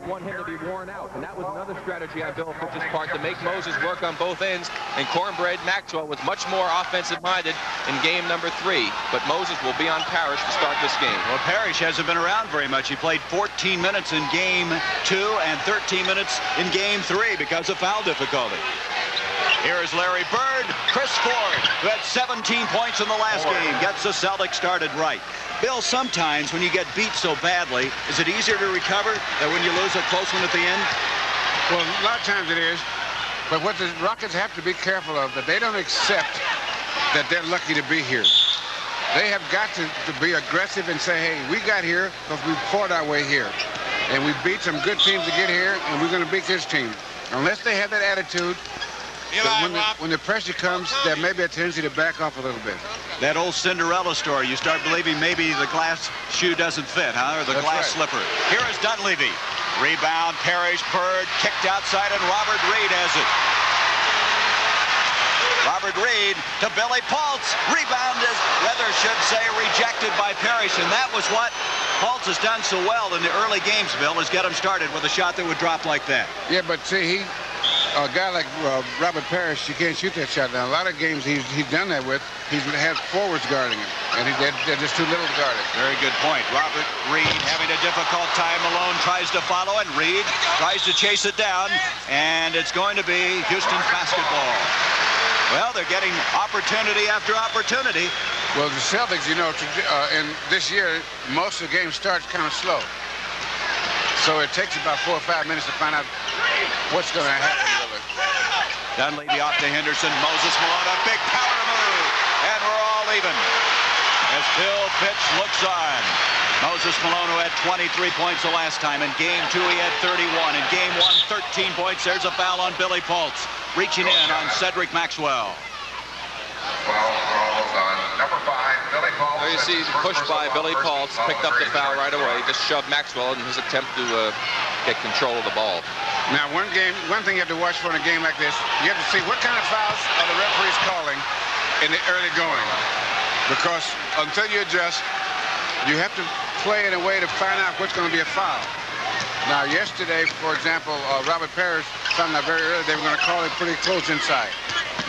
don't want him to be worn out. And that was another strategy on Bill Fitch's part to make Moses work on both ends. And Cornbread Maxwell was much more offensive-minded in game number 3. But Moses will be on Parrish to start this game. Well, Parrish hasn't been around very much. He played 14 minutes in game 2 and 13 minutes in game 3 because of foul difficulty. Here is Larry Bird. Chris Ford, who had 17 points in the last game, gets the Celtics started right. Bill, sometimes when you get beat so badly, is it easier to recover than when you lose a close one at the end? Well, a lot of times it is. But what the Rockets have to be careful of, that they don't accept that they're lucky to be here. They have got to be aggressive and say, hey, we got here because we fought our way here. And we beat some good teams to get here, and we're going to beat this team. Unless they have that attitude, when the pressure comes, there may be a tendency to back off a little bit. That old Cinderella story, you start believing maybe the glass shoe doesn't fit, huh? Or the glass slipper. Here is Dunleavy. Rebound, Parrish, Bird, kicked outside, and Robert Reid has it. Robert Reid to Billy Paltz. Rebound is, rather should say, rejected by Parrish, and that was what Paltz has done so well in the early games, Bill, is get him started with a shot that would drop like that. Yeah, but see, a guy like Robert Parrish, you can't shoot that shot. Now, a lot of games he's done that with, he's had forwards guarding him, and they're just too little to guard it. Very good point. Robert Reid having a difficult time. Malone tries to follow, and Reid tries to chase it down, and it's going to be Houston's basketball. Well, they're getting opportunity after opportunity. Well, the Celtics, you know, in this year, most of the game starts kind of slow. So it takes about 4 or 5 minutes to find out what's going to happen, really. Dunleavy off to Henderson. Moses Malone, a big power move. And we're all even as Bill Fitch looks on. Moses Malone, who had 23 points the last time. In game 2, he had 31. In game 1, 13 points. There's a foul on Billy Paltz. Reaching in on Cedric Maxwell. There you see the push by Billy Paltz, picked up the foul right away, just shoved Maxwell in his attempt to get control of the ball. Now, one thing you have to watch for in a game like this, you have to see what kind of fouls are the referees calling in the early going. Because until you adjust, you have to play in a way to find out what's going to be a foul. Now, yesterday, for example, Robert Parrish found out very early they were going to call it pretty close inside.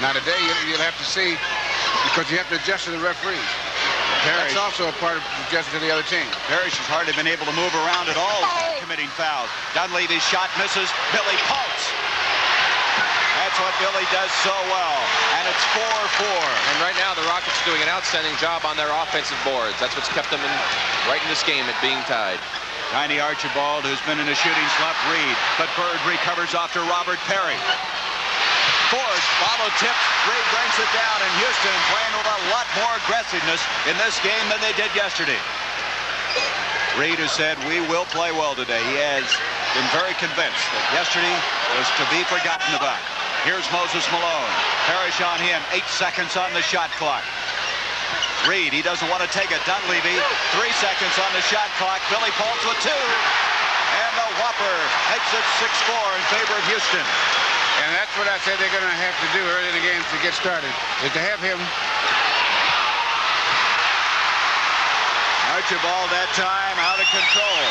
Now, today, you'll have to see, because you have to adjust to the referees. Parrish. That's also a part of adjusting to the other team. Parrish has hardly been able to move around at all, committing fouls. Dunleavy's shot misses. Billy Paltz. That's what Billy does so well. And it's 4-4. And right now, the Rockets are doing an outstanding job on their offensive boards. That's what's kept them right in this game at being tied. Tiny Archibald, who's been in a shooting slump, Reid. But Bird recovers off to Robert Perry. Ford, follow tips, Reid brings it down, and Houston playing with a lot more aggressiveness in this game than they did yesterday. Reid has said, we will play well today. He has been very convinced that yesterday was to be forgotten about. Here's Moses Malone. Parrish on him, 8 seconds on the shot clock. Reid, he doesn't want to take it. Dunleavy, 3 seconds on the shot clock. Billy Paltz with 2. And the Whopper makes it 6-4 in favor of Houston. And that's what I said they're going to have to do early in the game to get started, is to have him. Archibald that time out of control.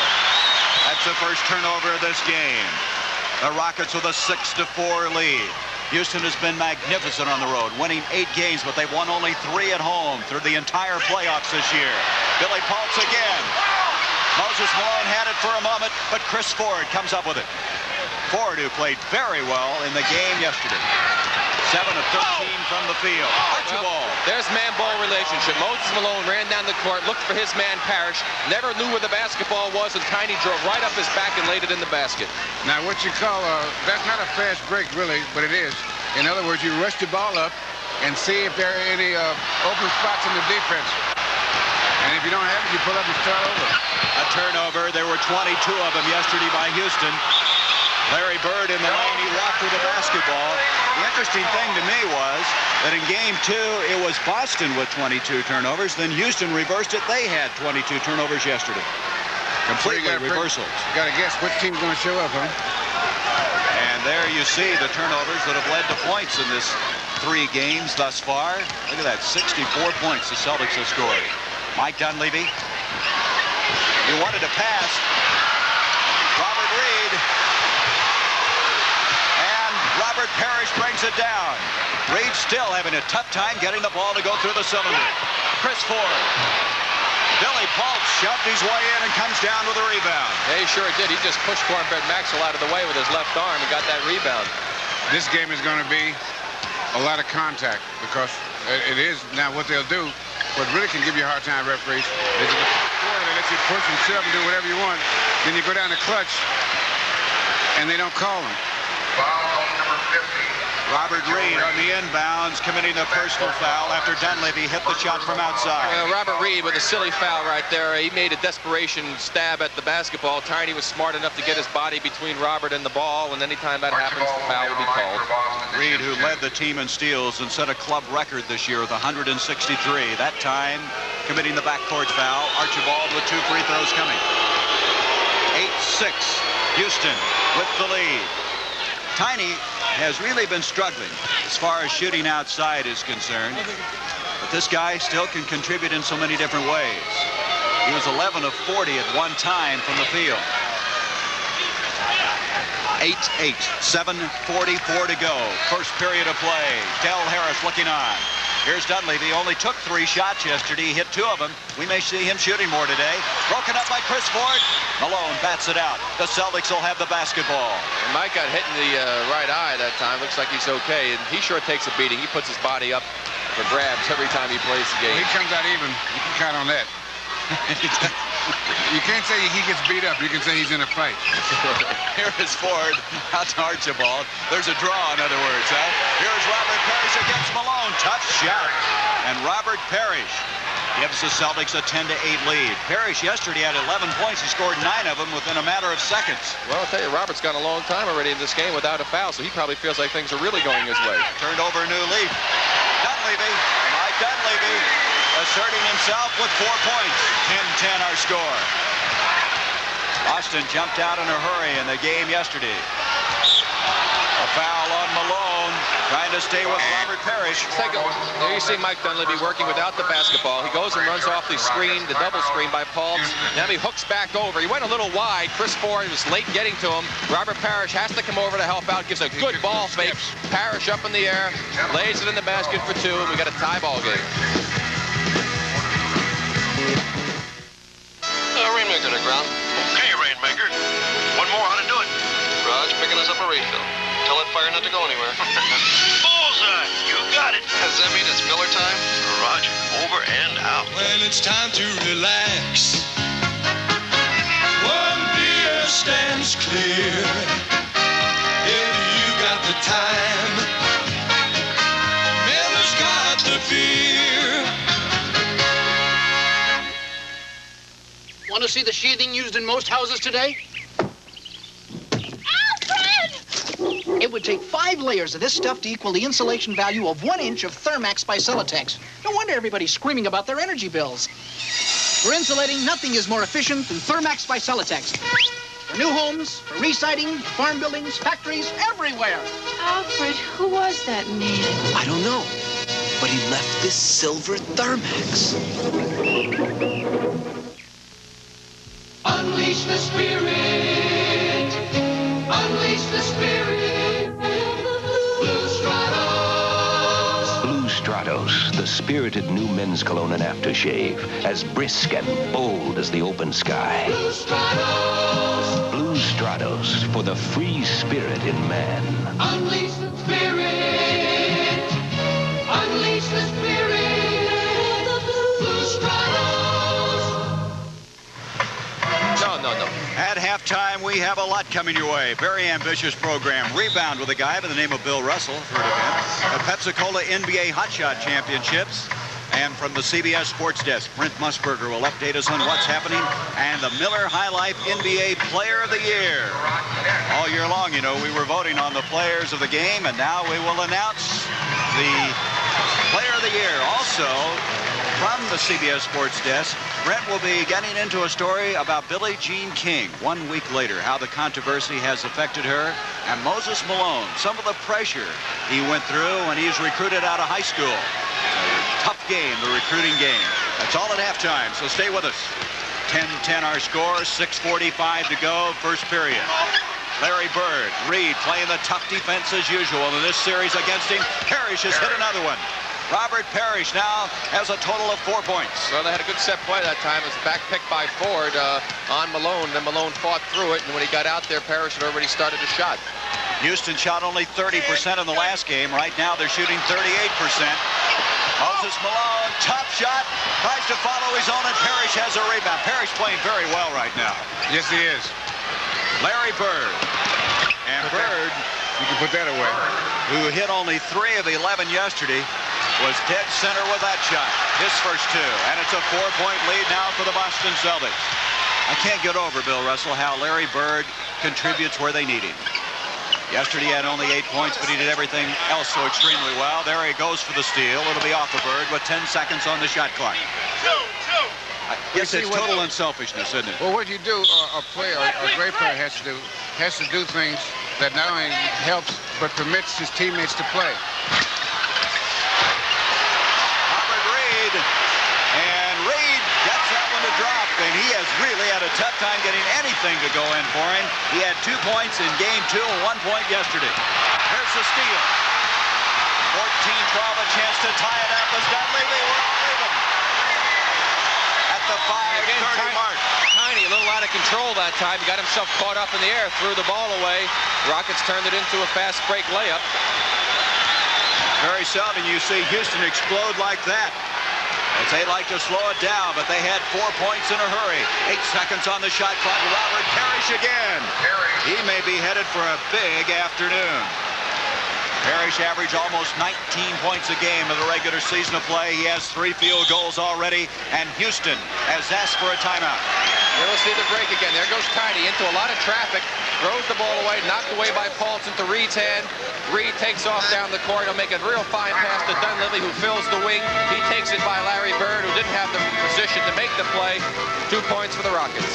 That's the first turnover of this game. The Rockets with a 6-4 lead. Houston has been magnificent on the road, winning 8 games, but they've won only 3 at home through the entire playoffs this year. Billy Paltz again. Moses Malone had it for a moment, but Chris Ford comes up with it. Ford, who played very well in the game yesterday. 7 of 13 from the field. Archibald. Well, there's man-ball relationship. Moses Malone ran down the court, looked for his man Parrish, never knew where the basketball was, and Tiny drove right up his back and laid it in the basket. Now, what you call, that's not a fast break, really, but it is. In other words, you rush the ball up and see if there are any open spots in the defense. And if you don't have it, you pull up and start over. A turnover. There were 22 of them yesterday by Houston. Larry Bird in the lane, he walked with the basketball. The interesting thing to me was that in game 2, it was Boston with 22 turnovers. Then Houston reversed it. They had 22 turnovers yesterday. Completely reversals. You got to guess which team's going to show up, huh? And there you see the turnovers that have led to points in this 3 games thus far. Look at that, 64 points the Celtics have scored. Mike Dunleavy. He wanted to pass. Robert Reid. Parrish brings it down. Reid still having a tough time getting the ball to go through the cylinder. Chris Ford. Billy Paultz shoved his way in and comes down with a rebound. Yeah, he sure did. He just pushed Cornbread Maxwell out of the way with his left arm and got that rebound. This game is going to be a lot of contact because it is now what they'll do. What really can give you a hard time, referees, is if they let you push and shove and do whatever you want. Then you go down the clutch, and they don't call them. Foul number 50. Robert Reid on the inbounds committing a personal foul after Dunleavy hit the shot from outside. Robert Reid with a silly foul right there. He made a desperation stab at the basketball. Tiny was smart enough to get his body between Robert and the ball, and anytime that happens, the foul will be called. Reid, who led the team in steals and set a club record this year with 163. That time committing the backcourt foul. Archibald with 2 free throws coming. 8-6. Houston with the lead. Tiny has really been struggling as far as shooting outside is concerned. But this guy still can contribute in so many different ways. He was 11 of 40 at one time from the field. 8-8, 7:44 to go. First period of play. Del Harris looking on. Here's Dunleavy. Only took 3 shots yesterday. He hit 2 of them. We may see him shooting more today. Broken up by Chris Ford. Malone bats it out. The Celtics will have the basketball. And Mike got hit in the right eye that time. Looks like he's okay. And he sure takes a beating. He puts his body up for grabs every time he plays the game. He comes out even. You can count on that. You can't say he gets beat up. You can say he's in a fight. Here is Ford out to Archibald. There's a draw, in other words, huh? Here's Robert Parrish against Malone. Tough shot. And Robert Parrish gives the Celtics a 10-8 lead. Parrish yesterday had 11 points. He scored 9 of them within a matter of seconds. Well, I'll tell you, Robert's gone a long time already in this game without a foul, so he probably feels like things are really going his way. Turned over a new leaf. Dunleavy, Mike Dunleavy, asserting himself with 4 points. 10-10 our score. Boston jumped out in a hurry in the game yesterday. A foul on Malone, trying to stay with Robert Parrish. There you see Mike Dunleavy working without the basketball. He goes and runs off the screen, the double screen by Paultz. Now he hooks back over. He went a little wide. Chris Ford was late getting to him. Robert Parrish has to come over to help out. Gives a good ball fake. Parrish up in the air, lays it in the basket for 2, and we got a tie ball game. Rainmaker to ground. Okay, Rainmaker. One more, how to do it? Raj picking us up a refill. Tell that fire not to go anywhere. Bullseye! You got it! Does that mean it's Miller time? Roger, over and out. Well, it's time to relax. One beer stands clear. If you got the time, Miller's got the beer. Want to see the sheathing used in most houses today? Alfred! It would take 5 layers of this stuff to equal the insulation value of 1 inch of Thermax by Celotex. No wonder everybody's screaming about their energy bills. For insulating, nothing is more efficient than Thermax by Celotex. For new homes, for re-siding, farm buildings, factories, everywhere. Alfred, who was that man? I don't know, but he left this silver Thermax. Unleash the spirit. Unleash the spirit. Blue Stratos. Blue Stratos, the spirited new men's cologne and aftershave, as brisk and bold as the open sky. Blue Stratos. Blue Stratos, for the free spirit in man. Unleash the spirit. Unleash the spirit. Blue Stratos. No. At halftime, we have a lot coming your way. Very ambitious program. Rebound with a guy by the name of Bill Russell. Heard of him. The Pepsi-Cola NBA Hot Shot Championships. And from the CBS Sports Desk, Brent Musburger will update us on what's happening. And the Miller High Life NBA Player of the Year. All year long, you know, we were voting on the players of the game, and now we will announce the Player of the Year. Also, from the CBS Sports Desk, Brent will be getting into a story about Billie Jean King 1 week later, how the controversy has affected her, and Moses Malone, some of the pressure he went through when he's recruited out of high school. A tough game, the recruiting game. That's all at halftime, so stay with us. 10-10 our score, 6:45 to go, first period. Larry Bird. Reid playing the tough defense as usual in this series against him. Parrish has hit another one. Robert Parrish now has a total of 4 points. Well, they had a good set play that time. It was back pick by Ford on Malone. Then Malone fought through it, and when he got out there, Parrish had already started a shot. Houston shot only 30% in the last game. Right now, they're shooting 38%. Moses Malone, top shot, tries to follow his own, and Parrish has a rebound. Parrish playing very well right now. Yes, he is. Larry Bird. And Bird, you can put that away, who hit only 3 of 11 yesterday, was dead center with that shot. His first 2. And it's a 4-point lead now for the Boston Celtics. I can't get over, Bill Russell, how Larry Bird contributes where they need him. Yesterday he had only 8 points, but he did everything else so extremely well. There he goes for the steal. It'll be off of Bird with 10 seconds on the shot clock. Yes, it's total unselfishness, isn't it? Well, what you do, a great player has to do things that not only helps, but permits his teammates to play. Robert Reid, and Reid gets that one to drop, and he has really had a tough time getting anything to go in for him. He had 2 points in game 2 and 1 point yesterday. Here's the steal. 14-12, a chance to tie it up as Dunleavy. We're all even. At the 5:30 mark. Tiny, a little out of control that time. He got himself caught up in the air, threw the ball away. Rockets turned it into a fast break layup. Very seldom you see Houston explode like that. As they like to slow it down, but they had 4 points in a hurry. 8 seconds on the shot clock. Robert Parrish again. He may be headed for a big afternoon. Parrish averaged almost 19 points a game in the regular season of play. He has 3 field goals already, and Houston has asked for a timeout. We'll see the break again. There goes Tiny into a lot of traffic. Throws the ball away, knocked away by Paulson to Reid's hand. Reid takes off down the court. He'll make a real fine pass to Dunleavy, who fills the wing. He takes it by Larry Bird, who didn't have the position to make the play. 2 points for the Rockets.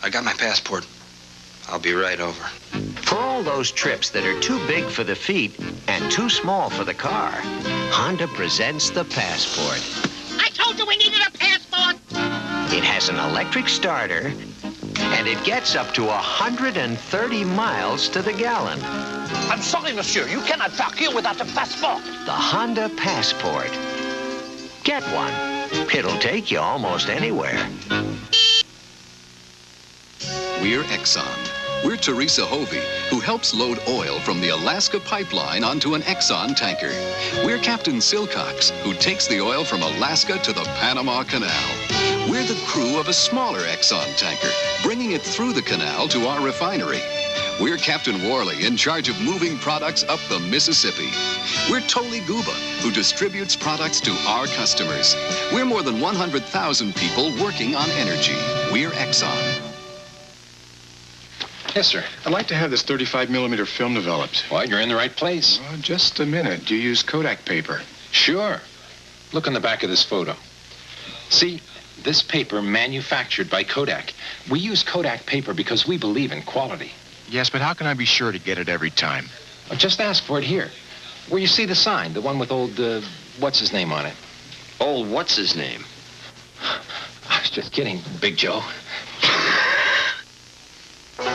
I got my passport. I'll be right over. For all those trips that are too big for the feet and too small for the car, Honda presents the Passport. I told you we needed a passport! It has an electric starter, and it gets up to 130 miles to the gallon. I'm sorry, monsieur. You cannot park here without a passport. The Honda Passport. Get one. It'll take you almost anywhere. We're Exxon. We're Teresa Hovey, who helps load oil from the Alaska pipeline onto an Exxon tanker. We're Captain Silcox, who takes the oil from Alaska to the Panama Canal. We're the crew of a smaller Exxon tanker, bringing it through the canal to our refinery. We're Captain Worley, in charge of moving products up the Mississippi. We're Toli Guba, who distributes products to our customers. We're more than 100,000 people working on energy. We're Exxon. Yes, sir. I'd like to have this 35mm film developed. Well, you're in the right place. Oh, just a minute. Do you use Kodak paper? Sure. Look on the back of this photo. See, this paper manufactured by Kodak. We use Kodak paper because we believe in quality. Yes, but how can I be sure to get it every time? Well, just ask for it here. Where you see the sign, the one with old, what's-his-name on it. Old what's-his-name? I was just kidding, Big Joe.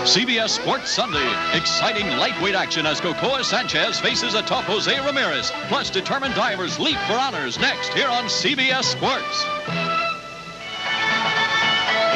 CBS Sports Sunday. Exciting lightweight action as Cocoa Sanchez faces a tough Jose Ramirez. Plus, determined divers leap for honors next here on CBS Sports.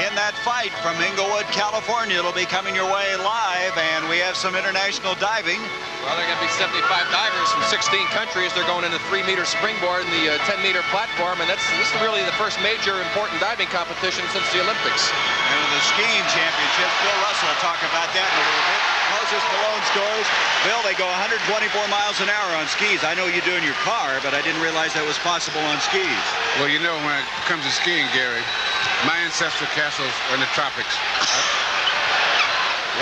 In that fight from Inglewood, California, it'll be coming your way live, and we have some international diving. Well, there are going to be 75 divers from 16 countries. They're going in a 3-meter springboard and the 10-meter platform, and this is really the first major important diving competition since the Olympics. And the skiing championships, Bill Russell will talk about that in a little bit. Moses Malone scores. Bill, they go 124 miles an hour on skis. I know you do in your car, but I didn't realize that was possible on skis. Well, you know, when it comes to skiing, Gary, my ancestral castles are in the tropics.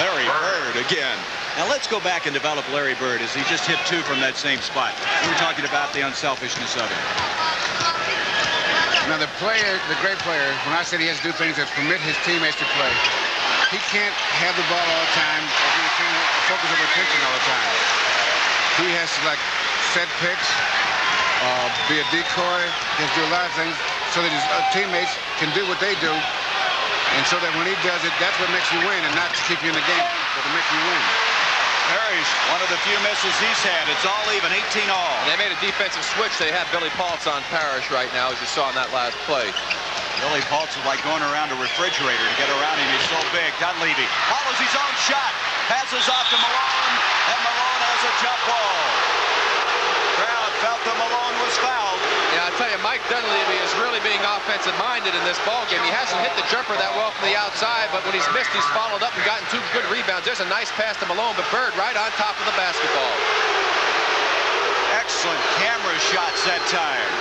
Larry Bird again. Now let's go back and develop Larry Bird, as he just hit 2 from that same spot. We were talking about the unselfishness of it. Now the great player, when I said he has to do things that permit his teammates to play, he can't have the ball all the time or be a focus of attention all the time. He has to, like, set picks, be a decoy. He has to do a lot of things so that his teammates can do what they do And so that when he does it, that's what makes you win, and not to keep you in the game, but to make you win. Parrish, one of the few misses he's had. It's all even, 18 all. And they made a defensive switch. They have Billy Paltz on Parrish right now, as you saw in that last play. Billy Paltz is like going around a refrigerator to get around him. He's so big. Dunleavy follows his own shot. Passes off to Malone, and Malone has a jump ball. Crowd felt that Malone was fouled. Yeah, I'll tell you, Mike Dunleavy is really being offensive-minded in this ballgame. He hasn't hit the jumper that well from the outside, but when he's missed, he's followed up and gotten 2 good rebounds. There's a nice pass to Malone, but Bird right on top of the basketball. Excellent camera shots that time.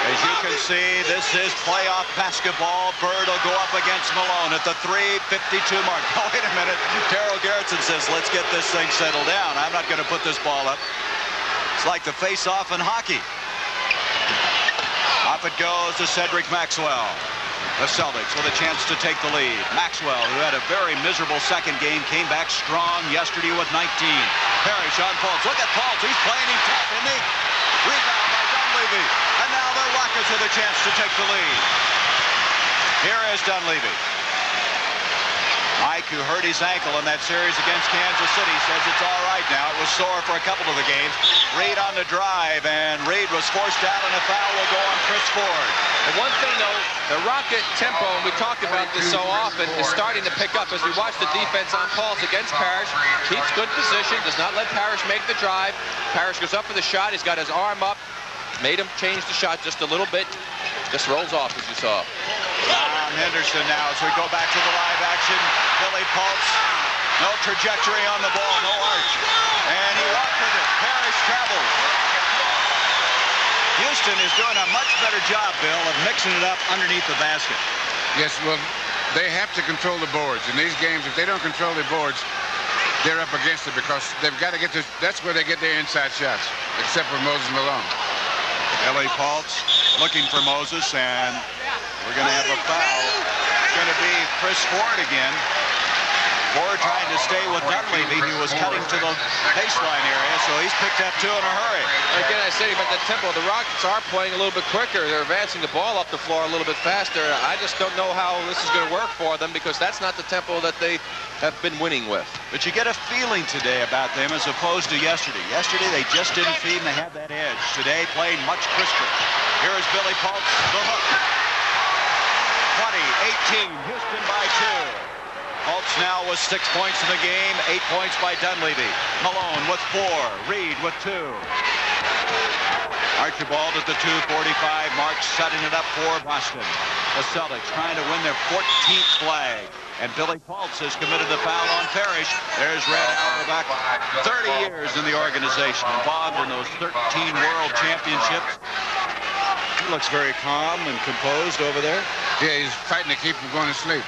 As you can see, this is playoff basketball. Bird will go up against Malone at the 3:52 mark. Oh, wait a minute. Darryl Garrettson says, let's get this thing settled down. I'm not going to put this ball up. It's like the face-off in hockey. Off it goes to Cedric Maxwell. The Celtics with a chance to take the lead. Maxwell, who had a very miserable second game, came back strong yesterday with 19. Parrish on Paltz. Look at Paltz. He's playing him tough, isn't he? Rebound by Dunleavy. And now the Rockets with a chance to take the lead. Here is Dunleavy. Mike, who hurt his ankle in that series against Kansas City, says it's all right now. It was sore for a couple of the games. Reid on the drive, and Reid was forced out, and a foul will go on Chris Ford. And one thing, though, the Rocket tempo, and we talked about this so often, is starting to pick up as we watch the defense on Paltz against Parrish. Keeps good position, does not let Parrish make the drive. Parrish goes up for the shot. He's got his arm up. Made him change the shot just a little bit. Just rolls off, as you saw. Tom Henderson now as we go back to the live action. Billy Paltz, no trajectory on the ball, no arch. And he walked with it. Parrish travels. Houston is doing a much better job, Bill, of mixing it up underneath the basket. Yes, well, they have to control the boards. In these games, if they don't control the boards, they're up against it because they've got to get to, that's where they get their inside shots, except for Moses Malone. Billy Paltz looking for Moses, and we're going to have a foul. It's going to be Chris Ford again. Ford trying to stay with Dunleavy, who was cutting to the baseline area, so he's picked up 2 in a hurry. Again, I said about the tempo. The Rockets are playing a little bit quicker. They're advancing the ball up the floor a little bit faster. I just don't know how this is going to work for them because that's not the tempo that they have been winning with. But you get a feeling today about them as opposed to yesterday. Yesterday, they just didn't feed and they had that edge. Today, playing much crisper. Here is Billy Paltz, the hook. 20-18, Houston by 2. Paltz now with 6 points in the game, 8 points by Dunleavy. Malone with 4, Reid with 2. Archibald at the 2:45 mark, setting it up for Boston. The Celtics trying to win their 14th flag. And Billy Paltz has committed the foul on Parrish. There's Red Auerbach, 30 years in the organization, involved in those 13 world championships. He looks very calm and composed over there. Yeah, he's fighting to keep from going to sleep.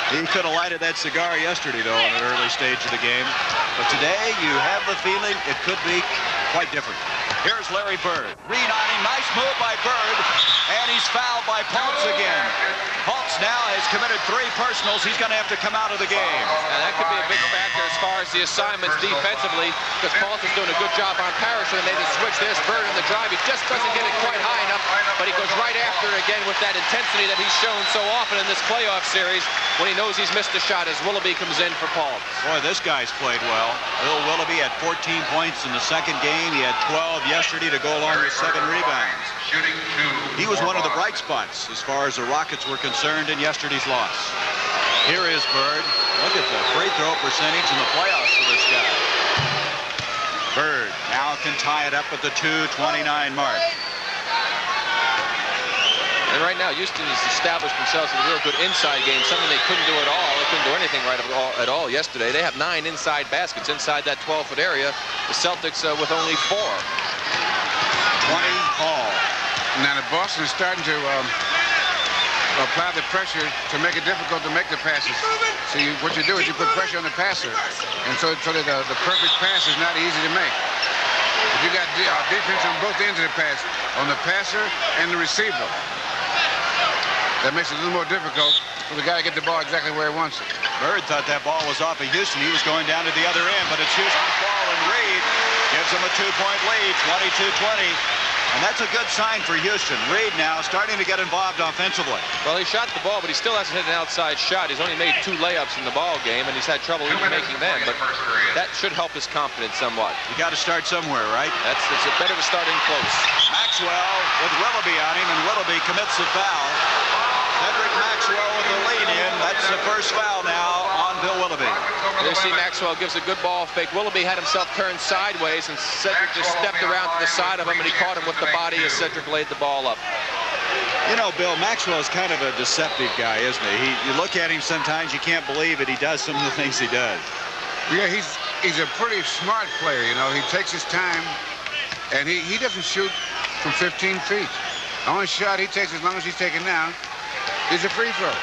He could have lighted that cigar yesterday, though, in an early stage of the game. But today, you have the feeling it could be quite different. Here's Larry Bird. Reid on him. Nice move by Bird. And he's fouled by Paltz again. Paltz now has committed 3 personals. He's going to have to come out of the game. And that could be a big factor as far as the assignments defensively because Paltz is doing a good job on Parrish and they made the switch. There's Bird in the drive. He just doesn't get it quite high enough, but he goes right after it again with that intensity that he's shown so often in this playoff series when he knows he's missed a shot as Willoughby comes in for Paltz. Boy, this guy's played well. Bill Willoughby had 14 points in the second game. He had 12 yesterday to go along with 7 rebounds. He was one of the bright spots as far as the Rockets were concerned in yesterday's loss. Here is Bird. Look at the free throw percentage in the playoffs for this guy. Bird now can tie it up at the 2:29 mark. And right now, Houston has established themselves in a real good inside game, something they couldn't do at all. They couldn't do anything right at all yesterday. They have 9 inside baskets inside that 12-foot area. The Celtics with only 4. 20 all. Now, the Boston is starting to apply the pressure to make it difficult to make the passes. So what you do is you put pressure on the passer, and so that the perfect pass is not easy to make. If you got defense on both ends of the pass, on the passer and the receiver, that makes it a little more difficult for the guy to get the ball exactly where he wants it. Bird thought that ball was off of Houston. He was going down to the other end, but it's Houston's ball, and Reid gives him a 2-point lead, 22-20. And that's a good sign for Houston. Reid now starting to get involved offensively. Well, he shot the ball, but he still hasn't hit an outside shot. He's only made 2 layups in the ball game, and he's had trouble even making them. But that should help his confidence somewhat. You got to start somewhere, right? It's better to start in close. Maxwell with Willoughby on him, and Willoughby commits the foul. Cedric Maxwell with the lead in. That's the first foul now on Bill Willoughby. There you see Maxwell gives a good ball fake. Willoughby had himself turned sideways, and Cedric just stepped around to the side of him, and he caught him with the body as Cedric laid the ball up. You know, Bill, Maxwell's kind of a deceptive guy, isn't he? You look at him sometimes, you can't believe it. He does some of the things he does. Yeah, he's a pretty smart player, you know. He takes his time, and he doesn't shoot from 15 feet. The only shot he takes, as long as he's taking now, is a free throw.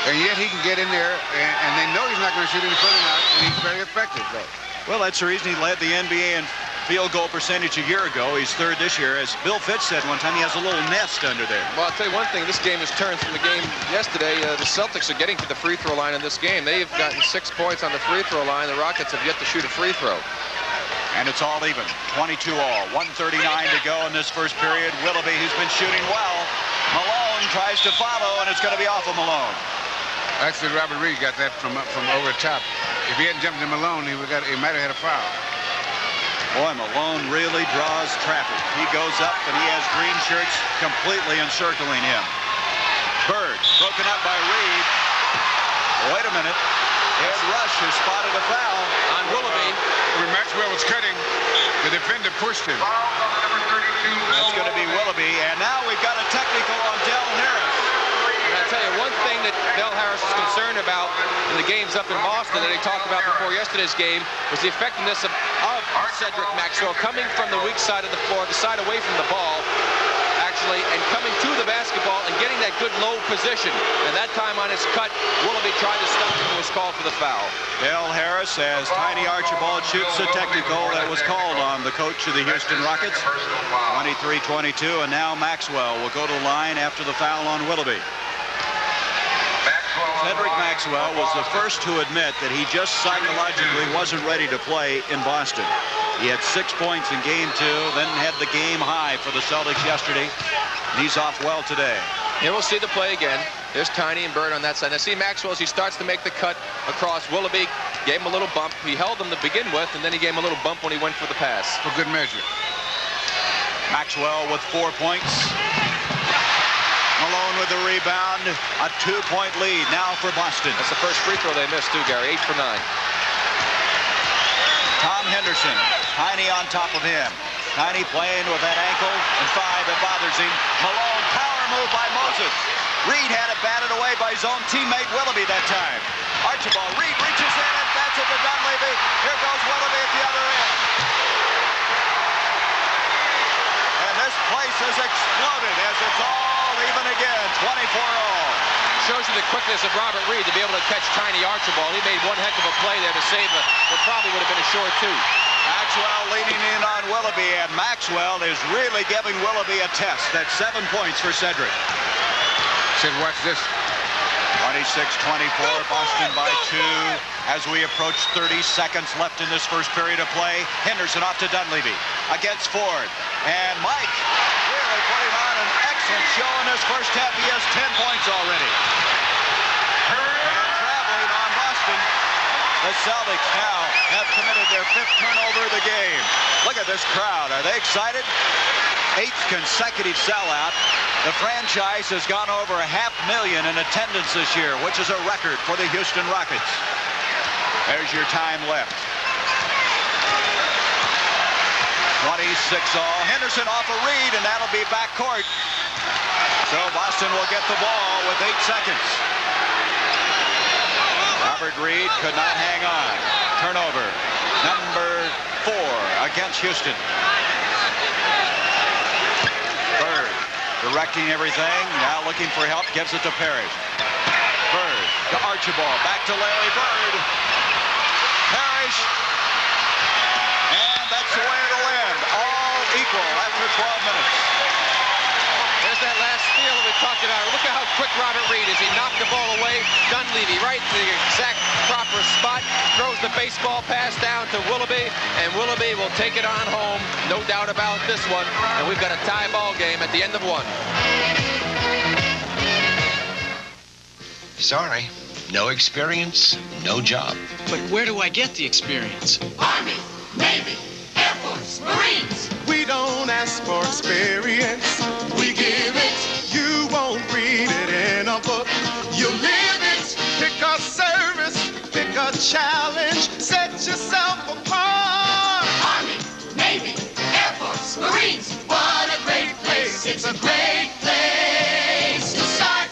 And yet he can get in there, and they know he's not going to shoot any further now, and he's very effective, though. Well, that's the reason he led the NBA in field goal percentage a year ago. He's third this year. As Bill Fitch said one time, he has a little nest under there. Well, I'll tell you one thing. This game has turned from the game yesterday. The Celtics are getting to the free throw line in this game. They've gotten 6 points on the free throw line. The Rockets have yet to shoot a free throw. And it's all even. 22 all. 1:39 to go in this first period. Willoughby, who's been shooting well. Malone tries to follow, and it's going to be off of Malone. Actually, Robert Reid got that from over the top. If he hadn't jumped to Malone, he might have had a foul. Boy, Malone really draws traffic. He goes up, and he has green shirts completely encircling him. Bird, broken up by Reid. Wait a minute. Ed Rush has spotted a foul on Willoughby. When Maxwell was cutting, the defender pushed him. That's going to be Willoughby, and now we've got a technical on Del Harris. And I'll tell you one thing that Del Harris is concerned about in the games up in Boston that he talked about before yesterday's game was the effectiveness of Cedric Maxwell coming from the weak side of the floor, the side away from the ball, actually, and coming to the basketball and getting that good low position. And that time on his cut, Willoughby tried to stop him and was called for the foul. Del Harris, as Tiny Archibald shoots a technical that was called on the coach of the Houston Rockets. 23-22, and now Maxwell will go to the line after the foul on Willoughby. Cedric Maxwell was the first to admit that he just psychologically wasn't ready to play in Boston. He had 6 points in game 2, then had the game high for the Celtics yesterday. He's off well today. Here we'll see the play again. There's Tiny and Bird on that side. Now see Maxwell as he starts to make the cut across. Willoughby gave him a little bump. He held him to begin with, and then he gave him a little bump when he went for the pass. For good measure. Maxwell with 4 points. Malone with the rebound. A 2-point lead now for Boston. That's the first free throw they missed too, Gary. 8 for 9. Tom Henderson. Tiny on top of him. Tiny playing with that ankle, and 5, it bothers him. Malone, power move by Moses. Reid had it batted away by his own teammate Willoughby that time. Archibald, Reid reaches in and bats it to Dunleavy. Here goes Willoughby at the other end. And this place has exploded as it's all even again, 24-all. Shows you the quickness of Robert Reid to be able to catch Tiny Archibald. He made one heck of a play there to save what probably would have been a short 2. Maxwell leaning in on Willoughby, and Maxwell is really giving Willoughby a test. That's 7 points for Cedric. Said, watch this. 26-24, Boston by 2 as we approach 30 seconds left in this first period of play. Henderson off to Dunleavy against Ford. And Mike really putting on an excellent show in this first half. He has 10 points already. And traveling on Boston, the Celtics now have committed their 5th turnover of the game. Look at this crowd. Are they excited? 8th consecutive sellout. The franchise has gone over 500,000 in attendance this year, which is a record for the Houston Rockets. There's your time left. 26-all. Henderson off a Reid, and that'll be backcourt. So Boston will get the ball with 8 seconds. Robert Reid could not hang on. Turnover. Number 4 against Houston. Bird directing everything. Now looking for help. Gives it to Parrish. Bird to Archibald. Back to Larry Bird. Parrish. And that's the way it'll end. All equal after 12 minutes. There's that last steal that we talked about. Look at how quick Robert Reid is. He knocked the ball away. Dunleavy right to the exact proper spot. Throws the baseball pass down to Willoughby, and Willoughby will take it on home. No doubt about this one. And we've got a tie ball game at the end of one. Sorry. No experience, no job. But where do I get the experience? Army, Navy, Air Force, Marines. We don't ask for experience. We give it. You won't read it in a book. You live it. Pick a service, pick a challenge. Set yourself apart. Army, Navy, Air Force, Marines. What a great place. It's a great place to start.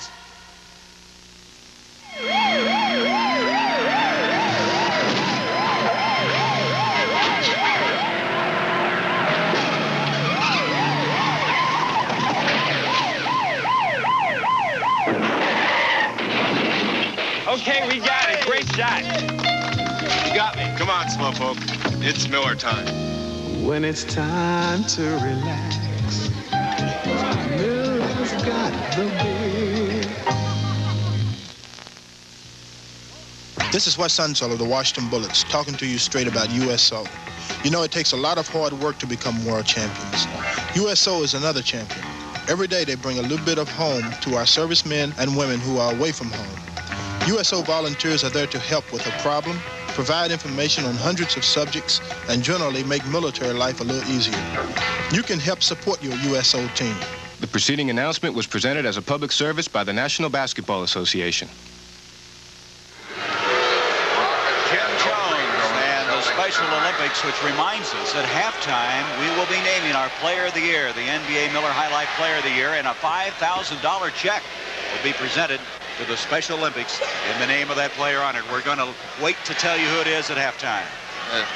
Okay, we got it. Great shot. You got me. Come on, Slowpoke. It's Miller time. When it's time to relax, Miller's got the beer. This is Wes Unseld of the Washington Bullets talking to you straight about USO. You know, it takes a lot of hard work to become world champions. USO is another champion. Every day they bring a little bit of home to our servicemen and women who are away from home. USO volunteers are there to help with a problem, provide information on hundreds of subjects, and generally make military life a little easier. You can help support your USO team. The preceding announcement was presented as a public service by the National Basketball Association. Jim Jones and the Special Olympics, which reminds us at halftime we will be naming our Player of the Year, the NBA Miller High Life Player of the Year, and a $5,000 check will be presented to the Special Olympics in the name of that player on it. We're going to wait to tell you who it is at halftime.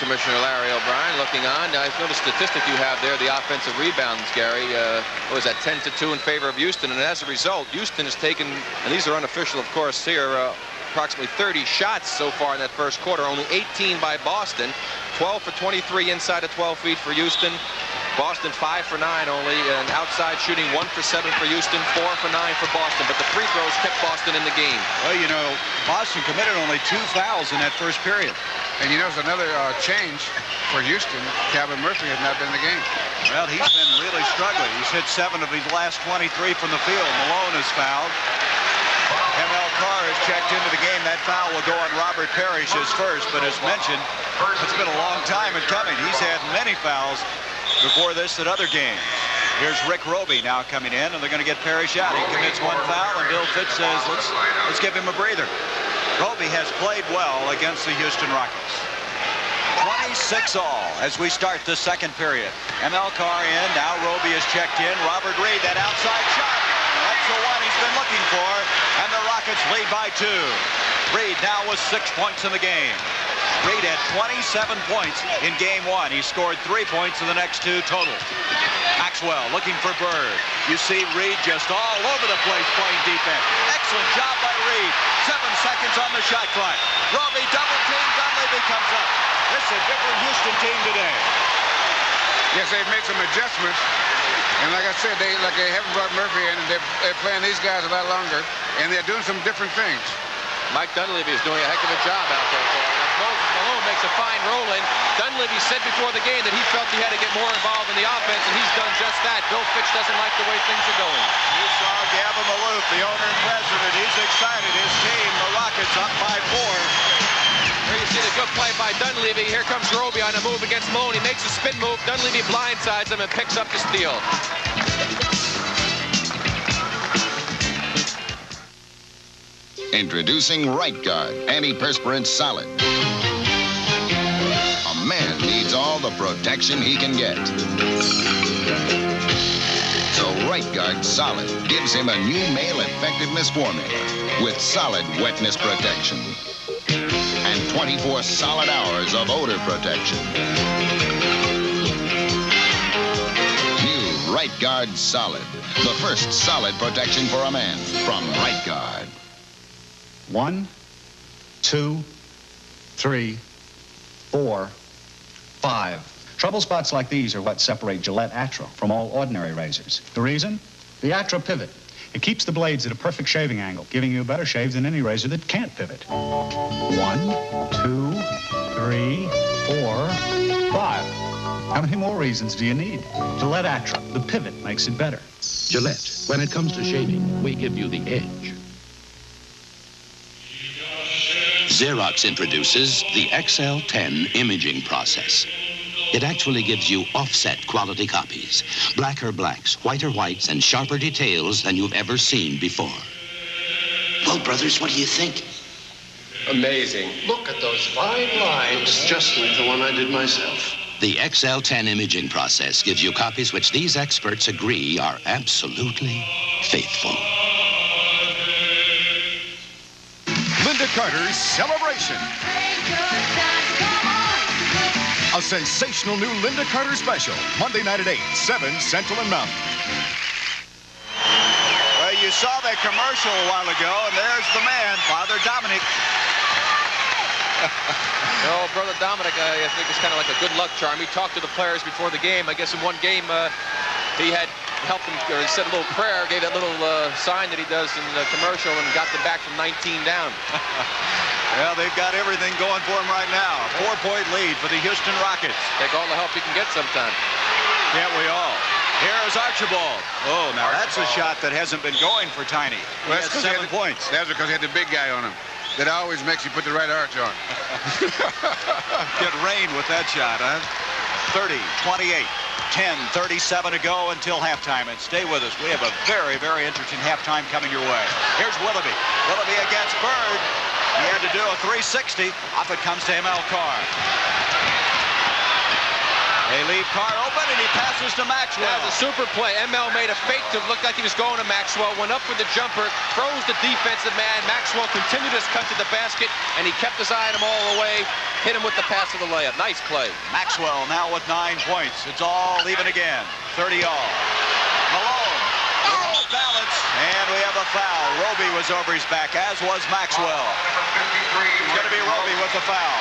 Commissioner Larry O'Brien looking on. I noticed the statistic you have there, the offensive rebounds, Gary. What was that, 10-2 in favor of Houston? And as a result, Houston has taken, and these are unofficial, of course, here, approximately 30 shots so far in that first quarter. Only 18 by Boston. 12 for 23 inside of 12 feet for Houston. Boston 5 for 9 only, and outside shooting 1 for 7 for Houston, 4 for 9 for Boston. But the free throws kept Boston in the game. Well, you know, Boston committed only 2 fouls in that first period. And you know, there's another change for Houston. Calvin Murphy has not been in the game. Well, he's been really struggling. He's hit 7 of his last 23 from the field. Malone is fouled. ML Carr is checked into the game. That foul will go on Robert Parrish, his first. But as mentioned, it's been a long time in coming. He's had many fouls before this at other games. Here's Rick Roby now coming in, and they're going to get Parrish out. He commits 1 foul, and Bill Fitch says, let's give him a breather. Roby has played well against the Houston Rockets. 26 all as we start the second period. ML Carr in, now Roby is checked in. Robert Reid, that outside shot. That's the one he's been looking for, and the Rockets lead by 2. Reid now with 6 points in the game. Reid had 27 points in game 1. He scored 3 points in the next 2 total. Maxwell looking for Bird. You see Reid just all over the place playing defense. Excellent job by Reid. 7 seconds on the shot clock. Roby double team. Dunleavy comes up. This is a different Houston team today. Yes, they've made some adjustments. And like I said, they haven't brought Murphy in. They're playing these guys a lot longer. And they're doing some different things. Mike Dunleavy is doing a heck of a job out there for him. Malone makes a fine roll in. Dunleavy said before the game that he felt he had to get more involved in the offense, and he's done just that. Bill Fitch doesn't like the way things are going. You saw Gavin Maloof, the owner and president. He's excited. His team, the Rockets, up by 4. Here you see the good play by Dunleavy. Here comes Roby on a move against Malone. He makes a spin move. Dunleavy blindsides him and picks up the steal. Introducing Right Guard Antiperspirant Solid. A man needs all the protection he can get. So Right Guard Solid gives him a new male effectiveness formula with solid wetness protection and 24 solid hours of odor protection. New Right Guard Solid, the first solid protection for a man from Right Guard. 1, 2, 3, 4, 5. Trouble spots like these are what separate Gillette Atra from all ordinary razors. The reason? The Atra pivot. It keeps the blades at a perfect shaving angle, giving you a better shave than any razor that can't pivot. 1, 2, 3, 4, 5. How many more reasons do you need? Gillette Atra, the pivot makes it better. Gillette, when it comes to shaving, we give you the edge. Xerox introduces the XL10 imaging process. It actually gives you offset quality copies. Blacker blacks, whiter whites, and sharper details than you've ever seen before. Well, brothers, what do you think? Amazing. Look at those fine lines. Just like the one I did myself. The XL10 imaging process gives you copies which these experts agree are absolutely faithful. Linda Carter's Celebration. A sensational new Linda Carter special. Monday night at 8, 7 Central and Mountain. Well, you saw that commercial a while ago, and there's the man, Father Dominic. Oh, Brother Dominic, I think it's kind of like a good luck charm. He talked to the players before the game. I guess in one game he had helped them, or said a little prayer, gave that little sign that he does in the commercial, and got them back from 19 down. Well, they've got everything going for them right now. 4-point lead for the Houston Rockets. Take all the help you can get sometime. Can't we all? Here is Archibald. Oh, now that's a shot that hasn't been going for Tiny. Well, He has 7 points. That's because he had the big guy on him. That always makes you put the right arch on. Get rain with that shot, huh? 30, 28, 10, 37 to go until halftime. And stay with us. We have a very, very interesting halftime coming your way. Here's Willoughby. Willoughby against Bird. He had to do a 360. Off it comes to ML Carr. They leave Carr open, and he passes to Maxwell. That was a super play. ML made a fake to look like he was going to Maxwell, went up for the jumper, froze the defensive man. Maxwell continued his cut to the basket, and he kept his eye on him all the way, hit him with the pass of the layup. Nice play. Maxwell now with 9 points. It's all even again. 30 all. Malone. Off balance, and we have a foul. Roby was over his back, as was Maxwell. It's going to be Roby with the foul.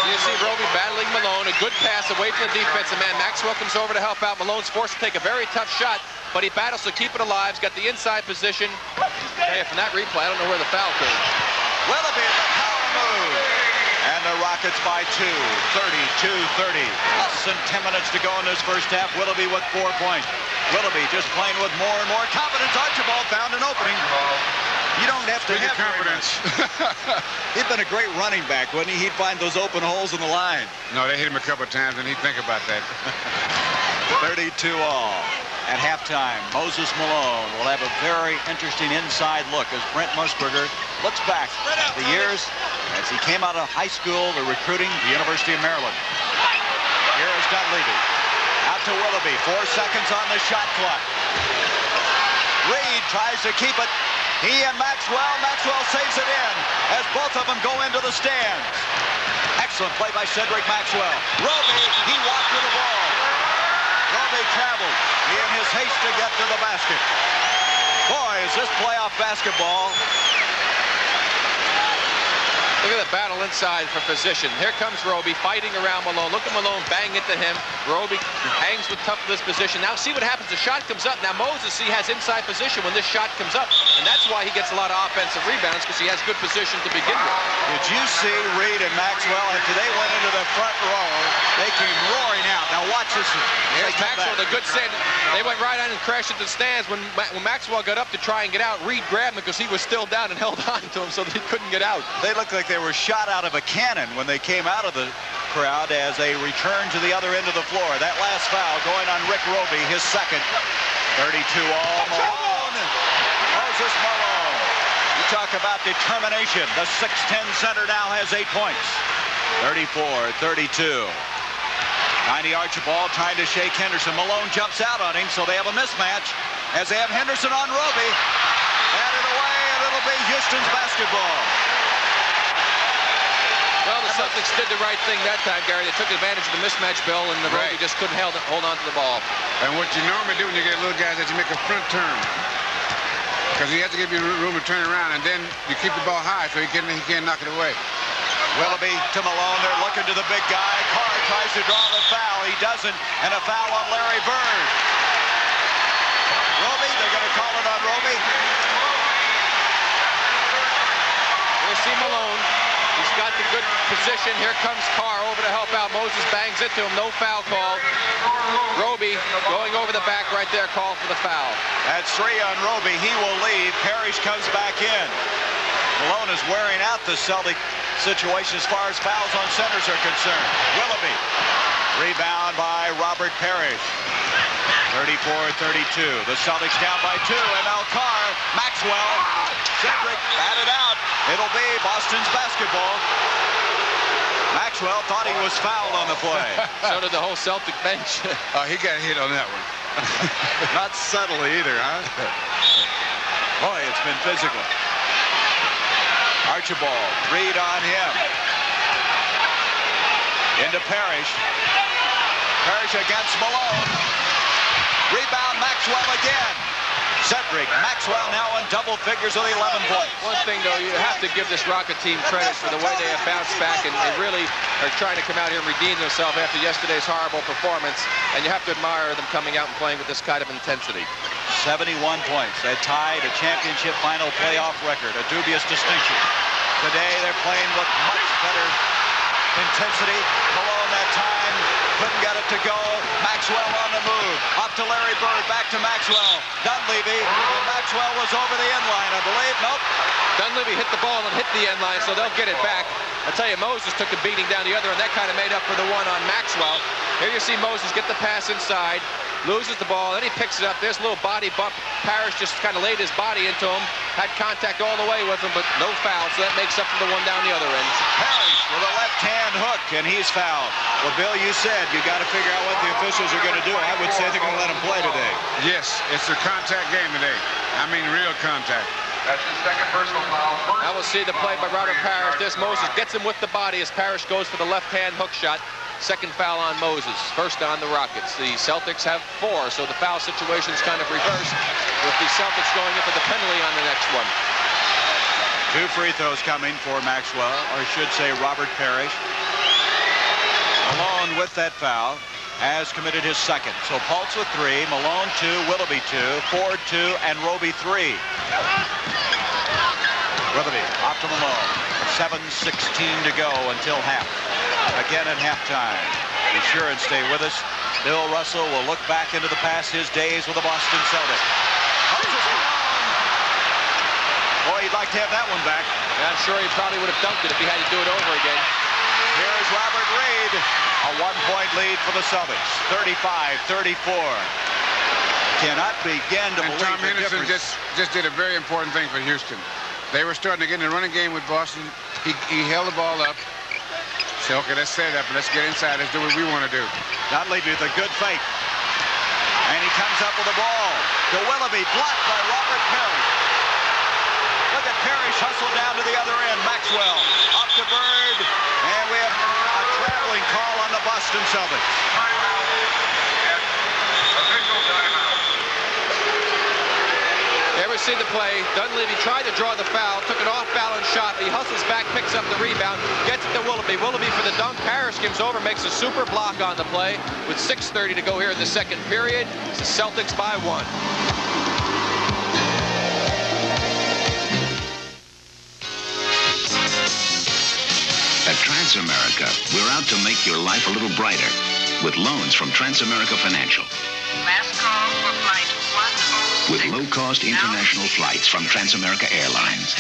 You see Roby battling Malone, a good pass away from the defensive man. Maxwell comes over to help out. Malone's forced to take a very tough shot, but he battles to keep it alive. He's got the inside position. Hey, from that replay, I don't know where the foul came. Willoughby, the power move. And the Rockets by 2, 32-30. Less than 10 minutes to go in this first half. Willoughby with 4 points. Willoughby just playing with more and more confidence. Archibald found an opening. You don't have to have confidence. He'd been a great running back, wouldn't he? He'd find those open holes in the line. No, they hit him a couple of times, and he'd think about that. 32 all. At halftime, Moses Malone will have a very interesting inside look as Brent Musburger looks back the years as he came out of high school to recruiting the University of Maryland. Here is Dunleavy. Out to Willoughby. 4 seconds on the shot clock. Reid tries to keep it. He and Maxwell. Maxwell saves it in as both of them go into the stands. Excellent play by Cedric Maxwell. Roby, he walked to the ball. Roby traveled in his haste to get to the basket. Boy, is this playoff basketball. Look at the battle inside for position. Here comes Roby fighting around Malone. Look at Malone bang into him. Roby hangs with toughness position. Now see what happens. The shot comes up. Now Moses, he has inside position when this shot comes up. And that's why he gets a lot of offensive rebounds, because he has good position to begin with. Did you see Reid and Maxwell after they went into the front row? They came roaring out. Now watch this. Here's Maxwell, the good send. They went right on and crashed into the stands. When Maxwell got up to try and get out, Reid grabbed him because he was still down and held on to him so that he couldn't get out. They looked like they were shot out of a cannon when they came out of the crowd as they returned to the other end of the floor. That last foul going on Rick Roby, his second. 32 all. Malone. Moses Malone. You talk about determination. The 6'10 center now has 8 points. 34-32. Tiny Archibald trying to shake Henderson. Malone jumps out on him, so they have a mismatch as they have Henderson on Roby. Batted away, and it'll be Houston's basketball. Well, the Celtics did the right thing that time, Gary. They took advantage of the mismatch, Bill, and the Roby just couldn't hold on to the ball. And what you normally do when you get little guys is you make a front turn, because he has to give you room to turn around, and then you keep the ball high so he can't knock it away. Willoughby to Malone. They're looking to the big guy. Carr tries to draw the foul. He doesn't, and a foul on Larry Bird. Roby, they're going to call it on Roby. We'll see Malone. He's got the good position. Here comes Carr over to help out. Moses bangs into him. No foul call. Roby going over the back right there. Call for the foul. That's 3 on Roby. He will leave. Parrish comes back in. Malone is wearing out the Celtic situation as far as fouls on centers are concerned. Willoughby. Rebound by Robert Parrish. 34-32. The Celtics down by 2. And now Carr. Maxwell. Cedric batted out. It'll be Boston's basketball. Maxwell thought he was fouled on the play. So did the whole Celtic bench. He got hit on that one. Not subtly either, huh? Boy, it's been physical. Archibald, Reid on him. Into Parrish. Parrish against Malone. Rebound Maxwell again. Cedric Maxwell now in double figures with 11 points. One thing, though, you have to give this Rocket team credit for the way they have bounced back, and they really are trying to come out here and redeem themselves after yesterday's horrible performance, and you have to admire them coming out and playing with this kind of intensity. 71 points. They tied a championship final playoff record, a dubious distinction. Today they're playing with much better intensity. Malone that time couldn't get it to go. Maxwell on the move. Up to Larry Bird. Back to Maxwell. Dunleavy. Maxwell was over the end line, I believe. Nope. Dunleavy hit the ball and hit the end line, so they'll get it back. I tell you, Moses took a beating down the other, and that kind of made up for the one on Maxwell. Here you see Moses get the pass inside, loses the ball, then he picks it up. There's a little body bump. Parrish just kind of laid his body into him, had contact all the way with him, but no foul, so that makes up for the one down the other end. Parrish with a left-hand hook, and he's fouled. Well, Bill, you said you got to figure out what the officials are going to do. I would say they're going to let him play today. Yes, it's a contact game today. I mean, real contact. That's his second personal foul. Now we'll see the play by Robert Parrish. This Moses gets him with the body as Parrish goes for the left-hand hook shot. Second foul on Moses. First on the Rockets. The Celtics have 4, so the foul situation's kind of reversed with the Celtics going in for the penalty on the next one. 2 free throws coming for Maxwell, or I should say Robert Parrish. Malone with that foul has committed his second. So Pulse with 3, Malone 2, Willoughby 2, Ford 2, and Roby 3. Willoughby off to Malone. 7:16 to go until half. Again at halftime. Be sure and stay with us. Bill Russell will look back into the past, his days with the Boston Celtics. Boy, he'd like to have that one back. Yeah, I'm sure he probably would have dunked it if he had to do it over again. Here's Robert Reid. A 1-point lead for the Celtics. 35-34. Cannot begin to believe Tom the Henderson difference. just did a very important thing for Houston. They were starting to get in a running game with Boston. He held the ball up. Said, okay, let's set it up and let's get inside. Let's do what we want to do. Dunleavy with a good fake. And he comes up with the ball. To Willoughby, blocked by Robert Parrish. Look at Parrish hustle down to the other end. Maxwell up to Bird. And we have a traveling call on the Boston Celtics. You ever see the play? Dunleavy tried to draw the foul, took an off-balance shot. He hustles back, picks up the rebound, gets it to Willoughby. Willoughby for the dunk. Parrish gives over, makes a super block on the play. With 6:30 to go here in the second period, it's the Celtics by 1. At Transamerica, we're out to make your life a little brighter with loans from Transamerica Financial. Last call for flight 106. With low-cost international flights from Transamerica Airlines.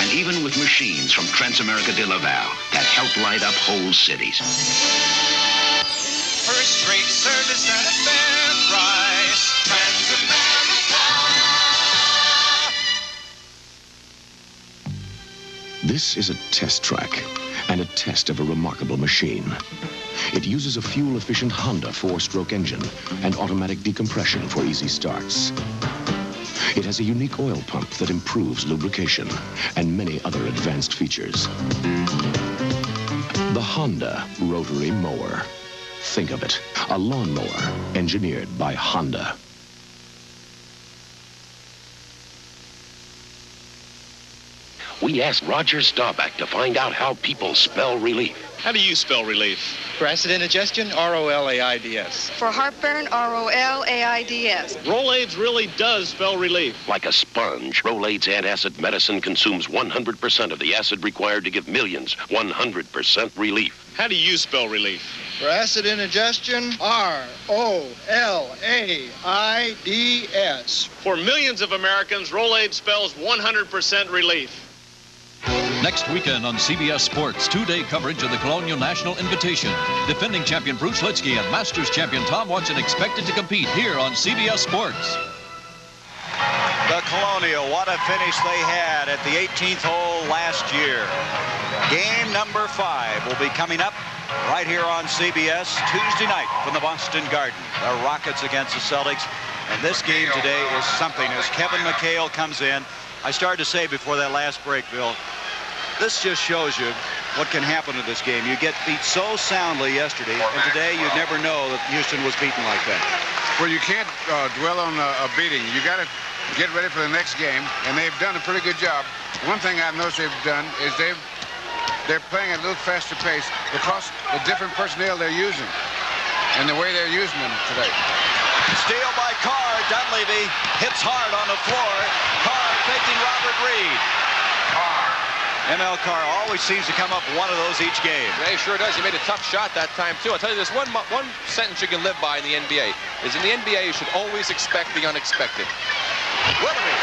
And even with machines from Transamerica de Laval that help light up whole cities. First-rate service at a fair price. Transamerica. This is a test track and a test of a remarkable machine. It uses a fuel-efficient Honda 4-stroke engine and automatic decompression for easy starts. It has a unique oil pump that improves lubrication and many other advanced features. The Honda Rotary Mower. Think of it, a lawnmower engineered by Honda. We asked Roger Staubach to find out how people spell relief. How do you spell relief? For acid indigestion, ROLAIDS. For heartburn, ROLAIDS. Rolaids really does spell relief. Like a sponge, Rolaids antacid medicine consumes 100% of the acid required to give millions 100% relief. How do you spell relief? For acid indigestion, ROLAIDS. For millions of Americans, Rolaids spells 100% relief. Next weekend on CBS Sports, two-day coverage of the Colonial National Invitation. Defending champion Bruce Litsky and Masters champion Tom Watson expected to compete here on CBS Sports. The Colonial, what a finish they had at the 18th hole last year. Game number 5 will be coming up right here on CBS Tuesday night from the Boston Garden. The Rockets against the Celtics. And this game today is something as Kevin McHale comes in. I started to say before that last break, Bill, this just shows you what can happen in this game. You get beat so soundly yesterday, and today you'd never know that Houston was beaten like that. Well, you can't dwell on a beating. You got to get ready for the next game, and they've done a pretty good job. One thing I've noticed they've done is they're playing at a little faster pace because the different personnel they're using and the way they're using them today. Steal by Carr. Dunleavy hits hard on the floor. Carr taking Robert Reid. ML Carr always seems to come up with one of those each game. Yeah, he sure does. He made a tough shot that time, too. I'll tell you this, one sentence you can live by in the NBA is in the NBA, you should always expect the unexpected. Willoughby.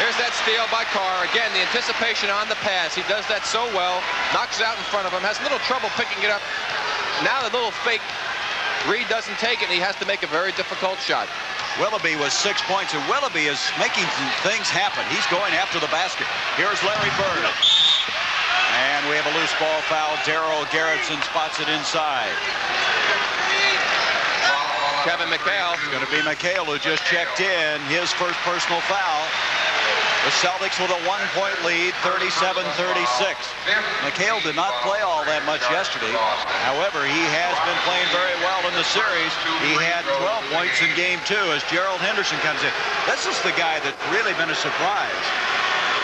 Here's that steal by Carr. Again, the anticipation on the pass. He does that so well. Knocks it out in front of him. Has a little trouble picking it up. Now the little fake. Reid doesn't take it, and he has to make a very difficult shot. Willoughby was 6 points, and Willoughby is making things happen. He's going after the basket. Here's Larry Bird. And we have a loose ball foul. Darryl Garretson spots it inside. Kevin McHale. It's going to be McHale who just checked in. His first personal foul. The Celtics with a 1-point lead, 37-36. McHale did not play all that much yesterday. However, he has been playing very well in the series. He had 12 points in Game 2 as Gerald Henderson comes in. This is the guy that's really been a surprise.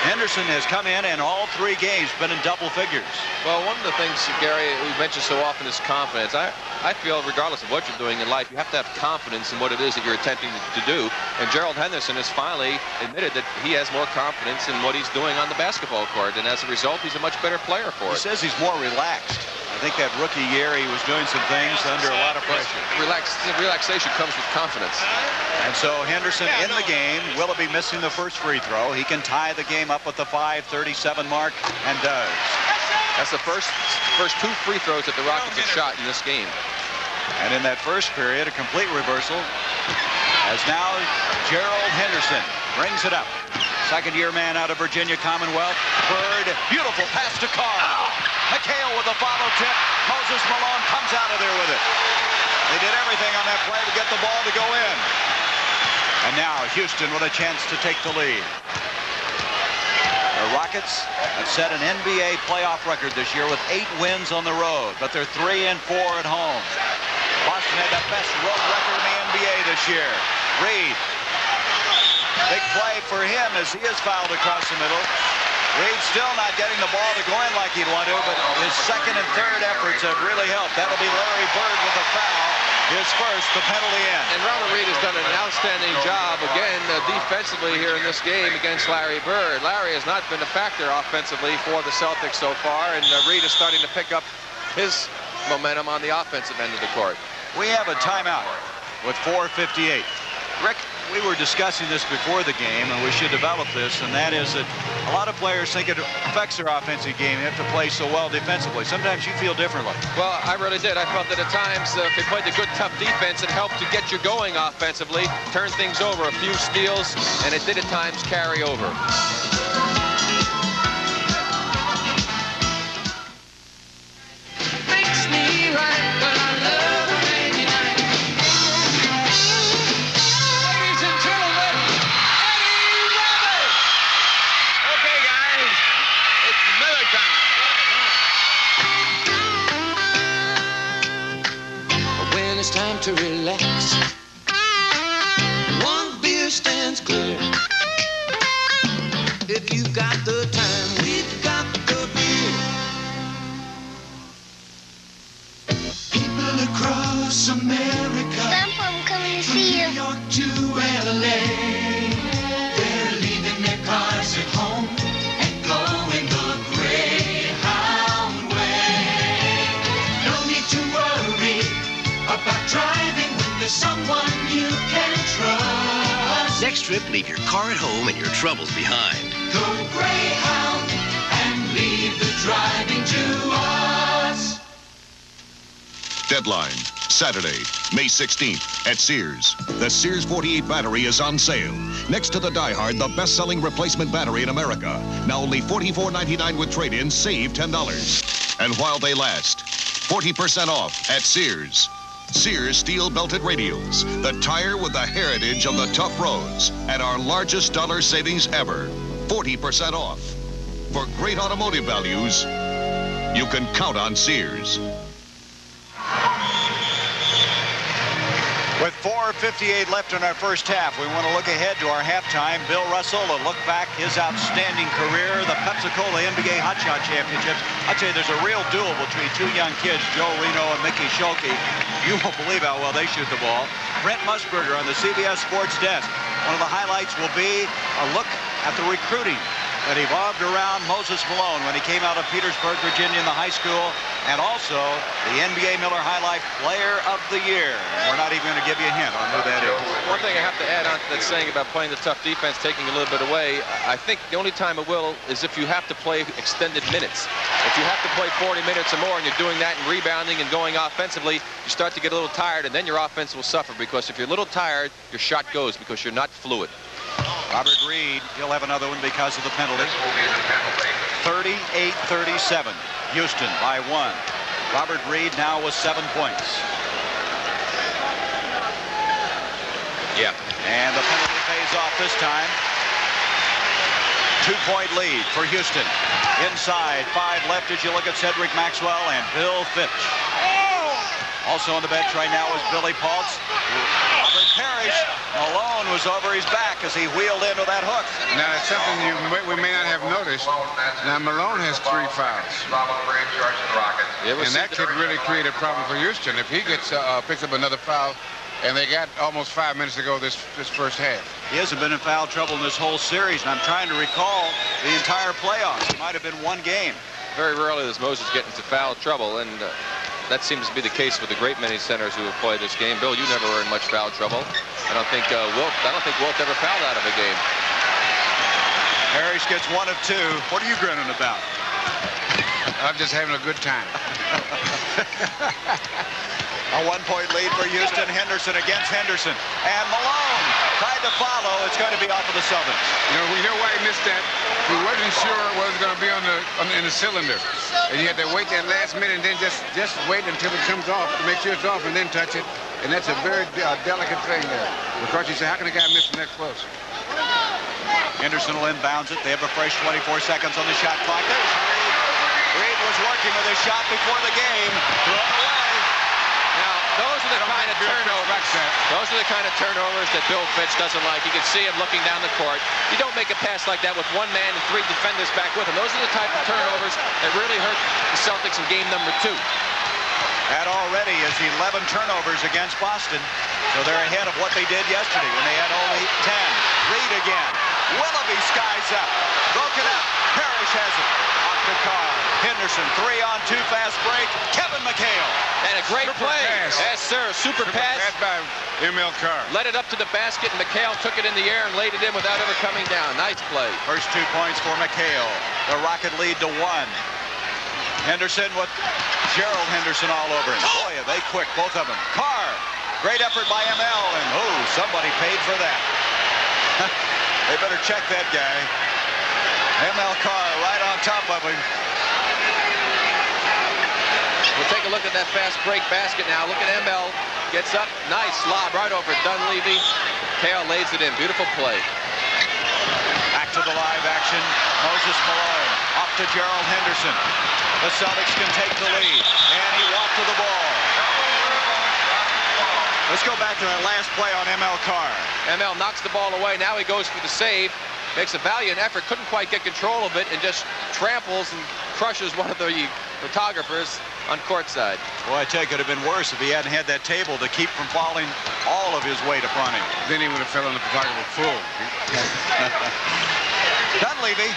Henderson has come in all 3 games, been in double figures. Well, one of the things, Gary, we mention so often is confidence. I feel regardless of what you're doing in life, you have to have confidence in what it is that you're attempting to do. And Gerald Henderson has finally admitted that he has more confidence in what he's doing on the basketball court. And as a result, he's a much better player for it. He says he's more relaxed. I think that rookie year he was doing some things under a lot of pressure. Relaxation comes with confidence. And so Henderson in the game. Willoughby missing the first free throw. He can tie the game up at the 5:37 mark and does. That's the first 2 free throws that the Rockets have shot in this game. And in that first period, a complete reversal as now Gerald Henderson brings it up. Second-year man out of Virginia Commonwealth. Bird, beautiful pass to Carr. McHale with a follow tip. Moses Malone comes out of there with it. They did everything on that play to get the ball to go in. And now Houston with a chance to take the lead. The Rockets have set an NBA playoff record this year with 8 wins on the road, but they're 3-4 at home. Boston had the best road record in the NBA this year. Reid. Big play for him as he is fouled across the middle. Reid still not getting the ball to go in like he'd want to, but his second and third efforts have really helped. That'll be Larry Bird with a foul. His first, the penalty in. And Robert Reid has done an outstanding job, again, defensively here in this game against Larry Bird. Larry has not been a factor offensively for the Celtics so far, and Reid is starting to pick up his momentum on the offensive end of the court. We have a timeout with 4:58. Rick, we were discussing this before the game, and we should develop this, and that is that a lot of players think it affects their offensive game. They have to play so well defensively. Sometimes you feel differently. Well, I really did. I felt that at times, if they played a good, tough defense, it helped to get you going offensively, turn things over, a few steals, and it did at times carry over. Time to relax. One beer stands clear. If you've got the time, we've got the beer. next trip, leave your car at home and your troubles behind. Go Greyhound and leave the driving to us. Deadline, Saturday, May 16th at Sears. The Sears 48 battery is on sale. Next to the Die Hard, the best-selling replacement battery in America. Now only $44.99 with trade-in, save $10. And while they last, 40% off at Sears. Sears steel-belted radials, the tire with the heritage of the tough roads, and our largest dollar savings ever, 40% off. For great automotive values, you can count on Sears. With 4:58 left in our first half, we want to look ahead to our halftime. Bill Russell, a look back his outstanding career, the Pepsi-Cola NBA Hot Shot Championships. I'd say there's a real duel between two young kids, Joe Reno and Mickey Schulke. You won't believe how well they shoot the ball. Brent Musburger on the CBS Sports Desk. One of the highlights will be a look at the recruiting that evolved around Moses Malone when he came out of Petersburg, Virginia in the high school, and also the NBA Miller High Life Player of the Year. We're not even going to give you a hint on who that is. One thing I have to add on to that saying about playing the tough defense, taking a little bit away, I think the only time it will is if you have to play extended minutes. If you have to play 40 minutes or more and you're doing that and rebounding and going offensively, you start to get a little tired, and then your offense will suffer, because if you're a little tired, your shot goes because you're not fluid. Robert Reid, he'll have another one because of the penalty. 38-37. Houston by 1. Robert Reid now with 7 points. Yeah. And the penalty pays off this time. 2-point lead for Houston. Inside, 5 left as you look at Cedric Maxwell and Bill Fitch. Also on the bench right now is Billy Paltz. Robert Parrish. Malone was over his back as he wheeled into that hook. Now, it's something we may not have noticed. Now, Malone has 3 fouls. And that could really create a problem for Houston if he gets picks up another foul, and they got almost 5 minutes to go this first half. He hasn't been in foul trouble in this whole series, and I'm trying to recall the entire playoffs. It might have been one game. Very rarely does Moses get into foul trouble, and that seems to be the case with a great many centers who have played this game. Bill, you never were in much foul trouble. I don't think Wilt ever fouled out of a game. Parrish gets 1 of 2. What are you grinning about? I'm just having a good time. A 1-point lead for Houston. Henderson against Henderson. And Malone tried to follow. It's going to be off of the Celtics. You know why he missed that? He wasn't sure what was going to be in the cylinder. And you had to wait that last minute and then just wait until it comes off to make sure it's off and then touch it. And that's a very delicate thing there. Because you say, how can a guy miss from that close? Henderson will inbounds it. They have a fresh 24 seconds on the shot clock. There's Reid. Reid was working with his shot before the game. Thrown away. Now, those are the kind of turnovers. Those are the kind of turnovers that Bill Fitch doesn't like. You can see him looking down the court. You don't make a pass like that with 1 man and 3 defenders back with him. Those are the type of turnovers that really hurt the Celtics in game number 2. That already is 11 turnovers against Boston. So they're ahead of what they did yesterday when they had only 10. Reid again. Willoughby skies up. Broken up. Parrish has it. Off to Carr. Henderson, 3-on-2 fast break. Kevin McHale. And a great play. Pass. Yes, sir. Super pass. Pass by ML Carr. Led it up to the basket, and McHale took it in the air and laid it in without ever coming down. Nice play. First 2 points for McHale. The Rocket lead to 1. Henderson with Gerald Henderson all over him. Boy, are they quick, both of them. Carr, great effort by ML, and somebody paid for that. They better check that guy. ML Carr right on top of him. We'll take a look at that fast break basket now. Look at ML. Gets up. Nice lob right over Dunleavy. Kale lays it in. Beautiful play. Back to the live action. Moses Malone off to Gerald Henderson. The Celtics can take the lead. And he walked to the ball. Let's go back to that last play on ML Carr. ML knocks the ball away. Now he goes for the save. Makes a valiant effort. Couldn't quite get control of it and just tramples and crushes one of the photographers on courtside. Boy, I tell you, it could have been worse if he hadn't had that table to keep from falling all of his weight upon him. Then he would have fell on the photographer full. Dunleavy.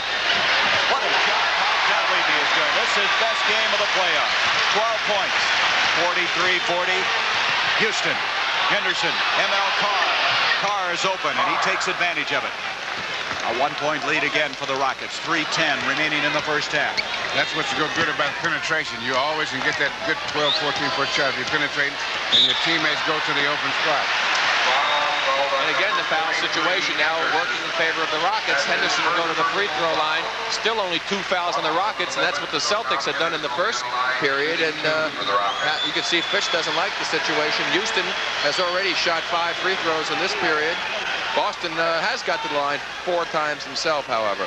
What a job Dunleavy is doing. This is his best game of the playoffs. 12 points. 43-40. Houston. Henderson. ML Carr. Carr is open, and he takes advantage of it. A 1-point lead again for the Rockets. 3:10 remaining in the first half. That's what's good about penetration. You always can get that good 12, 14-foot shot if you penetrate and your teammates go to the open spot. And again, the foul situation now working in favor of the Rockets. Henderson will go to the free throw line. Still only 2 fouls on the Rockets, and that's what the Celtics had done in the first period. And you can see Fish doesn't like the situation. Houston has already shot 5 free throws in this period. Boston has got to the line 4 times himself, however.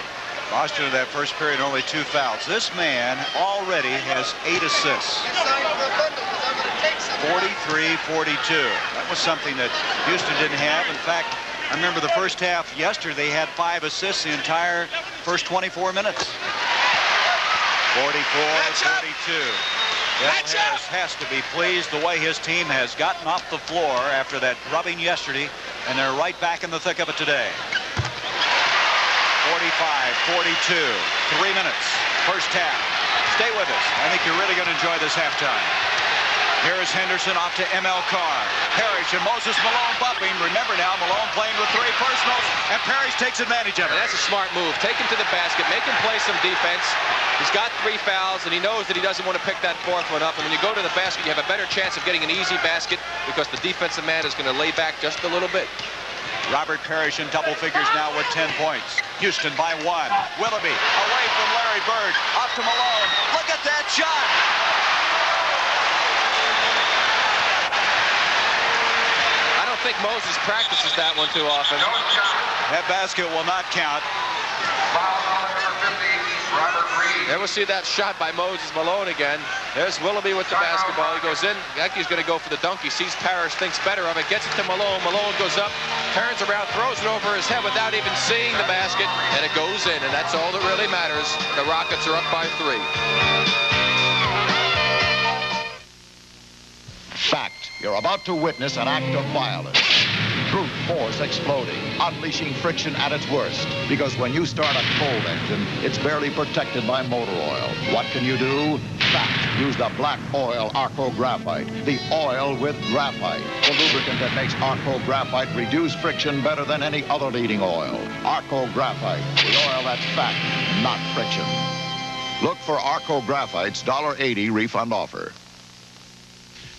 Boston in that first period only 2 fouls. This man already has 8 assists. 43-42. That was something that Houston didn't have. In fact, I remember the first half yesterday, they had 5 assists the entire first 24 minutes. 44-42. Dale Harris has to be pleased the way his team has gotten off the floor after that drubbing yesterday, and they're right back in the thick of it today. 45-42. 3 minutes. First half. Stay with us. I think you're really going to enjoy this halftime. Here's Henderson off to M.L. Carr. Parrish and Moses Malone bumping. Remember now, Malone playing with 3 personals, and Parrish takes advantage of it. And that's a smart move. Take him to the basket, make him play some defense. He's got 3 fouls, and he knows that he doesn't want to pick that 4th one up. And when you go to the basket, you have a better chance of getting an easy basket because the defensive man is going to lay back just a little bit. Robert Parrish in double figures now with 10 points. Houston by 1. Willoughby away from Larry Bird. Off to Malone. Look at that shot. I don't think Moses practices that one too often. That basket will not count. There we'll see that shot by Moses Malone again. There's Willoughby with the basketball. He goes in. Like he's going to go for the dunk. He sees Parrish, thinks better of it, gets it to Malone. Malone goes up, turns around, throws it over his head without even seeing the basket, and it goes in. And that's all that really matters. The Rockets are up by 3. Fact. You're about to witness an act of violence. Brute force exploding, unleashing friction at its worst. Because when you start a cold engine, it's barely protected by motor oil. What can you do? Fact. Use the black oil Arco Graphite. The oil with graphite. The lubricant that makes Arco Graphite reduce friction better than any other leading oil. Arco Graphite. The oil that's fact, not friction. Look for Arco Graphite's $1.80 refund offer.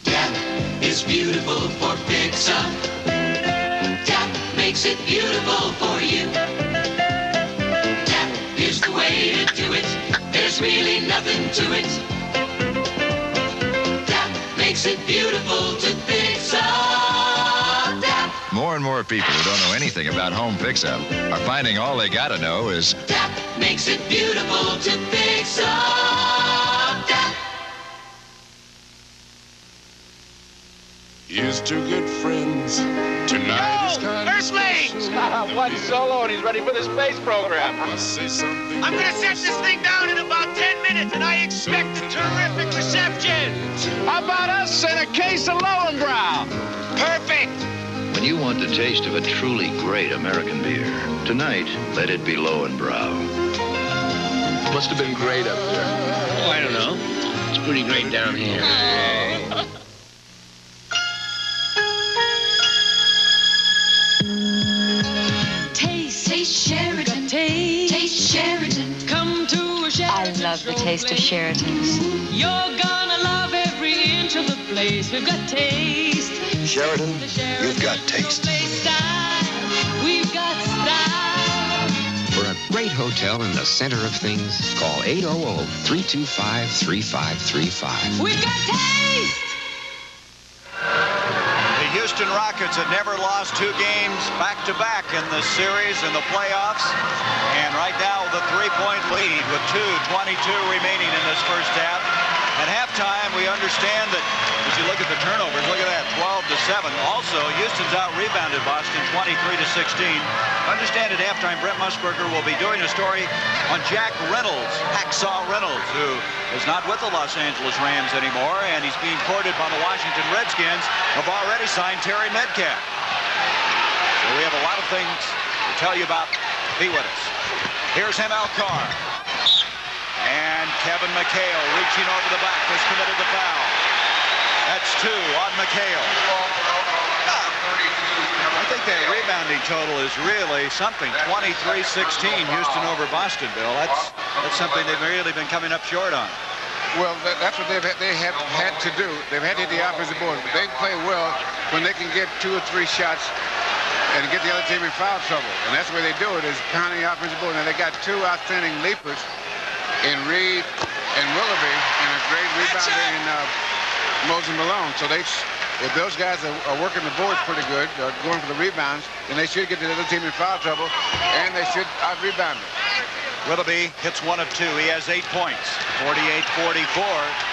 Tap is beautiful for pizza. Tap makes it beautiful for you. Tap is the way to do it. There's really nothing to it. Tap makes it beautiful to fix up. Tap. More and more people who don't know anything about home fix-up are finding all they gotta know is Tap makes it beautiful to fix up. Tap. Here's 2 good friends. Tonight is kind of Earthlings! One solo and he's ready for the space program. I'll say something. I'm gonna set this thing down in about 10 minutes, and I expect a terrific reception. How about us and a case of Lowenbrow? Perfect. When you want the taste of a truly great American beer, tonight, let it be Lowenbrow. Must have been great up there. Oh, I don't know. It's pretty great down here. Taste Sheridan. Taste Sheridan. Come to a Sheridan. I love the taste of Sheridan's. You're gonna love every inch of the place. We've got taste. Sheridan, you've got taste. We've got style. For a great hotel in the center of things, call 800-325-3535. We've got taste. The Houston Rockets had never lost 2 games back-to-back in the series in the playoffs. And right now, the 3-point lead with 2:22 remaining in this first half. At halftime, we understand that as you look at the turnovers, look at that, 12-7. Also, Houston's out-rebounded Boston 23-16. Understand at halftime, Brent Musburger will be doing a story on Jack Reynolds, Hacksaw Reynolds, who is not with the Los Angeles Rams anymore, and he's being courted by the Washington Redskins, who've already signed Terry Metcalf. So we have a lot of things to tell you about. Be with us. Here's M.L. Carr. And Kevin McHale reaching over the back has committed the foul. That's 2 on McHale. I think that rebounding total is really something. 23-16, Houston over Boston, Bill. That's something they've really been coming up short on. Well, that's what they have had to do. They've had to hit the offensive board, but they play well when they can get 2 or 3 shots and get the other team in foul trouble. And that's the way they do it, is pounding the offensive board. And they got 2 outstanding leapers in Reid and Willoughby, and a great rebounder in Moses Malone. So if those guys are working the boards pretty good, going for the rebounds, then they should get the other team in foul trouble, and they should out-rebound them. Willoughby hits 1 of 2. He has 8 points. 48-44.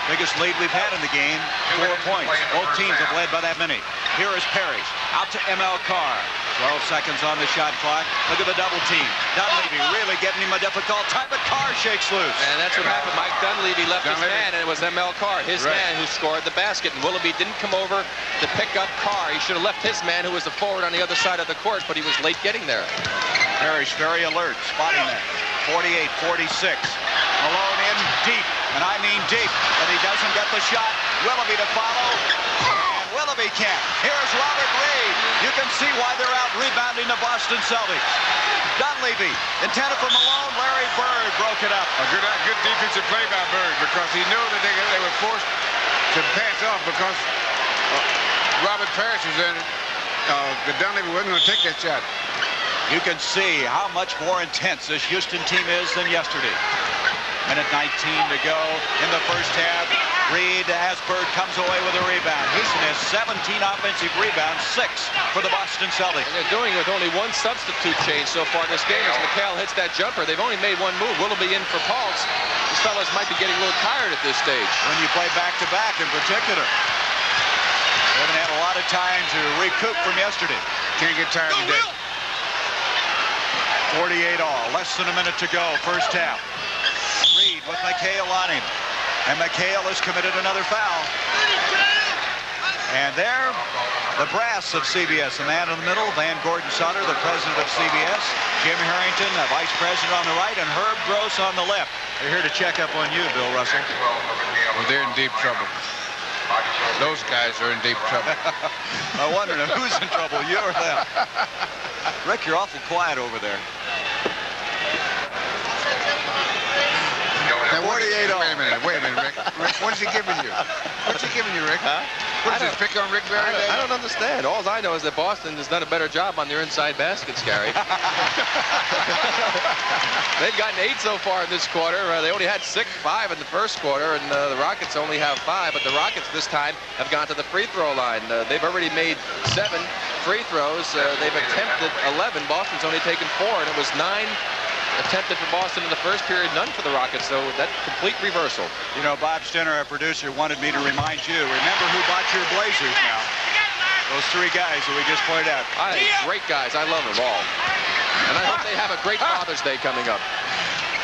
Biggest lead we've had in the game. 4 points. Both teams have led by that many. Here is Parrish. Out to M.L. Carr. 12 seconds on the shot clock. Look at the double team. Dunleavy really getting him a difficult time, but Carr shakes loose. And that's what happened. Mike Dunleavy left his man, and it was M.L. Carr, his man, who scored the basket. And Willoughby didn't come over to pick up Carr. He should have left his man, who was the forward on the other side of the court, but he was late getting there. Parrish very alert, spotting that. 48-46. Malone in deep, and I mean deep, but he doesn't get the shot. Willoughby to follow, and Willoughby can't. Here's Robert Reid. You can see why they're out rebounding the Boston Celtics. Dunleavy intended for Malone. Larry Bird broke it up. A good defensive play by Bird, because he knew that they were forced to pass off because Robert Parrish was in it. The Dunleavy wasn't going to take that shot. You can see how much more intense this Houston team is than yesterday. Minute 19 to go in the first half. Reid, as Bird comes away with a rebound. Houston has 17 offensive rebounds, 6 for the Boston Celtics. And they're doing it with only 1 substitute change so far in this game. As McHale hits that jumper, they've only made 1 move. Willoughby in for Paulks. These fellas might be getting a little tired at this stage. When you play back-to-back in particular. They haven't had a lot of time to recoup from yesterday. Can't get tired today. 48 all. Less than a minute to go. First half. Reid with McHale on him. And McHale has committed another foul. And there, the brass of CBS. The man in the middle, Van Gordon Sutter, the president of CBS. Jim Harrington, the vice president on the right, and Herb Gross on the left. They're here to check up on you, Bill Russell. Well, they're in deep trouble. Those guys are in deep trouble. I wonder who's in trouble, you or them? Rick, you're awful quiet over there. Now, wait a minute, Rick. Rick, what is he giving you? What's he giving you, Rick? Huh? What is this, pick on Rick Barry? I don't understand. All I know is that Boston has done a better job on their inside baskets, Gary. They've gotten 8 so far in this quarter. They only had 5 in the first quarter, and the Rockets only have 5. But the Rockets this time have gone to the free throw line. They've already made 7 free throws. They've attempted 11. Boston's only taken 4, and it was 9 attempted for Boston in the first period, none for the Rockets, so that complete reversal. You know, Bob Stinner, our producer, wanted me to remind you, remember who bought your Blazers now? Those 3 guys that we just pointed out. Great guys. I love them all. And I hope they have a great Father's Day coming up.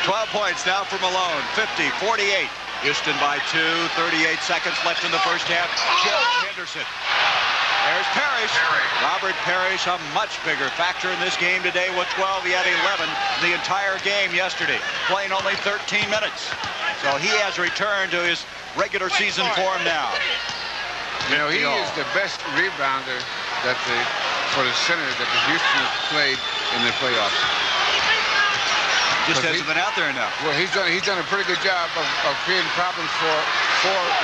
12 points now for Malone, 50-48. Houston by 2, 38 seconds left in the first half. Joe Henderson. There's Parrish. Robert Parrish, a much bigger factor in this game today with 12. He had 11 the entire game yesterday, playing only 13 minutes. So he has returned to his regular season form now. You know, he is the best rebounder for the center that the Houston has played in the playoffs. Just hasn't been out there enough. Well, he's done a pretty good job of creating problems for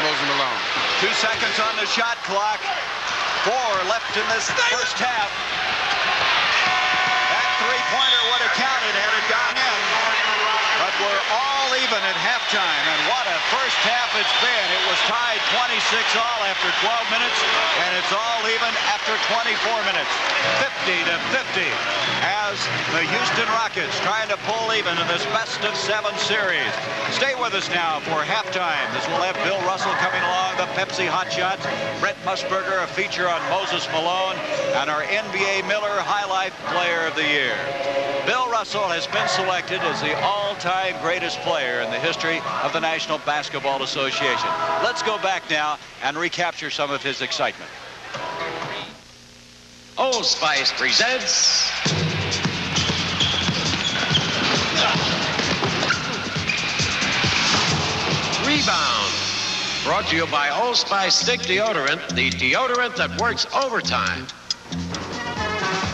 Moses Malone. 2 seconds on the shot clock. 4 left in this first half. That 3-pointer would have counted had it gone in. But we're all even at halftime, and what a first half it's been. It was tied 26 all after 12 minutes, and it's all even after 24 minutes. 50-50 as the Houston Rockets trying to pull even in this best-of-7 series. Stay with us now for halftime. This will have Bill Russell coming along, the Pepsi Hot Shots, Brent Musburger, a feature on Moses Malone, and our NBA Miller High Life Player of the Year. Bill Russell has been selected as the all-time greatest player in the history of the National Basketball Association. Let's go back now and recapture some of his excitement. Old Spice presents Rebound. Brought to you by Old Spice Stick Deodorant, the deodorant that works overtime.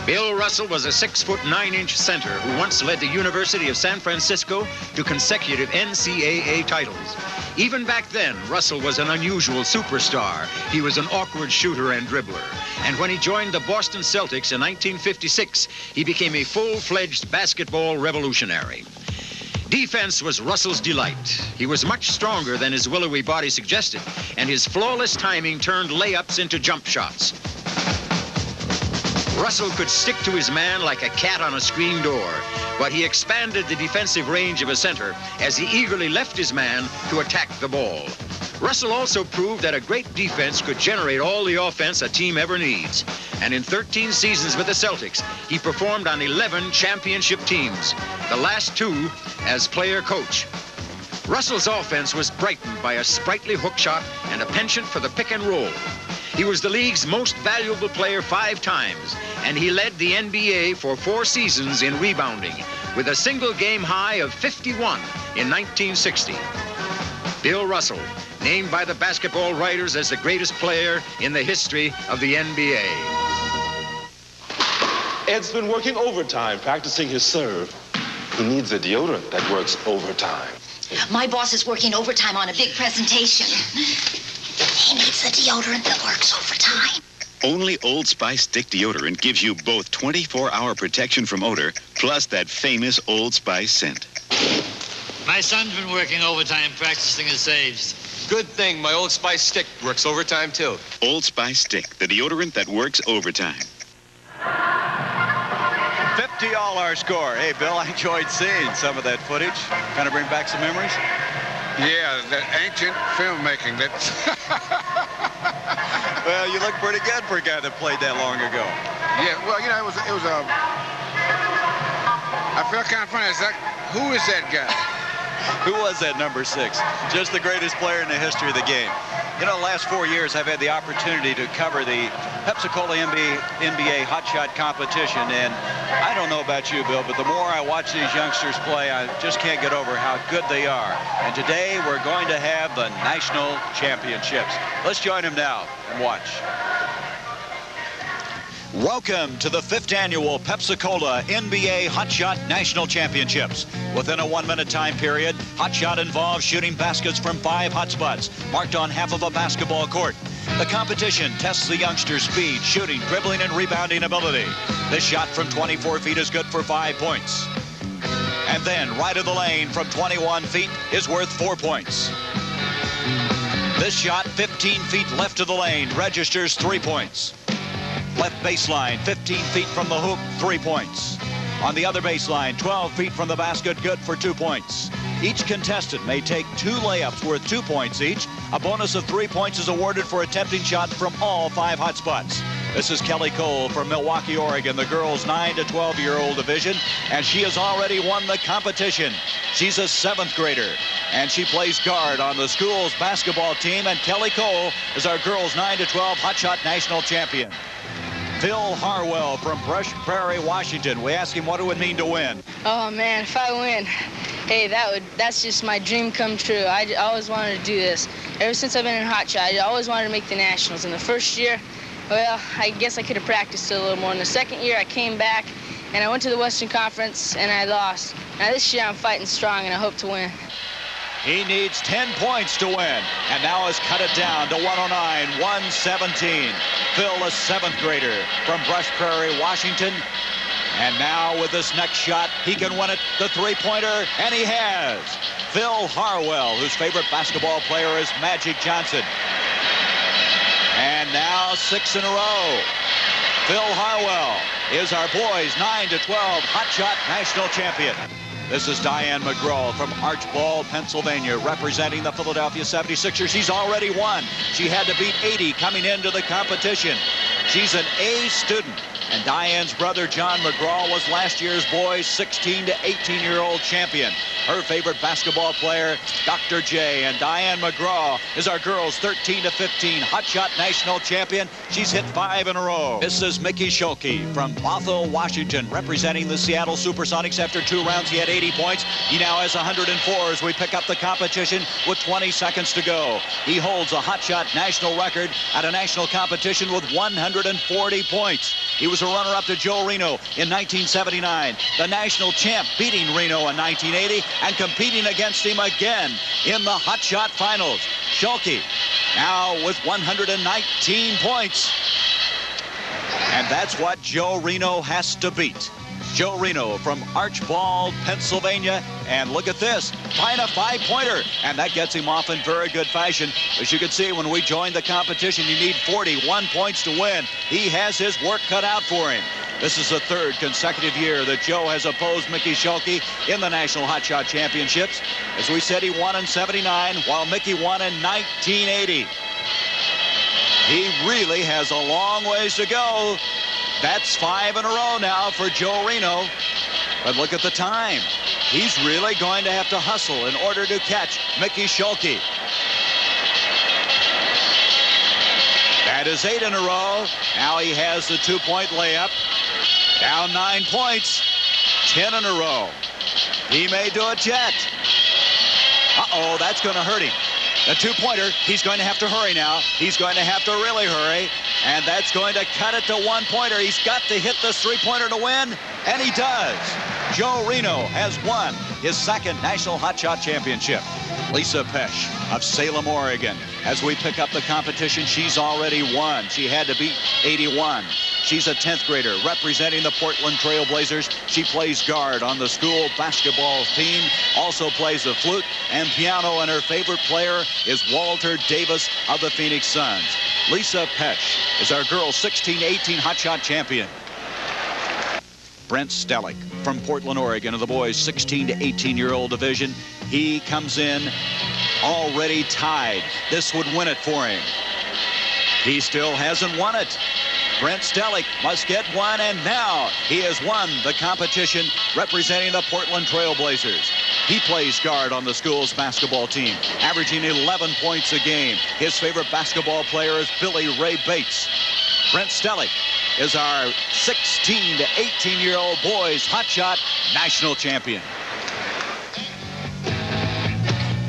Bill Russell was a 6'9" center who once led the University of San Francisco to consecutive NCAA titles. Even back then, Russell was an unusual superstar. He was an awkward shooter and dribbler. And when he joined the Boston Celtics in 1956, he became a full-fledged basketball revolutionary. Defense was Russell's delight. He was much stronger than his willowy body suggested, and his flawless timing turned layups into jump shots. Russell could stick to his man like a cat on a screen door, but he expanded the defensive range of a center as he eagerly left his man to attack the ball. Russell also proved that a great defense could generate all the offense a team ever needs. And in 13 seasons with the Celtics, he performed on 11 championship teams, the last 2 as player-coach. Russell's offense was brightened by a sprightly hook shot and a penchant for the pick and roll. He was the league's most valuable player 5 times, and he led the NBA for 4 seasons in rebounding, with a single-game high of 51 in 1960. Bill Russell, named by the basketball writers as the greatest player in the history of the NBA. Ed's been working overtime practicing his serve. He needs a deodorant that works overtime. My boss is working overtime on a big presentation. He needs the deodorant that works overtime. Only Old Spice Stick Deodorant gives you both 24-hour protection from odor, plus that famous Old Spice scent. My son's been working overtime practicing his saves. Good thing my Old Spice Stick works overtime, too. Old Spice Stick, the deodorant that works overtime. 50 all our score. Hey, Bill, I enjoyed seeing some of that footage. Kind of bring back some memories? Yeah, that ancient filmmaking. That. Well, you look pretty good for a guy that played that long ago. Yeah, well, you know, it was a. I felt kind of funny. It's like, who is that guy? Who was that number 6? Just the greatest player in the history of the game. You know, the last 4 years, I've had the opportunity to cover the Pepsi-Cola NBA Hot Shot competition, and I don't know about you, Bill, but the more I watch these youngsters play, I just can't get over how good they are. And today, we're going to have the national championships. Let's join them now and watch. Welcome to the 5th annual Pepsi-Cola NBA Hot Shot National Championships. Within a 1-minute time period, Hot Shot involves shooting baskets from 5 hot spots, marked on half of a basketball court. The competition tests the youngsters' speed, shooting, dribbling, and rebounding ability. This shot from 24 feet is good for 5 points. And then, right of the lane from 21 feet is worth 4 points. This shot, 15 feet left of the lane, registers 3 points. Left baseline, 15 feet from the hoop, 3 points. On the other baseline, 12 feet from the basket, good for 2 points. Each contestant may take 2 layups worth 2 points each. A bonus of 3 points is awarded for attempting shots from all 5 hot spots. This is Kelly Cole from Milwaukee, Oregon, the girls' 9 to 12-year-old division, and she has already won the competition. She's a 7th grader, and she plays guard on the school's basketball team, and Kelly Cole is our girls' 9 to 12 Hot Shot National Champion. Phil Harwell from Brush Prairie, Washington. We asked him what it would mean to win. Oh, man, if I win, hey, that's just my dream come true. I always wanted to do this. Ever since I've been in Hot Shot, I always wanted to make the Nationals. In the first year, well, I guess I could have practiced a little more. In the second year, I came back, and I went to the Western Conference, and I lost. Now, this year, I'm fighting strong, and I hope to win. He needs 10 points to win, and now has cut it down to 109-117. Phil, a 7th grader from Brush Prairie, Washington. And now with this next shot, he can win it, the 3-pointer, and he has. Phil Harwell, whose favorite basketball player is Magic Johnson. And now 6 in a row. Phil Harwell is our boys' 9 to 12 Hot Shot National Champion. This is Diane McGraw from Archibald, Pennsylvania, representing the Philadelphia 76ers. She's already won. She had to beat 80 coming into the competition. She's an A student, and Diane's brother, John McGraw, was last year's boys' 16 to 18-year-old champion. Her favorite basketball player, Dr. J, and Diane McGraw is our girls' 13 to 15 Hot Shot National Champion. She's hit 5 in a row. This is Mickey Schulke from Bothell, Washington, representing the Seattle Supersonics. After 2 rounds, he had 80 points. He now has 104 as we pick up the competition with 20 seconds to go. He holds a Hot Shot national record at a national competition with 140 points. He was a runner-up to Joe Reno in 1979. The national champ beating Reno in 1980 and competing against him again in the Hot Shot Finals. Schulke now with 119 points. And that's what Joe Reno has to beat. Joe Reno from Archibald, Pennsylvania. And look at this, find a 5-pointer. And that gets him off in very good fashion. As you can see, when we joined the competition, you need 41 points to win. He has his work cut out for him. This is the third consecutive year that Joe has opposed Mickey Schulke in the National Hot Shot Championships. As we said, he won in '79, while Mickey won in 1980. He really has a long ways to go. That's 5 in a row now for Joe Reno. But look at the time. He's really going to have to hustle in order to catch Mickey Schulke. That is 8 in a row. Now he has the 2-point layup. Down 9 points. 10 in a row. He may do it yet. Uh-oh, that's going to hurt him. The 2-pointer, he's going to have to hurry now. He's going to have to really hurry. And that's going to cut it to 1-pointer. He's got to hit this 3-pointer to win. And he does. Joe Reno has won his second National Hot Shot Championship. Lisa Pesch of Salem, Oregon. As we pick up the competition, she's already won. She had to beat 81. She's a 10th grader representing the Portland Trail Blazers. She plays guard on the school basketball team, also plays the flute and piano, and her favorite player is Walter Davis of the Phoenix Suns. Lisa Pesch is our girls 16-18 Hot Shot champion. Brent Stellick from Portland, Oregon, of the boys 16 to 18-year-old division. He comes in already tied. This would win it for him. He still hasn't won it. Brent Stellick must get one, and now he has won the competition representing the Portland Trail Blazers. He plays guard on the school's basketball team, averaging 11 points a game. His favorite basketball player is Billy Ray Bates. Brent Stellick is our 16 to 18-year-old boys Hot Shot national champion.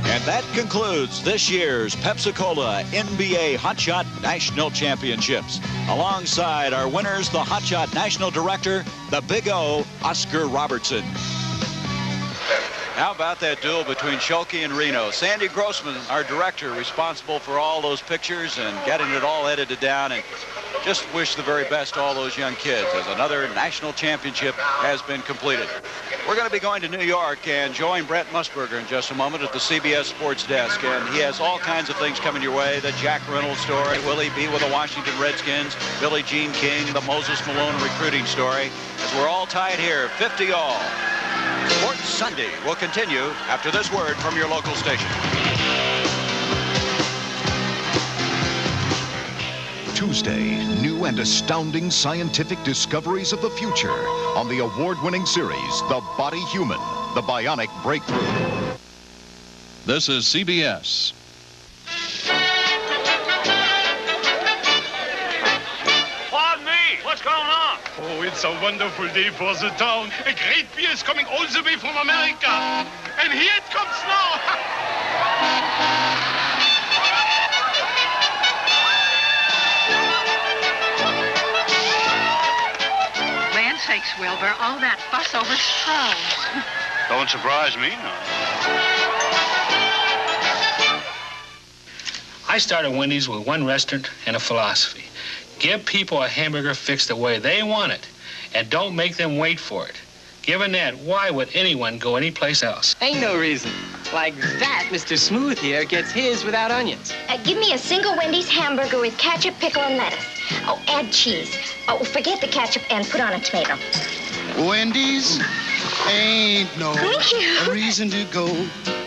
And that concludes this year's Pepsi-Cola NBA Hot Shot National Championships. Alongside our winners, the Hot Shot National Director, the Big O, Oscar Robertson. How about that duel between Schulke and Reno? Sandy Grossman, our director, responsible for all those pictures and getting it all edited down, and just wish the very best to all those young kids as another national championship has been completed. We're going to be going to New York and join Brent Musburger in just a moment at the CBS Sports Desk, and he has all kinds of things coming your way. The Jack Reynolds story, will he be with the Washington Redskins, Billie Jean King, the Moses Malone recruiting story, as we're all tied here, 50-all. Sports Sunday will continue after this word from your local station. Tuesday, new and astounding scientific discoveries of the future on the award-winning series, The Body Human, The Bionic Breakthrough. This is CBS. Pardon me, what's going on? Oh, it's a wonderful day for the town. A great beer is coming all the way from America. And here it comes now. Sakes, Wilbur, all that fuss over straws. Don't surprise me, no. I started Wendy's with one restaurant and a philosophy. Give people a hamburger fixed the way they want it, and don't make them wait for it. Given that, why would anyone go anyplace else? Ain't no reason. Like that, Mr. Smooth here gets his without onions. Give me a single Wendy's hamburger with ketchup, pickle, and lettuce. Oh, add cheese. Oh, forget the ketchup and put on a tomato. Wendy's ain't no reason to go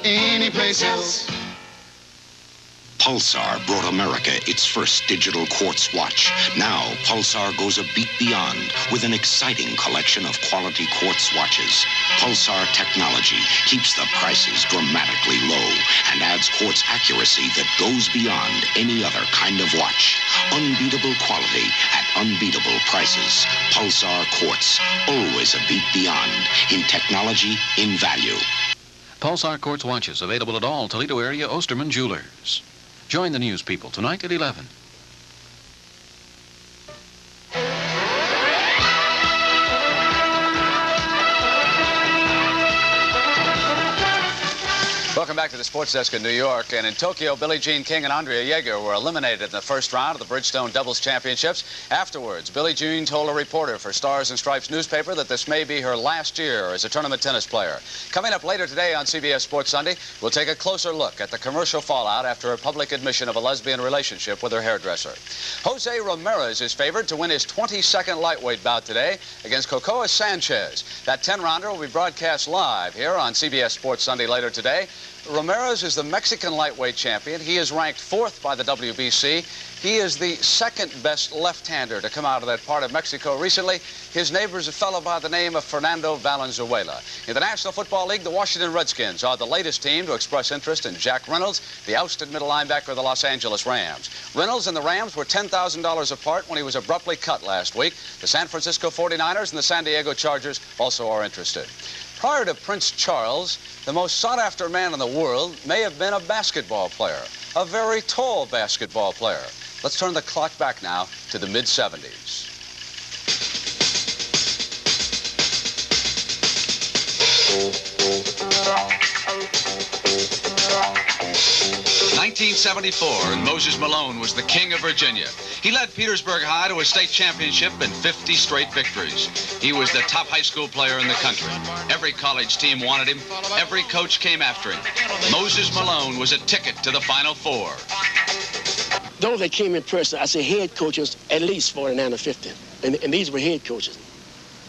anyplace else. Pulsar brought America its first digital quartz watch. Now, Pulsar goes a beat beyond with an exciting collection of quality quartz watches. Pulsar technology keeps the prices dramatically low and adds quartz accuracy that goes beyond any other kind of watch. Unbeatable quality at unbeatable prices. Pulsar Quartz, always a beat beyond in technology, in value. Pulsar Quartz watches available at all Toledo area Osterman Jewelers. Join the news people tonight at 11. Welcome back to the Sports Desk in New York. And in Tokyo, Billie Jean King and Andrea Jaeger were eliminated in the first round of the Bridgestone Doubles Championships. Afterwards, Billie Jean told a reporter for Stars and Stripes newspaper that this may be her last year as a tournament tennis player. Coming up later today on CBS Sports Sunday, we'll take a closer look at the commercial fallout after her public admission of a lesbian relationship with her hairdresser. Jose Ramirez is favored to win his 22nd lightweight bout today against Cocoa Sanchez. That 10-rounder will be broadcast live here on CBS Sports Sunday later today. Ramirez is the Mexican lightweight champion. He is ranked 4th by the WBC. He is the second best left-hander to come out of that part of Mexico recently. His neighbor is a fellow by the name of Fernando Valenzuela. In the National Football League, the Washington Redskins are the latest team to express interest in Jack Reynolds, the ousted middle linebacker of the Los Angeles Rams. Reynolds and the Rams were $10,000 apart when he was abruptly cut last week. The San Francisco 49ers and the San Diego Chargers also are interested. Prior to Prince Charles, the most sought-after man in the world may have been a basketball player, a very tall basketball player. Let's turn the clock back now to the mid-70s. (1974), and Moses Malone was the king of Virginia. He led Petersburg High to a state championship and 50 straight victories. He was the top high school player in the country. Every college team wanted him. Every coach came after him. Moses Malone was a ticket to the Final Four. Those that came in person, I say head coaches, at least 49 or 50. And these were head coaches.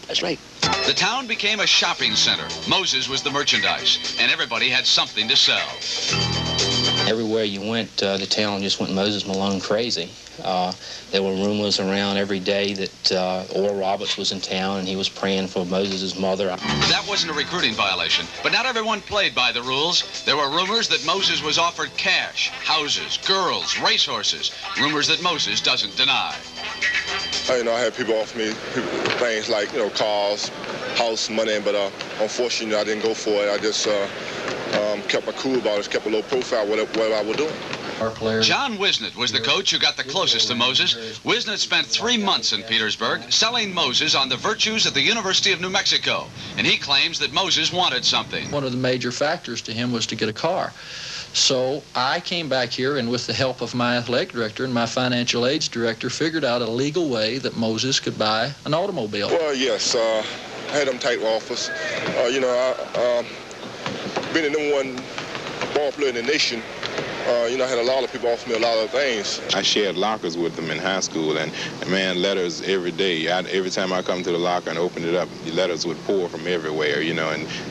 That's right. The town became a shopping center. Moses was the merchandise, and everybody had something to sell. Everywhere you went, the town just went Moses Malone crazy. There were rumors around every day that Oral Roberts was in town and he was praying for Moses' mother. That wasn't a recruiting violation, but not everyone played by the rules. There were rumors that Moses was offered cash, houses, girls, racehorses, rumors that Moses doesn't deny. I had people offer me things like, cars, house, money, but unfortunately, I didn't go for it. I just kept my cool about it, kept a low profile, whatever I was doing. John Wisnett was the coach who got the closest to Moses. Wisnett spent 3 months in Petersburg selling Moses on the virtues of the University of New Mexico, and he claims that Moses wanted something. One of the major factors to him was to get a car. So I came back here and with the help of my athletic director and my financial aids director figured out a legal way that Moses could buy an automobile. Well, yes, I had them type offers. Being the #1 ball player in the nation, I had a lot of people offer me a lot of things. I shared lockers with them in high school, and man, letters every day. Every time I come to the locker and open it up, the letters would pour from everywhere,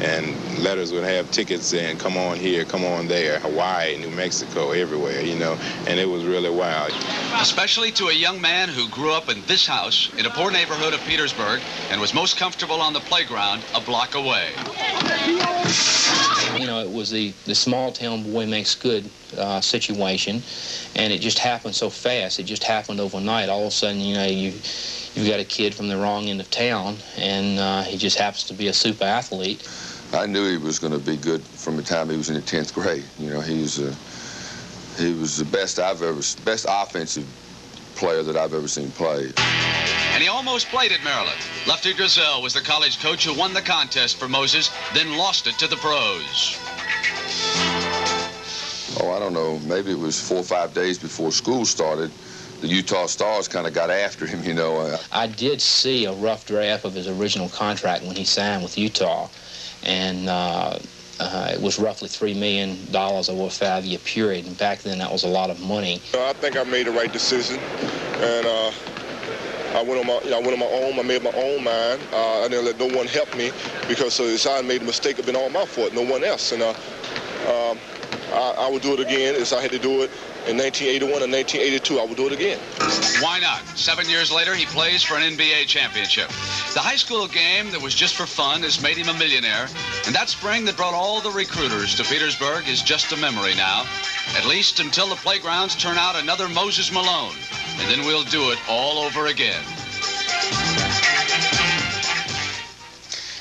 and letters would have tickets saying, come on here, come on there, Hawaii, New Mexico, everywhere, and it was really wild. Especially to a young man who grew up in this house in a poor neighborhood of Petersburg and was most comfortable on the playground a block away. It was the small town boy makes good situation, and it just happened so fast. It just happened overnight. All of a sudden, you've got a kid from the wrong end of town, and he just happens to be a super athlete. I knew he was going to be good from the time he was in the 10th grade. He was the best offensive player that I've ever seen play. And he almost played at Maryland. Lefty Driesell was the college coach who won the contest for Moses, then lost it to the pros. Oh, I don't know. Maybe it was 4 or 5 days before school started. The Utah Stars kind of got after him, I did see a rough draft of his original contract when he signed with Utah, and it was roughly $3 million over a 5-year period, and back then that was a lot of money. I think I made the right decision, and I went on my own. I made my own mind. I didn't let no one help me because if I made a mistake, it'd been all my fault, no one else. And I would do it again if I had to do it in 1981 and 1982. I would do it again. Why not? 7 years later, he plays for an NBA championship. The high school game that was just for fun has made him a millionaire, and that spring that brought all the recruiters to Petersburg is just a memory now, at least until the playgrounds turn out another Moses Malone, and then we'll do it all over again.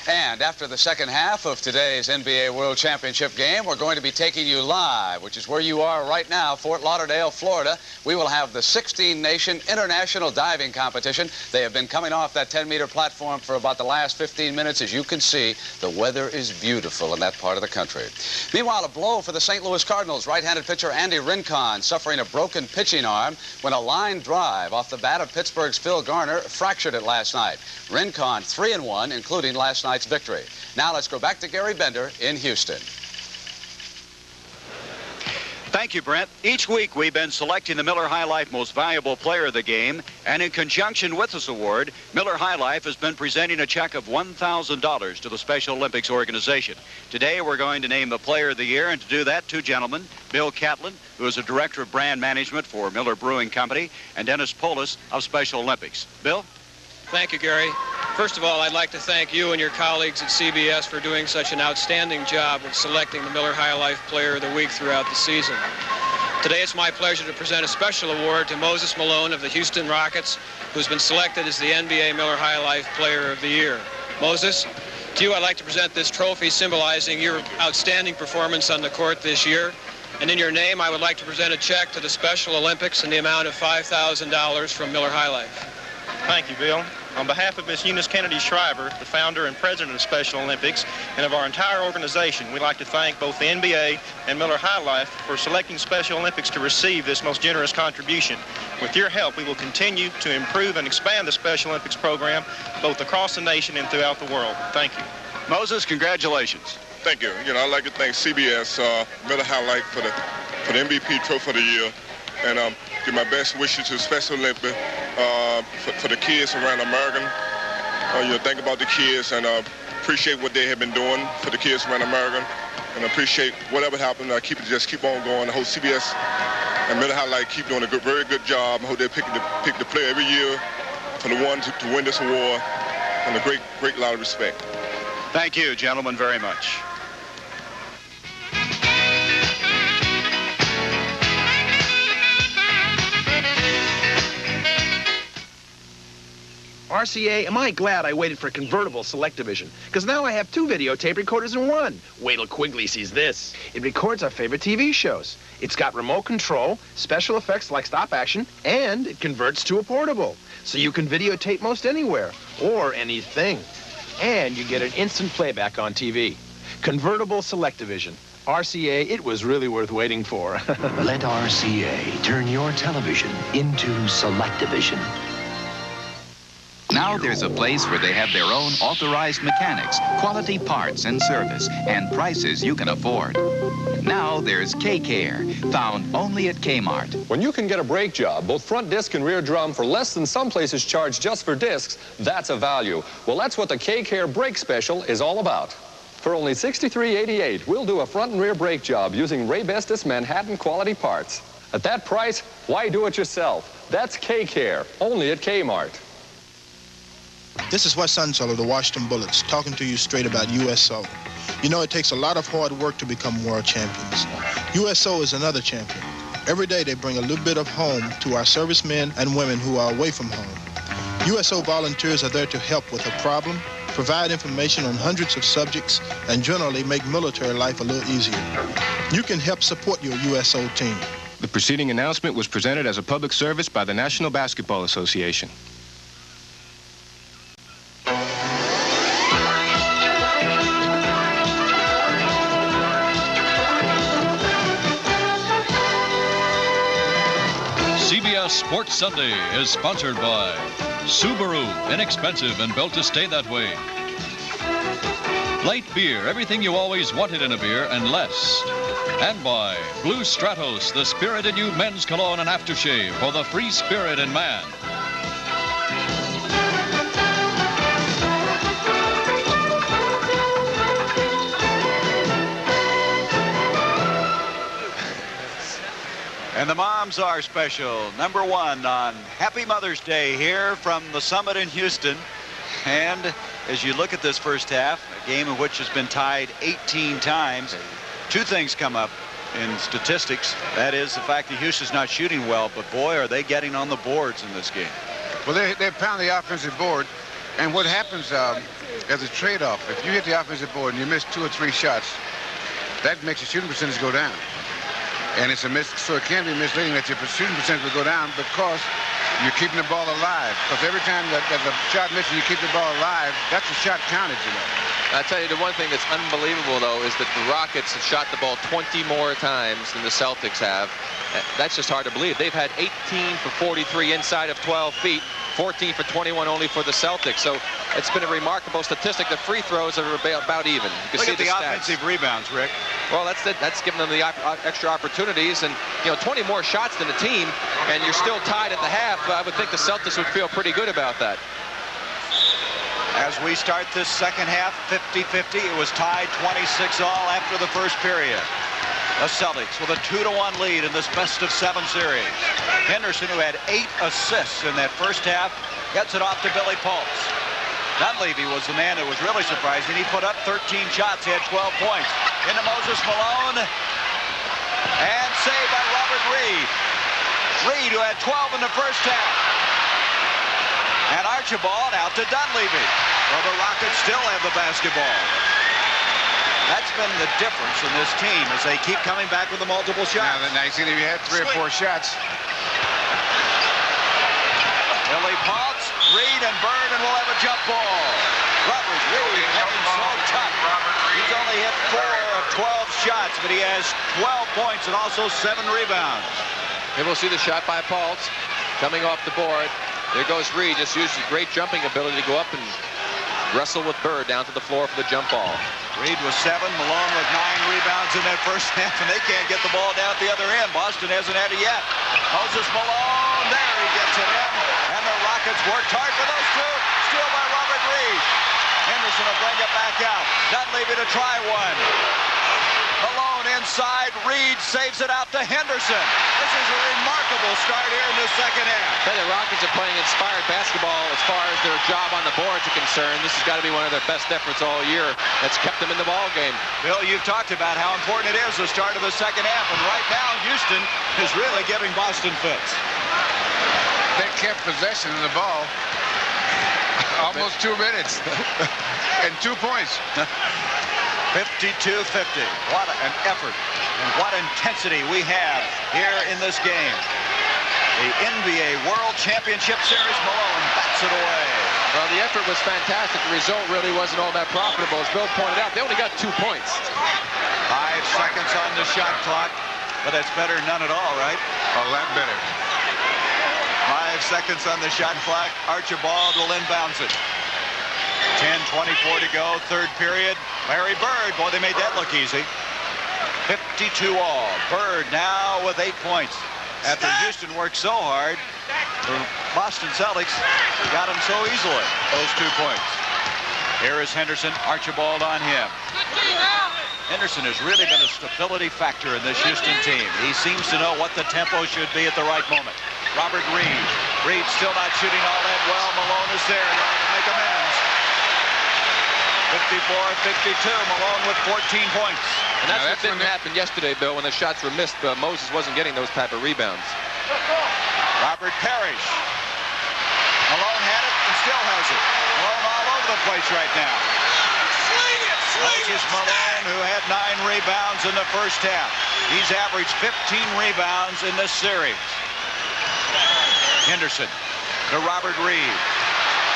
And after the second half of today's NBA World Championship game, we're going to be taking you live, which is where you are right now, Fort Lauderdale, Florida. We will have the 16-nation international diving competition. They have been coming off that 10-meter platform for about the last 15 minutes. As you can see, the weather is beautiful in that part of the country. Meanwhile, a blow for the St. Louis Cardinals. Right-handed pitcher Andy Rincon suffering a broken pitching arm when a line drive off the bat of Pittsburgh's Phil Garner fractured it last night. Rincon 3-1, including last night's victory. Now let's go back to Gary Bender in Houston. Thank you, Brent. Each week we've been selecting the Miller High Life Most Valuable Player of the Game, and in conjunction with this award, Miller High Life has been presenting a check of $1,000 to the Special Olympics organization. Today we're going to name the Player of the Year, and to do that, two gentlemen, Bill Catlin, who is a Director of Brand Management for Miller Brewing Company, and Dennis Polis of Special Olympics. Bill? Thank you, Gary. First of all, I'd like to thank you and your colleagues at CBS for doing such an outstanding job of selecting the Miller High Life Player of the Week throughout the season. Today, it's my pleasure to present a special award to Moses Malone of the Houston Rockets, who's been selected as the NBA Miller High Life Player of the Year. Moses, to you, I'd like to present this trophy symbolizing your outstanding performance on the court this year. And in your name, I would like to present a check to the Special Olympics in the amount of $5,000 from Miller High Life. Thank you, Bill. On behalf of Ms. Eunice Kennedy Shriver, the founder and president of Special Olympics, and of our entire organization, we'd like to thank both the NBA and Miller High Life for selecting Special Olympics to receive this most generous contribution. With your help, we will continue to improve and expand the Special Olympics program both across the nation and throughout the world. Thank you. Moses, congratulations. Thank you. I'd like to thank CBS, Miller High Life for the MVP Trophy of the Year, and give my best wishes to Special Olympics for the kids around America. Think about the kids and appreciate what they have been doing for the kids around America, and appreciate whatever happened. Just keep on going. The whole CBS and Miller High Life keep doing a very good job. I hope they pick the player every year for the one to win this award, and a great lot of respect. Thank you, gentlemen, very much. RCA, am I glad I waited for convertible select division, because now I have two videotape recorders in one. Wait till Quigley sees this. It records our favorite TV shows. It's got remote control, special effects like stop action, and it converts to a portable. So you can videotape most anywhere, or anything. And you get an instant playback on TV. Convertible select division. RCA, it was really worth waiting for. Let RCA turn your television into Select-Division. Now there's a place where they have their own authorized mechanics, quality parts and service, and prices you can afford. Now there's K-Care, found only at Kmart. When you can get a brake job, both front disc and rear drum, for less than some places charge just for discs, that's a value. Well, that's what the K-Care brake special is all about. For only $63.88, we'll do a front and rear brake job using Raybestos Manhattan quality parts. At that price, why do it yourself? That's K-Care, only at Kmart. This is Wes Unseld of the Washington Bullets, talking to you straight about USO. You know, it takes a lot of hard work to become world champions. USO is another champion. Every day they bring a little bit of home to our servicemen and women who are away from home. USO volunteers are there to help with a problem, provide information on hundreds of subjects, and generally make military life a little easier. You can help support your USO team. The preceding announcement was presented as a public service by the National Basketball Association. CBS Sports Sunday is sponsored by Subaru, inexpensive and built to stay that way. Light beer, everything you always wanted in a beer and less. And by Blue Stratos, the spirited new men's cologne and aftershave for the free spirit in man. And the moms are special. Number one on Happy Mother's Day here from the Summit in Houston. And as you look at this first half, a game in which has been tied 18 times, two things come up in statistics. That is the fact that Houston's not shooting well, but boy, are they getting on the boards in this game. Well, they pound the offensive board. And what happens, as a trade-off. If you hit the offensive board and you miss 2 or 3 shots, that makes your shooting percentage go down. And it's so it can be misleading that your shooting percentage will go down because you're keeping the ball alive. Because every time that there's a shot missing, you keep the ball alive, that's a shot counted, you know. I tell you, the one thing that's unbelievable, though, is that the Rockets have shot the ball 20 more times than the Celtics have. That's just hard to believe. They've had 18 for 43 inside of 12 feet, 14 for 21 only for the Celtics. So it's been a remarkable statistic. The free throws are about even. You can see the offensive rebounds, Rick. Well, that's given them the extra opportunities. And, 20 more shots than a team, and you're still tied at the half. I would think the Celtics would feel pretty good about that. As we start this second half, 50-50. It was tied 26 all after the first period. The Celtics with a 2-1 lead in this best-of-7 series. Henderson, who had 8 assists in that first half, gets it off to Billy Pulse. Dunleavy was the man that was really surprising. He put up 13 shots. He had 12 points. Into Moses Malone. And saved by Robert Reid. Reid, who had 12 in the first half. And Archibald out to Dunleavy. Well, the Rockets still have the basketball. That's been the difference in this team as they keep coming back with the multiple shots. Now you see that you had 3 or 4 shots. Billy Potts, Reid, and Bird, and we'll have a jump ball. Robert Reid having so tough. He's only hit 4 of 12 shots, but he has 12 points and also 7 rebounds. And we'll see the shot by Potts coming off the board. There goes Reid, just used his great jumping ability to go up and wrestle with Bird down to the floor for the jump ball. Reid with 7, Malone with 9 rebounds in that first half, and they can't get the ball down at the other end. Boston hasn't had it yet. Moses Malone, there he gets it in, and the Rockets worked hard for those 2. Steal by Robert Reid. Henderson will bring it back out. Dunleavy to try one. Malone inside. Reid saves it out to Henderson. This is a remarkable start here in the second half. The Rockets are playing inspired basketball as far as their job on the boards are concerned. This has got to be one of their best efforts all year. That's kept them in the ball game. Bill, you've talked about how important it is the start of the second half, and right now Houston is really giving Boston fits. They kept possession of the ball almost 2 minutes and 2 points. 52-50. What an effort and what intensity we have here in this game. The NBA World Championship Series, Malone bats it away. Well, the effort was fantastic. The result really wasn't all that profitable. As Bill pointed out, they only got 2 points. 5 seconds on the shot clock, but that's better than none at all, right? A lot better. 5 seconds on the shot clock. Archibald will inbounds it. 10:24 to go, third period. Larry Bird, boy, they made that look easy. 52 all. Bird now with 8 points. After Houston worked so hard, the Boston Celtics got him so easily, those 2 points. Here is Henderson, Archibald on him. Henderson has really been a stability factor in this Houston team. He seems to know what the tempo should be at the right moment. Robert Reid. Reid still not shooting all that well. Malone is there now to make amends. 54-52, Malone with 14 points. And that's what didn't happen yesterday, Bill, when the shots were missed. Moses wasn't getting those type of rebounds. Robert Parrish. Malone had it and still has it. Malone all over the place right now. Moses Malone, who had 9 rebounds in the first half. He's averaged 15 rebounds in this series. Henderson to Robert Reid.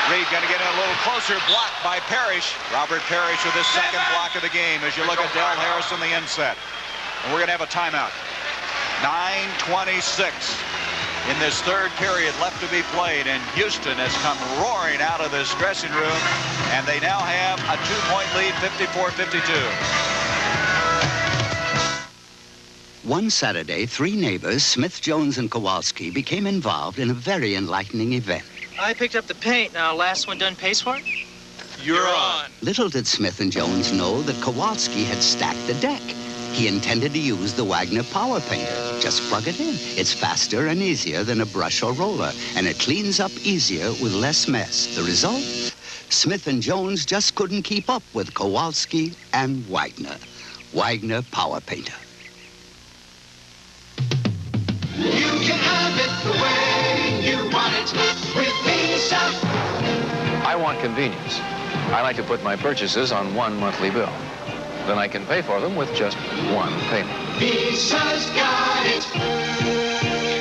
Reid going to get in a little closer, blocked by Parrish. Robert Parrish with his second block of the game as you look at Del Harris on the inset. And we're going to have a timeout. 9:26 in this third period left to be played, and Houston has come roaring out of this dressing room, and they now have a 2-point lead, 54-52. One Saturday, 3 neighbors, Smith, Jones, and Kowalski, became involved in a very enlightening event. I picked up the paint. Now, last one done pays for it? You're on. Little did Smith and Jones know that Kowalski had stacked the deck. He intended to use the Wagner Power Painter. Just plug it in. It's faster and easier than a brush or roller, and it cleans up easier with less mess. The result? Smith and Jones just couldn't keep up with Kowalski and Wagner. Wagner Power Painter. You can have it the way you want it with Visa. I want convenience. I like to put my purchases on one monthly bill. Then I can pay for them with just one payment. Visa's got it.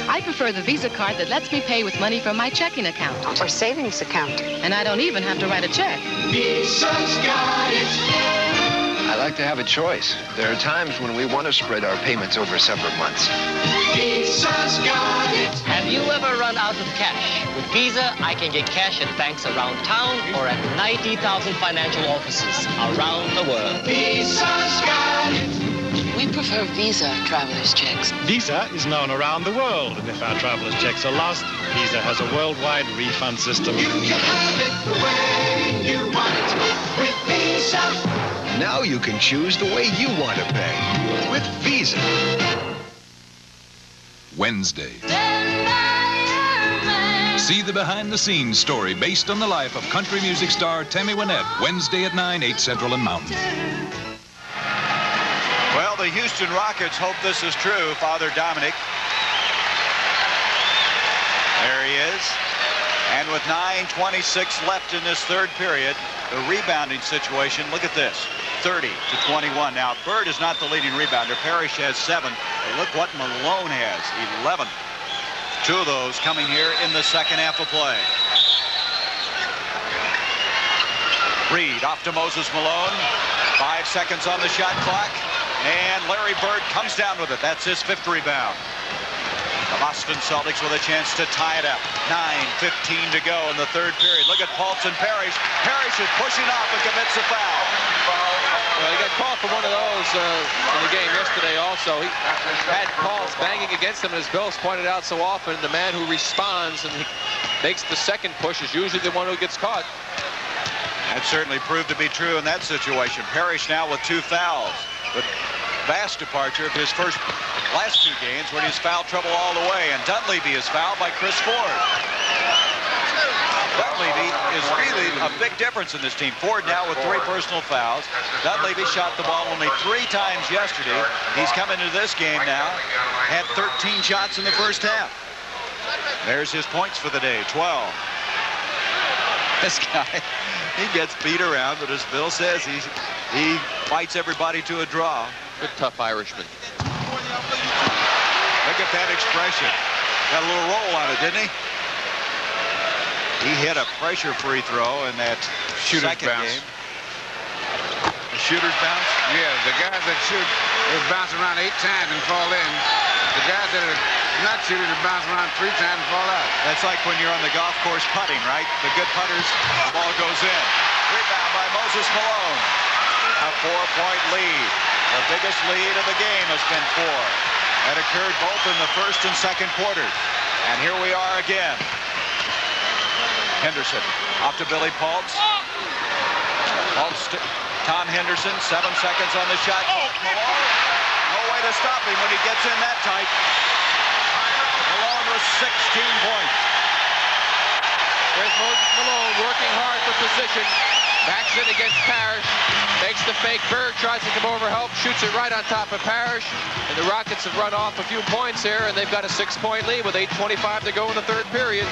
I prefer the Visa card that lets me pay with money from my checking account. Or savings account. And I don't even have to write a check. Visa's got it. I like to have a choice. There are times when we want to spread our payments over several months. Visa's got it. Have you ever run out of cash? With Visa, I can get cash at banks around town or at 90,000 financial offices around the world. Visa's got it. We prefer Visa traveler's checks. Visa is known around the world, and if our traveler's checks are lost, Visa has a worldwide refund system. You can have it the way you want it with Visa. Now you can choose the way you want to pay with Visa. Wednesday. See the behind-the-scenes story based on the life of country music star Tammy Wynette. Wednesday at 9, 8 Central and Mountain. Well, the Houston Rockets hope this is true. Father Dominic. There he is. And with 9:26 left in this third period, the rebounding situation, look at this, 30-21. Now, Bird is not the leading rebounder. Parrish has 7. But look what Malone has, 11. 2 of those coming here in the second half of play. Reid off to Moses Malone. 5 seconds on the shot clock. And Larry Bird comes down with it. That's his 5th rebound. The Boston Celtics with a chance to tie it up. 9:15 to go in the third period. Look at Paulson Parrish. Parrish is pushing off and commits a foul. Well, he got called for one of those in the game yesterday also. He had calls banging against him, and as Bill's pointed out so often, the man who responds and he makes the second push is usually the one who gets caught. That certainly proved to be true in that situation. Parrish now with 2 fouls. But vast departure of his last 2 games when he's foul trouble all the way. And Dunleavy is fouled by Chris Ford. Dunleavy is really a big difference in this team. Ford now with 3 personal fouls. Dunleavy shot the ball only 3 times yesterday. He's come into this game now, had 13 shots in the first half. There's his points for the day, 12. This guy, he gets beat around, but as Bill says, he fights everybody to a draw. Good, tough Irishman. Look at that expression. Got a little roll on it, didn't he? He hit a pressure free throw in that second game. The shooter's bounce? Yeah, the guys that shoot, they bounce around 8 times and fall in. The guys that are not shooters, they bounce around 3 times and fall out. That's like when you're on the golf course putting, right? The good putters, the ball goes in. Rebound by Moses Malone. A 4-point lead. The biggest lead of the game has been 4. That occurred both in the first and second quarters. And here we are again. Henderson off to Billy Paltz. Tom Henderson, 7 seconds on the shot. Malone, no way to stop him when he gets in that tight. Malone with 16 points. There's Moses Malone working hard for position. Backs it against Parrish. Makes the fake. Bird tries to come over, help, shoots it right on top of Parrish. And the Rockets have run off a few points here, and they've got a 6-point lead with 8:25 to go in the third period.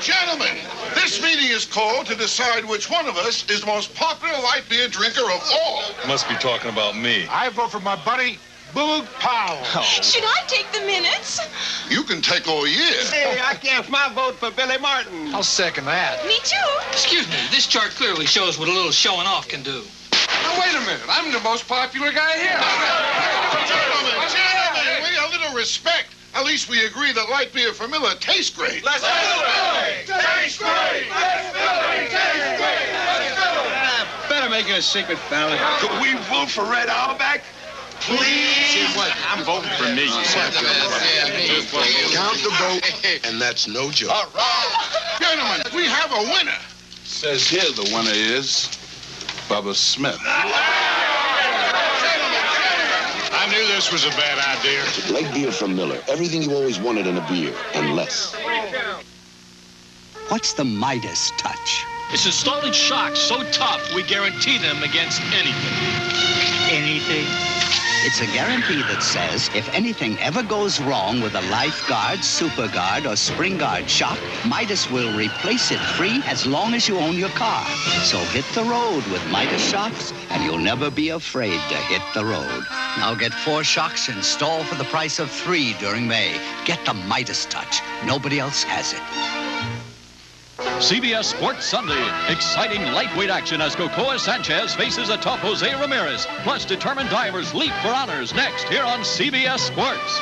Gentlemen, this meeting is called to decide which one of us is the most popular light beer drinker of all. Must be talking about me. I vote for my buddy, Boog Powell. Oh. Should I take the minutes? You can take all year. Hey, I cast my vote for Billy Martin. I'll second that. Me too. Excuse me, this chart clearly shows what a little showing off can do. Now, wait a minute. I'm the most popular guy here. Gentlemen, wait, a little respect. At least we agree that light beer from Miller tastes great. Let's do it! Tastes great! Let's do it! Tastes great! Let's do it! Better make it a secret ballot. Could we vote for Red Auerbach? Please? I'm voting for me. Count the vote, and that's no joke. All right. Gentlemen, we have a winner. Says here the winner is Bubba Smith. I knew this was a bad idea. Light beer from Miller. Everything you always wanted in a beer, and less. What's the Midas touch? It's installing shocks so tough we guarantee them against anything. Anything? It's a guarantee that says if anything ever goes wrong with a Lifeguard, Superguard, or Spring Guard shock, Midas will replace it free as long as you own your car. So hit the road with Midas shocks, and you'll never be afraid to hit the road. Now get 4 shocks installed for the price of 3 during May. Get the Midas touch. Nobody else has it. CBS Sports Sunday. Exciting lightweight action as Cocoa Sanchez faces a tough Jose Ramirez. Plus determined divers leap for honors next here on CBS Sports.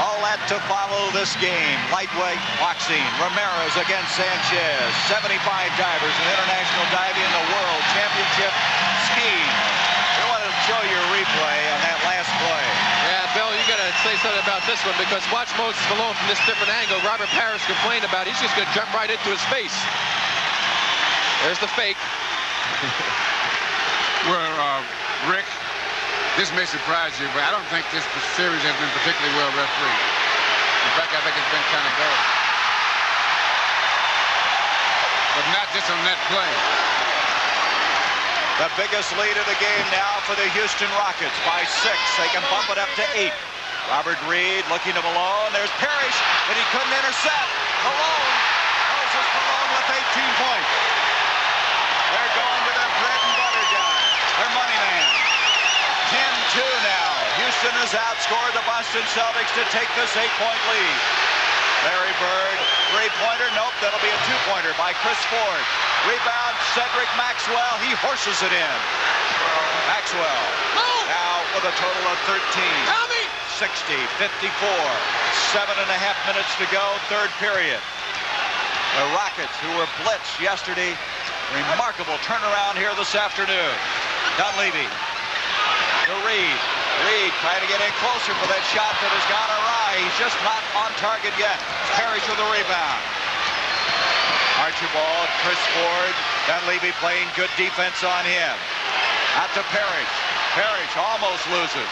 All that to follow this game. Lightweight boxing. Ramirez against Sanchez. 75 divers in international diving in the World Championship skiing. We want to show you a replay on that last play. Yeah, Bill, you got to say something about this one because watch Moses Malone from this different angle. Robert Parrish complained about it. He's just going to jump right into his face. There's the fake. Well, Rick, this may surprise you, but I don't think this series has been particularly well refereed. In fact, I think it's been kind of bad. But not just on that play. The biggest lead of the game now for the Houston Rockets by 6. They can bump it up to 8. Robert Reid looking to Malone. There's Parrish, but he couldn't intercept. Malone. Moses Malone with 18 points. They're going to their bread and butter guy. Their money man. 10-2 now. Houston has outscored the Boston Celtics to take this 8-point lead. Larry Bird, 3-pointer. Nope, that'll be a 2-pointer by Chris Ford. Rebound, Cedric Maxwell. He horses it in. Maxwell now with a total of 13. 60, 54. 7.5 minutes to go, third period. The Rockets, who were blitzed yesterday, remarkable turnaround here this afternoon. Dunleavy to Reid. Reid trying to get in closer for that shot that has gone awry. He's just not on target yet. Parrish with the rebound. Archibald, Chris Ford, Dunleavy playing good defense on him. Out to Parrish. Parrish almost loses.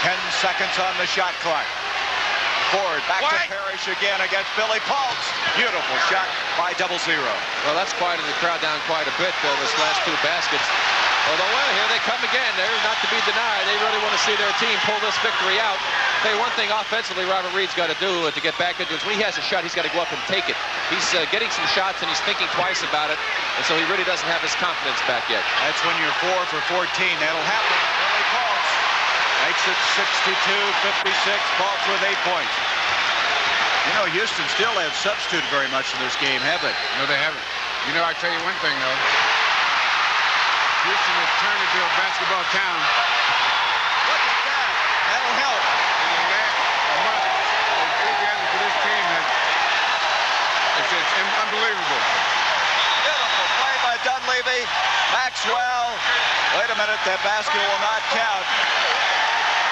10 seconds on the shot clock. Ford back to Parrish again against Billy Paultz. Beautiful shot by 0-0. Well, that's quieted the crowd down quite a bit, Bill, this last 2 baskets. Although, well, here they come again. They're not to be denied. They really want to see their team pull this victory out. Hey, one thing offensively Robert Reid's got to do to get back into it. When he has a shot, he's got to go up and take it. He's getting some shots, and he's thinking twice about it. And so he really doesn't have his confidence back yet. That's when you're 4 for 14. That'll happen. Billy Paultz makes it 62-56. Paultz with 8 points. You know, Houston still have substituted very much in this game, have they? No, they haven't. You know, I tell you one thing, though. Houston has turned into a basketball town. Look at that. That'll help. In the last month, the enthusiasm for this team it's unbelievable. Beautiful play by Dunleavy. Maxwell. Wait a minute, that basket will not count.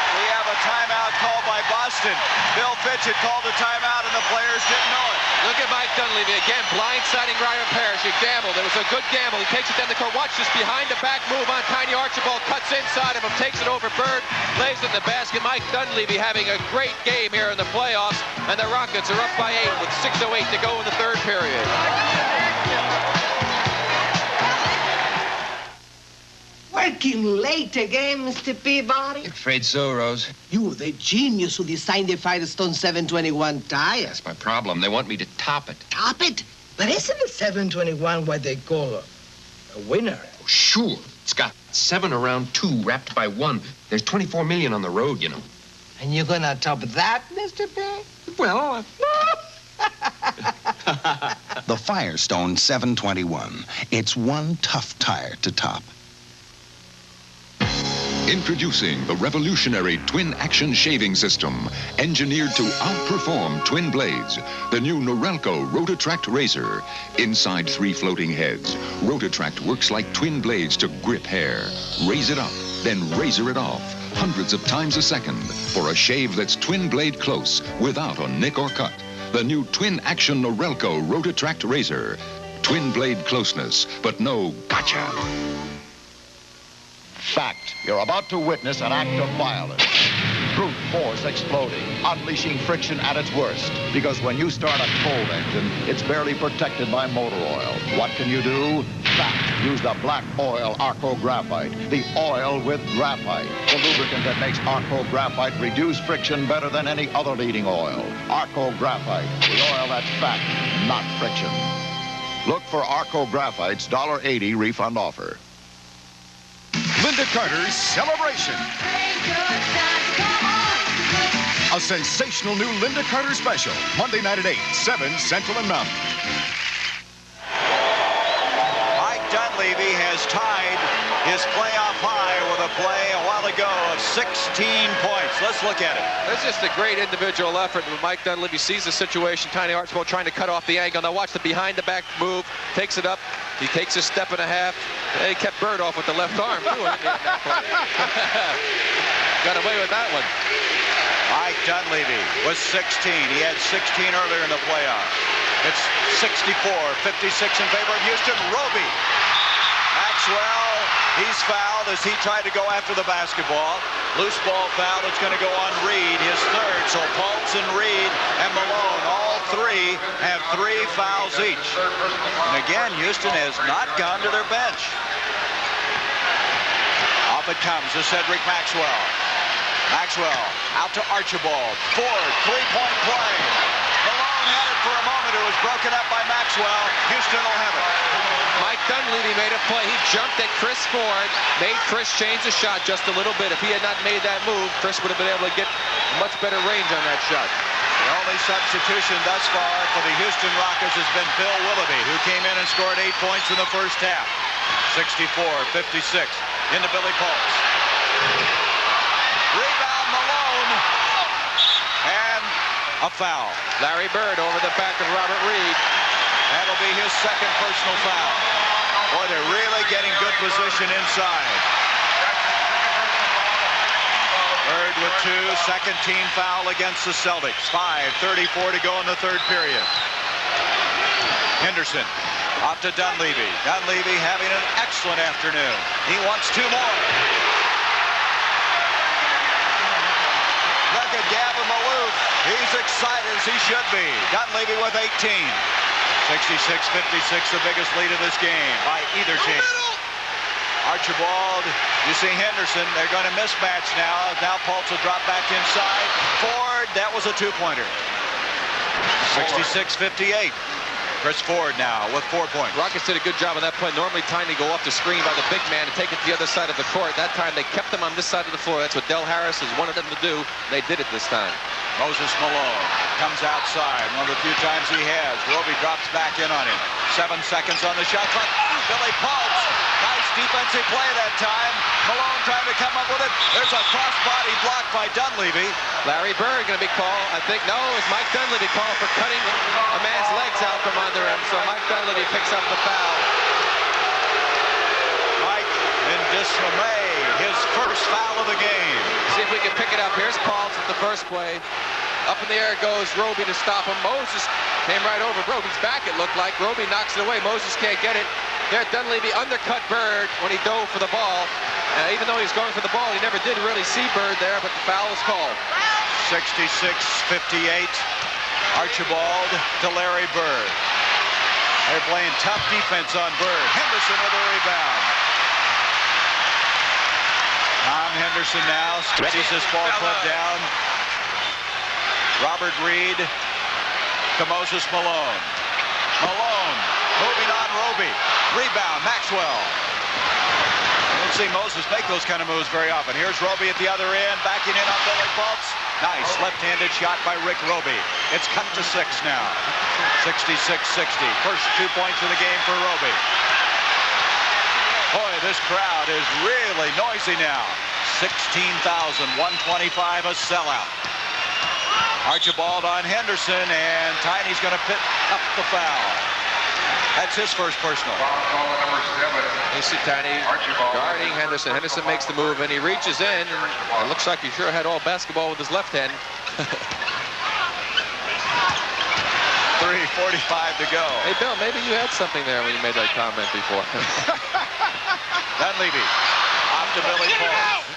We have a timeout called by Boston. Bill Fitch had called a timeout, and the players didn't know it. Look at Mike Dunleavy again, blindsiding Robert Parrish. He gambled. It was a good gamble. He takes it down the court. Watch this behind-the-back move on Tiny Archibald. Cuts inside of him, takes it over Bird, lays it in the basket. Mike Dunleavy having a great game here in the playoffs, and the Rockets are up by 8 with 6:08 to go in the third period. Working late again, Mr. Peabody? Afraid so, Rose. You were the genius who designed the Firestone 721 tire. That's my problem. They want me to top it. Top it? But isn't the 721 what they call a winner? Oh, sure. It's got 7 around 2 wrapped by 1. There's 24 million on the road, you know. And you're gonna top that, Mr. Bear? Well, The Firestone 721. It's one tough tire to top. Introducing the revolutionary twin-action shaving system, engineered to outperform twin blades. The new Norelco Rotatract razor. Inside 3 floating heads, Rotatract works like twin blades to grip hair. Raise it up, then razor it off, hundreds of times a second, for a shave that's twin blade close, without a nick or cut. The new twin-action Norelco Rotatract razor. Twin blade closeness, but no gotcha. Fact, you're about to witness an act of violence. Brute force exploding, unleashing friction at its worst. Because when you start a cold engine, it's barely protected by motor oil. What can you do? fact, use the black oil Arco Graphite, the oil with graphite, the lubricant that makes Arco Graphite reduce friction better than any other leading oil. Arco Graphite, the oil that's fact, not friction. Look for Arco Graphite's $1.80 refund offer. Linda Carter's Celebration. A sensational new Linda Carter special, Monday night at 8, 7 Central and Mountain. Mike Dunleavy has tied his playoff high with a play a while ago of 16 points. Let's look at it. That's just a great individual effort. When Mike Dunleavy sees the situation, Tiny Archibald trying to cut off the angle. Now watch the behind-the-back move. Takes it up. He takes a step and a half. He kept Bird off with the left arm, too. Got away with that one. Mike Dunleavy was 16. He had 16 earlier in the playoffs. It's 64-56 in favor of Houston. Roby. Maxwell, he's fouled as he tried to go after the basketball. Loose ball foul. It's going to go on Reid, his third. So Pultz and Reid and Malone, all three have 3 fouls each. And again, Houston has not gone to their bench. Off it comes to Cedric Maxwell. Maxwell out to Archibald. Ford, three-point play. Malone had it for a moment. It was broken up by Maxwell. Houston will have it. Mike Dunleavy made a play. He jumped at Chris Ford, made Chris change the shot just a little bit. If he had not made that move, Chris would have been able to get much better range on that shot. The only substitution thus far for the Houston Rockets has been Bill Willoughby, who came in and scored 8 points in the first half. 64-56 into Billy Pultz. Rebound Malone. And a foul. Larry Bird over the back of Robert Reid. That'll be his second personal foul. Boy, they're really getting good position inside. Bird with 2, second team foul against the Celtics. 5:34 to go in the third period. Henderson off to Dunleavy. Dunleavy having an excellent afternoon. He wants 2 more. Look at Gavin Maloof. He's excited as he should be. Dunleavy with 18. 66-56, the biggest lead of this game by either team. Archibald, you see Henderson. They're going to mismatch now. Now Pultz will drop back inside. Ford, that was a 2-pointer. 66-58. Chris Ford now with 4 points. Rockets did a good job on that play. Normally Tiny go off the screen by the big man and take it to the other side of the court. That time they kept them on this side of the floor. That's what Del Harris has wanted them to do. They did it this time. Moses Malone comes outside. One of the few times he has. Roby drops back in on him. 7 seconds on the shot clock. Billy Pultz. Nice defensive play that time. Malone trying to come up with it. There's a cross-body block by Dunleavy. Larry Bird going to be called. I think, no, it's Mike Dunleavy called for cutting a man's legs out from under him. So Mike Dunleavy picks up the foul. Mike in dismay. His first foul of the game. See if we can pick it up. Here's Pultz at the first play. Up in the air goes Roby to stop him. Moses came right over Roby's back, it looked like. Roby knocks it away. Moses can't get it. There, Dunleavy undercut Bird when he dove for the ball. Even though he was going for the ball, he never did really see Bird there, but the foul was called. 66-58. Archibald to Larry Bird. They're playing tough defense on Bird. Henderson with a rebound. Tom Henderson now sees this ball club down. Robert Reid to Moses Malone. Malone moving on Roby. Rebound, Maxwell. You don't see Moses make those kind of moves very often. Here's Roby at the other end, backing in on Billy Pultz. Nice left-handed shot by Rick Roby. It's cut to 6 now. 66-60. First 2 points of the game for Roby. Boy, this crowd is really noisy now. 16,125, a sellout. Archibald on Henderson, and Tiny's going to pick up the foul. That's his first personal. You see Tiny guarding Henderson. Henderson makes the move, and he reaches in, and it looks like he sure had all basketball with his left hand. 3:45 to go. Hey, Bill, maybe you had something there when you made that comment before. Dunleavy off to Billy Pultz.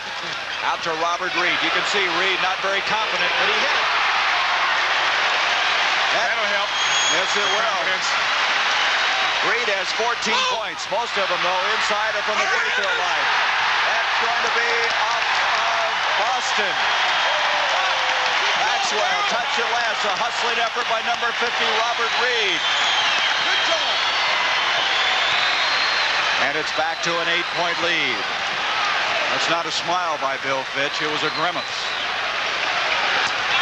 Out to Robert Reid. You can see Reid not very confident, but he hit it. That'll help. Yes, it will. Reid has has 14 points. Most of them, though, inside or from the free throw line. That's going to be off of Boston. Maxwell, touch and last. A hustling effort by number 50, Robert Reid. And it's back to an 8-point lead. That's not a smile by Bill Fitch. It was a grimace.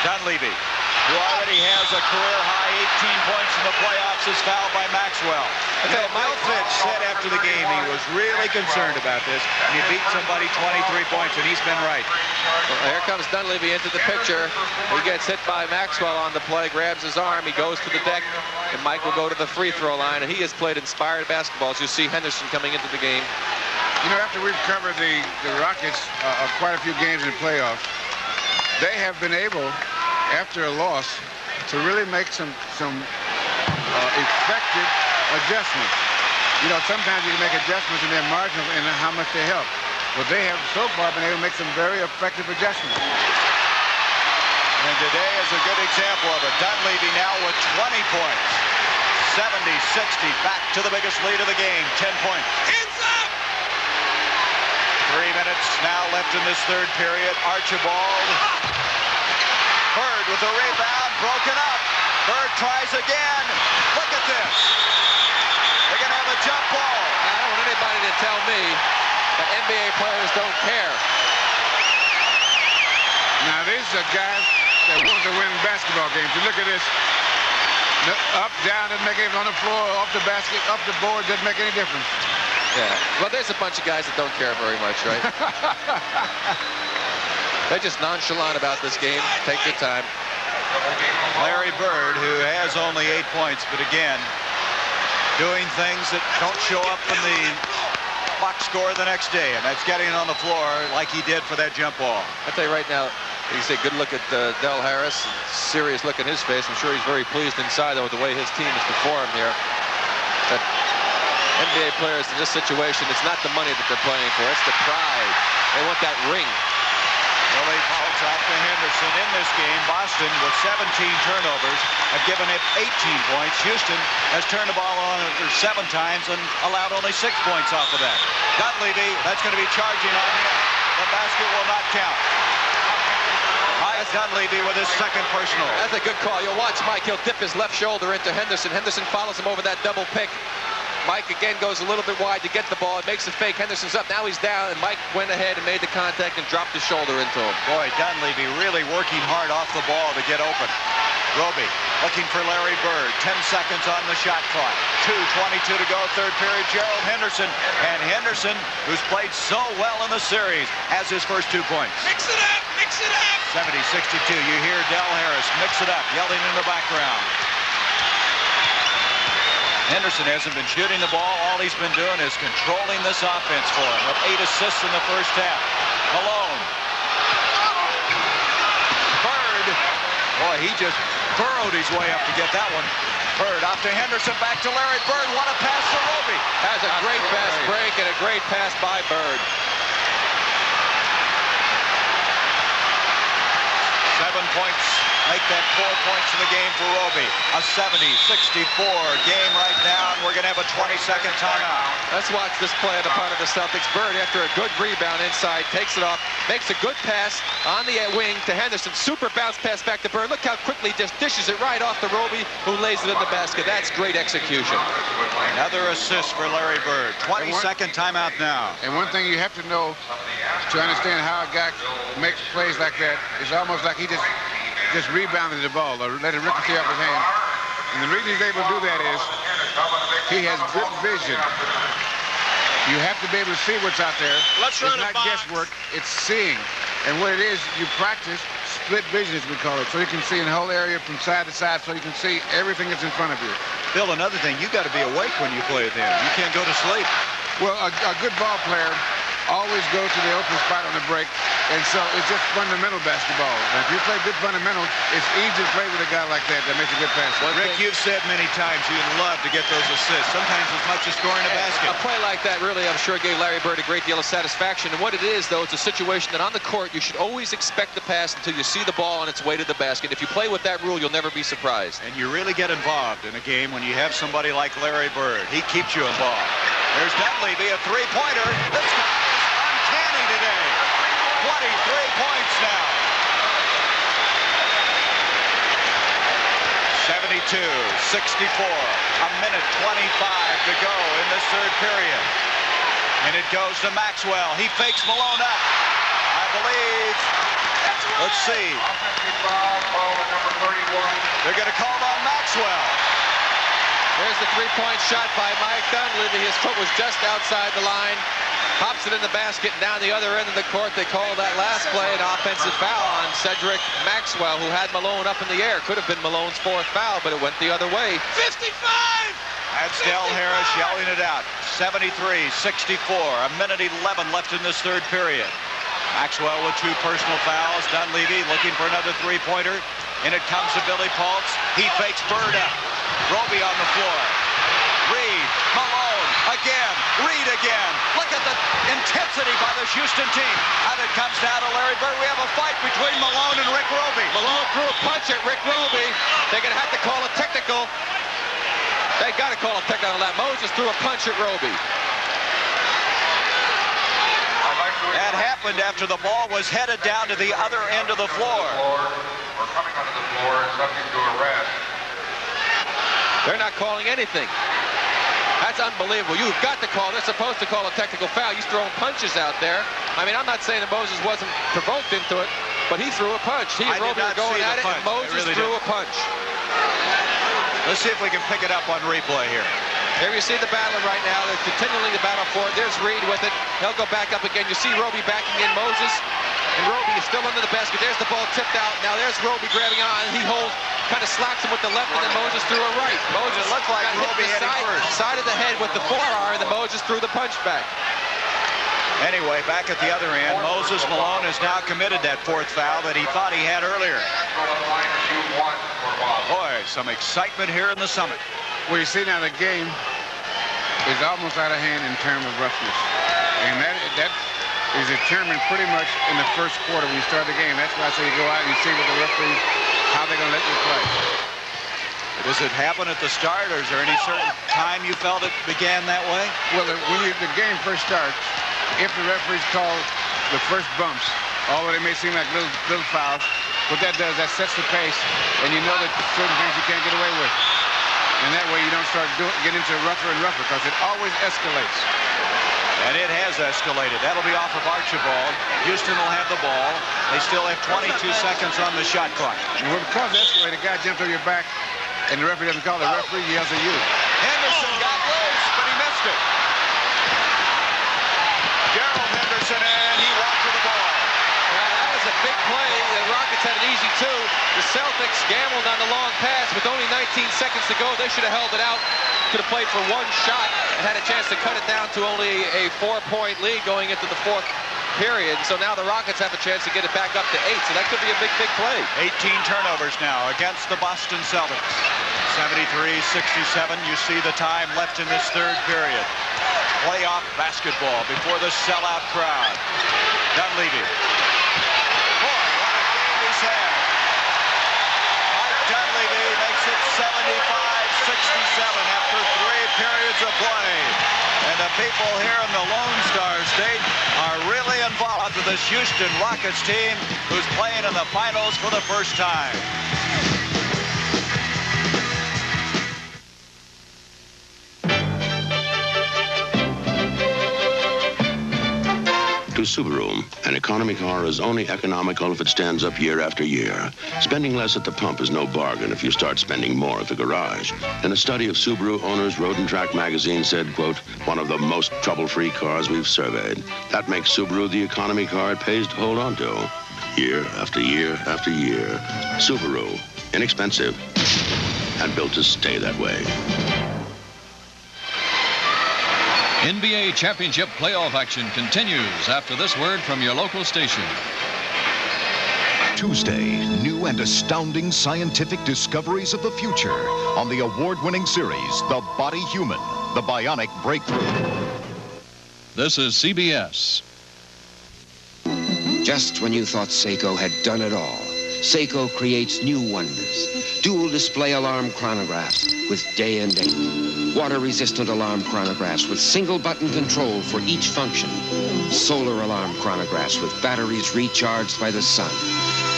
Dunleavy, who already has a career-high 18 points in the playoffs, is fouled by Maxwell. Okay, Bill Fitch said after the game he was really concerned about this. And he beat somebody 23 points, and he's been right. Well, here comes Dunleavy into the picture. He gets hit by Maxwell on the play, grabs his arm, he goes to the deck, and Mike will go to the free throw line, and he has played inspired basketball. As you see Henderson coming into the game. You know, after we've covered the Rockets quite a few games in the playoffs, they have been able, after a loss, to really make some effective adjustments. You know, sometimes you can make adjustments and they're marginal in how much they help. But they have so far been able to make some very effective adjustments. And today is a good example of it. Dunleavy now with 20 points. 70-60, back to the biggest lead of the game. 10 points. Hands up! 3 minutes now left in this third period. Archibald. Bird with a rebound, broken up. Bird tries again. Look at this. They're going to have a jump ball. I don't want anybody to tell me that NBA players don't care. Now, these are guys that want to win basketball games. You look at this. Up, down, doesn't make any difference. On the floor, off the basket, up the board, doesn't make any difference. Yeah. Well, there's a bunch of guys that don't care very much, right? They're just nonchalant about this game. Take your time. Larry Bird, who has only 8 points, but again, doing things that don't show up in the box score the next day, and that's getting on the floor like he did for that jump ball. I'll tell you right now, you say good look at Del Harris, serious look in his face. I'm sure he's very pleased inside, though, with the way his team is performed here. But NBA players in this situation, it's not the money that they're playing for, it's the pride. They want that ring. Willie falls out to Henderson in this game. Boston, with 17 turnovers, have given it 18 points. Houston has turned the ball on 7 times and allowed only 6 points off of that. Dunleavy, that's going to be charging on him. The basket will not count. Mike Dunleavy with his second personal. That's a good call. You'll watch Mike. He'll dip his left shoulder into Henderson. Henderson follows him over that double pick. Mike again goes a little bit wide to get the ball. It makes a fake. Henderson's up. Now he's down, and Mike went ahead and made the contact and dropped his shoulder into him. Boy, Dunleavy really working hard off the ball to get open. Roby looking for Larry Bird. 10 seconds on the shot clock. 2:22 to go, third period. Gerald Henderson. And Henderson, who's played so well in the series, has his first 2 points. Mix it up! Mix it up! 70-62. You hear Del Harris mix it up, yelling in the background. Henderson hasn't been shooting the ball. All he's been doing is controlling this offense for him with 8 assists in the first half. Malone. Bird. Boy, he just burrowed his way up to get that one. Bird off to Henderson, back to Larry Bird. What a pass to Roby. Has a great fast break and a great pass by Bird. 7 points make that 4 points in the game for Roby. A 70-64 game right now, and we're going to have a 20-second timeout. Let's watch this play on the part of the Celtics. Bird, after a good rebound inside, takes it off, makes a good pass on the wing to Henderson. Super bounce pass back to Bird. Look how quickly he just dishes it right off to Roby, who lays it in the basket. That's great execution. Another assist for Larry Bird. 20-second timeout now. And one thing you have to know to understand how a guy makes plays like that is almost like he just rebounded the ball or let it ricochet off his hand. And the reason he's able to do that is he has good vision. You have to be able to see what's out there. Let's run it's not guesswork, it's seeing. And what it is, you practice split vision, as we call it, so you can see in the whole area from side to side, so you can see everything that's in front of you. Bill, another thing, you got to be awake when you play with him. You can't go to sleep. Well, a good ball player always go to the open spot on the break. And so it's just fundamental basketball. And if you play good fundamentals, it's easy to play with a guy like that makes a good pass. Well, Rick, you've said many times you'd love to get those assists, sometimes as much as scoring a basket. A play like that really, I'm sure, gave Larry Bird a great deal of satisfaction. And what it is, though, it's a situation that on the court, you should always expect the pass until you see the ball on its way to the basket. If you play with that rule, you'll never be surprised. And you really get involved in a game when you have somebody like Larry Bird. He keeps you involved. There's Dunleavy, a three-pointer. This guy is uncanny today. 23 points now. 72-64. A minute 25 to go in this third period. And it goes to Maxwell. He fakes Malone up. I believe. Let's see. They're going to call on Maxwell. There's the three-point shot by Mike Dunleavy. His foot was just outside the line. Pops it in the basket, and down the other end of the court, they called that last play an offensive foul on Cedric Maxwell, who had Malone up in the air. Could have been Malone's fourth foul, but it went the other way. 55! That's Del Harris yelling it out. 73-64. A minute 11 left in this third period. Maxwell with two personal fouls. Dunleavy looking for another three-pointer. And it comes to Billy Paultz. He fakes Bird up. Roby on the floor. Reid, Malone, again, Reid again. Look at the intensity by this Houston team. And it comes down to Larry Bird. We have a fight between Malone and Rick Roby. Malone threw a punch at Rick Roby. They're going to have to call a technical. They got to call a technical on that. Moses threw a punch at Roby. That happened after the ball was headed down to the other end of the floor. We're coming onto the floor and subject to arrest. They're not calling anything. That's unbelievable. You've got to call. They're supposed to call a technical foul. He's throwing punches out there. I mean, I'm not saying that Moses wasn't provoked into it, but he threw a punch. He and Roby were going at it, and Moses threw a punch. Let's see if we can pick it up on replay here. Here you see the battle right now. They're continually the battle for it. There's Reid with it. He'll go back up again. You see Roby backing in Moses, and Roby is still under the basket. There's the ball tipped out. Now there's Roby grabbing on. He holds, kind of slacks him with the left, and then Moses threw a right. Moses looked like Roby hit the side of the head with the forearm, and then Moses threw the punch back. Anyway, back at the other end, Moses Malone has now committed that fourth foul that he thought he had earlier. Boy, some excitement here in the Summit. Well, you see now the game is almost out of hand in terms of roughness. And that is determined pretty much in the first quarter when you start the game. That's why I say you go out and you see with the referees how they're going to let you play. Does it happen at the start, or is there any certain time you felt it began that way? Well, when the game first starts, if the referees call the first bumps, although they may seem like little fouls, what that does, that sets the pace, and you know that certain things you can't get away with. And that way you don't start getting into rougher and rougher, because it always escalates. And it has escalated. That'll be off of Archibald. Houston will have the ball. They still have 22 seconds on the shot clock. And because that's the way the guy jumped on your back, and the referee doesn't call the referee, he yells at you. Henderson got loose, but he missed it. Gerald Henderson, and he walked to the ball. That was a big play. The Rockets had it easy, too. The Celtics gambled on the long pass with only 19 seconds to go. They should have held it out. Could have played for one shot and had a chance to cut it down to only a 4-point lead going into the fourth period. So now the Rockets have a chance to get it back up to 8. So that could be a big, big play. 18 turnovers now against the Boston Celtics. 73-67. You see the time left in this third period. Playoff basketball before the sellout crowd. Dunleavy. Boy, what a game he's had. Mike Dunleavy makes it 75-67 after 3 periods of play. And the people here in the Lone Star State are really involved with this Houston Rockets team who's playing in the finals for the first time. To Subaru, an economy car is only economical if it stands up year after year. Spending less at the pump is no bargain if you start spending more at the garage. In a study of Subaru owners, Road and Track magazine said, quote, one of the most trouble-free cars we've surveyed. That makes Subaru the economy car it pays to hold on to. Year after year after year. Subaru, inexpensive and built to stay that way. NBA championship playoff action continues after this word from your local station. Tuesday, new and astounding scientific discoveries of the future on the award-winning series, The Body Human, The Bionic Breakthrough. This is CBS. Just when you thought Seiko had done it all, Seiko creates new wonders. Dual display alarm chronographs with day and date. Water-resistant alarm chronographs with single button control for each function. Solar alarm chronographs with batteries recharged by the sun.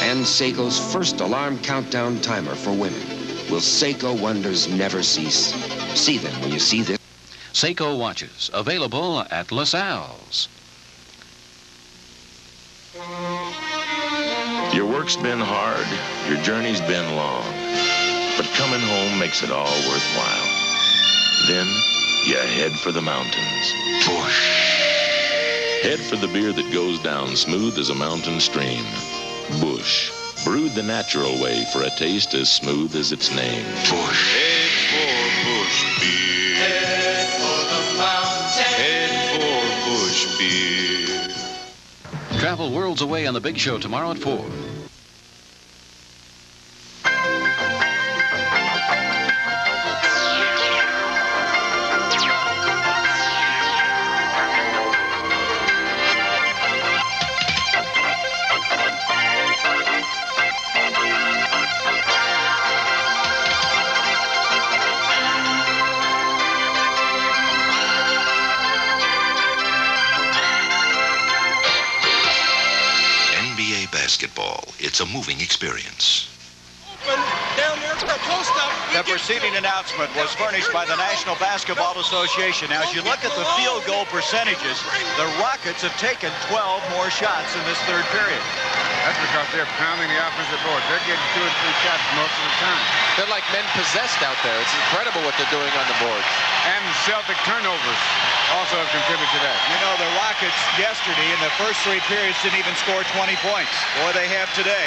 And Seiko's first alarm countdown timer for women. Will Seiko wonders never cease? See them when you see this. Seiko watches, available at LaSalle's. Your work's been hard, your journey's been long, but coming home makes it all worthwhile. Then you head for the mountains. Bush. Head for the beer that goes down smooth as a mountain stream. Bush. Brewed the natural way for a taste as smooth as its name. Bush. Head for Bush beer. Head for the mountain. Head for Bush beer. Travel worlds away on the big show tomorrow at 4. Basketball. It's a moving experience. Down there for a post-up. The preceding announcement was furnished by the National Basketball Association. Now, as you look at the field goal percentages, the Rockets have taken 12 more shots in this third period. That's because they're pounding the offensive board. They're getting 2 or 3 shots most of the time. They're like men possessed out there. It's incredible what they're doing on the boards. And Celtic turnovers also have contributed to that. You know, the Rockets yesterday in the first 3 periods didn't even score 20 points. Boy, they have today.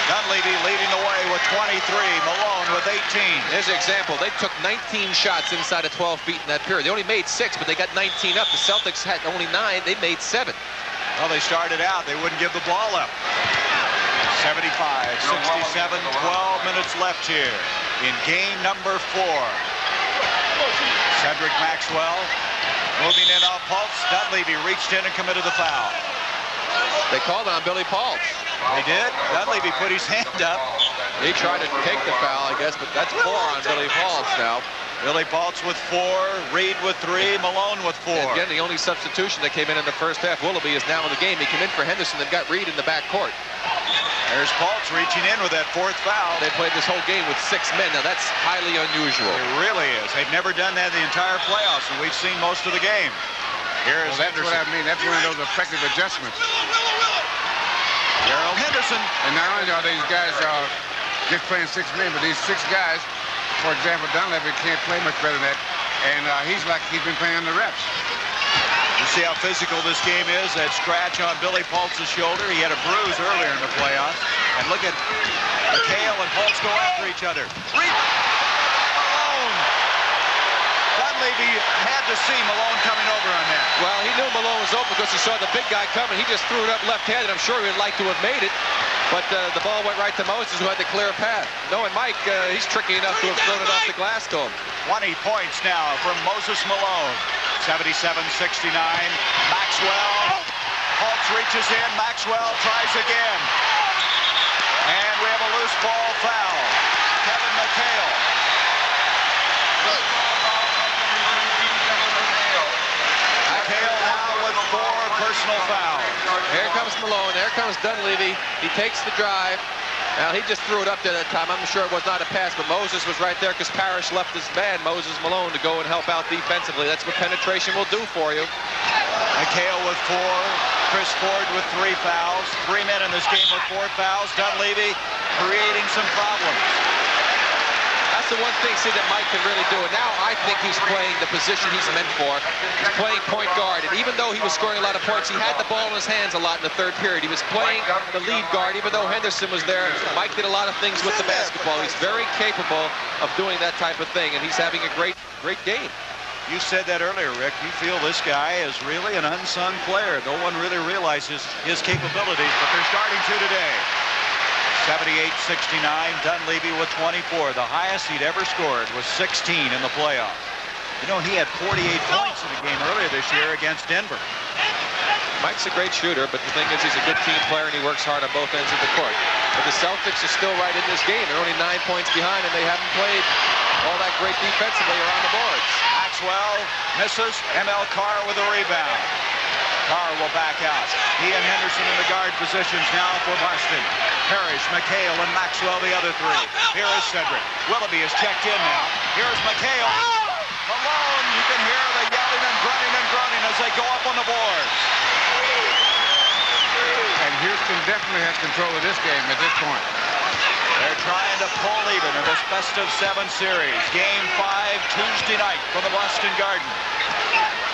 Dunleavy leading the way with 23. Malone with 18. Here's an example. They took 19 shots inside of 12 feet in that period. They only made 6, but they got 19 up. The Celtics had only 9. They made 7. Well, they started out. They wouldn't give the ball up. 75, 67, 12 minutes left here in game number 4. Cedric Maxwell moving in off Pulse. Dunleavy reached in and committed the foul. They called on Billy Paultz. They did. Dunleavy put his hand up. He tried to take the foul, I guess, but that's 4 on Billy Paultz now. Billy Paultz with 4, Reid with 3, Malone with 4. And again, the only substitution that came in the first half, Willoughby, is now in the game. He came in for Henderson. They've got Reid in the backcourt. There's Paultz reaching in with that 4th foul. They played this whole game with 6 men. Now, that's highly unusual. It really is. They've never done that the entire playoffs, and we've seen most of the game. Here's that's Henderson. what I mean. That's one of those effective adjustments. Gerald Henderson. And not only are these guys just playing 6 men, but these 6 guys, for example, Dunleavy can't play much better than that. And he's like he's been playing the reps. You see how physical this game is? That scratch on Billy Paultz's shoulder. He had a bruise earlier in the playoffs. And look at McHale and Paultz go after each other. Malone. Dunleavy had to see Malone coming over on that. Well, he knew Malone was open because he saw the big guy coming. He just threw it up left-handed. I'm sure he would like to have made it. But the ball went right to Moses, who had to clear a path. Knowing Mike, he's tricky enough to have thrown it off the glass to him. 20 points now from Moses Malone. 77-69. Maxwell. Paultz reaches in. Maxwell tries again. And we have a loose ball foul. Kevin McHale. McHale now with 4 personal fouls. Here comes Malone. There comes Dunleavy. He takes the drive. Now, he just threw it up there that time. I'm sure it was not a pass, but Moses was right there because Parrish left his man, Moses Malone, to go and help out defensively. That's what penetration will do for you. McHale with 4. Chris Ford with 3 fouls. 3 men in this game with 4 fouls. Dunleavy creating some problems. That's the one thing, see, that Mike can really do. And now I think he's playing the position he's meant for. He's playing point guard. And even though he was scoring a lot of points, he had the ball in his hands a lot in the third period. He was playing the lead guard. Even though Henderson was there, Mike did a lot of things with the basketball. He's very capable of doing that type of thing. And he's having a great game. You said that earlier, Rick. You feel this guy is really an unsung player. No one really realizes his capabilities, but they're starting to today. 78-69, Dunleavy with 24. The highest he'd ever scored was 16 in the playoffs. You know, he had 48 points in a game earlier this year against Denver. Mike's a great shooter, but the thing is he's a good team player and he works hard on both ends of the court. But the Celtics are still right in this game. They're only 9 points behind and they haven't played all that great defensively around the boards. Maxwell misses. M.L. Carr with a rebound. Carr will back out. He and Henderson in the guard positions now for Boston. Parrish, McHale, and Maxwell the other three. Here is Cedric. Willoughby is checked in now. Here's McHale. Malone, you can hear the yelling and groaning as they go up on the boards. And Houston definitely has control of this game at this point. They're trying to pull even in this best-of-7 series. Game 5 Tuesday night from the Boston Garden.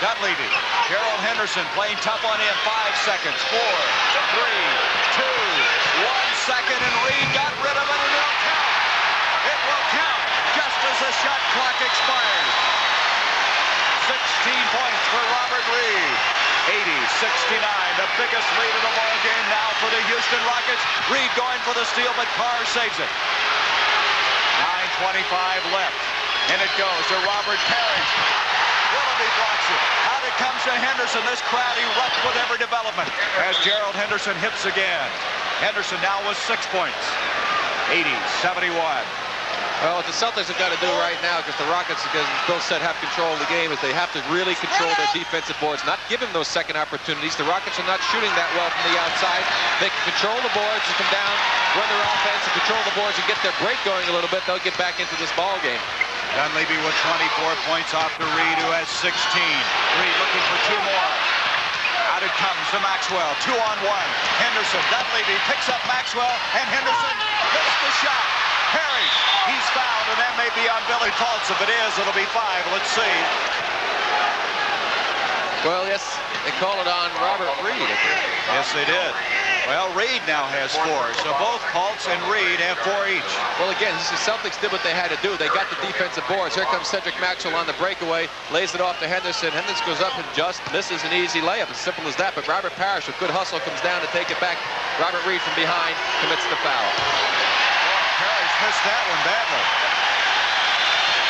Dunleavy, Gerald Henderson playing tough on him. 5 seconds. 4, 3, 2, 1 second, and Reid got rid of it, and it'll count. It will count just as the shot clock expired. 16 points for Robert Reid. 80-69, the biggest lead of the ball game now for the Houston Rockets. Reid going for the steal, but Carr saves it. 9:25 left, and it goes to Robert Parrish. Willoughby blocks it. Out it comes to Henderson. This crowd erupts with every development as Gerald Henderson hits again. Henderson now with 6 points. 80-71. Well, what the Celtics have got to do right now, because the Rockets, as Bill said, have control of the game, is they have to really control their defensive boards, not give them those second opportunities. The Rockets are not shooting that well from the outside. They can control the boards and come down, run their offense, and control the boards and get their break going a little bit. They'll get back into this ball game. Dunleavy with 24 points off to Reid, who has 16. Reid looking for 2 more. Out it comes to Maxwell. 2-on-1. Henderson. Dunleavy picks up Maxwell, and Henderson hits the shot. Perry, he's fouled, and that may be on Billy Fultz. If it is, it'll be 5. Let's see. Well, yes, they call it on Robert Reid. Yes, they did. Well, Reid now has 4, so both Fultz and Reid have 4 each. Well, again, the Celtics did what they had to do. They got the defensive boards. Here comes Cedric Maxwell on the breakaway, lays it off to Henderson. Henderson goes up and just misses an easy layup, as simple as that. But Robert Parrish, with good hustle, comes down to take it back. Robert Reid from behind commits the foul. Parrish missed that one badly.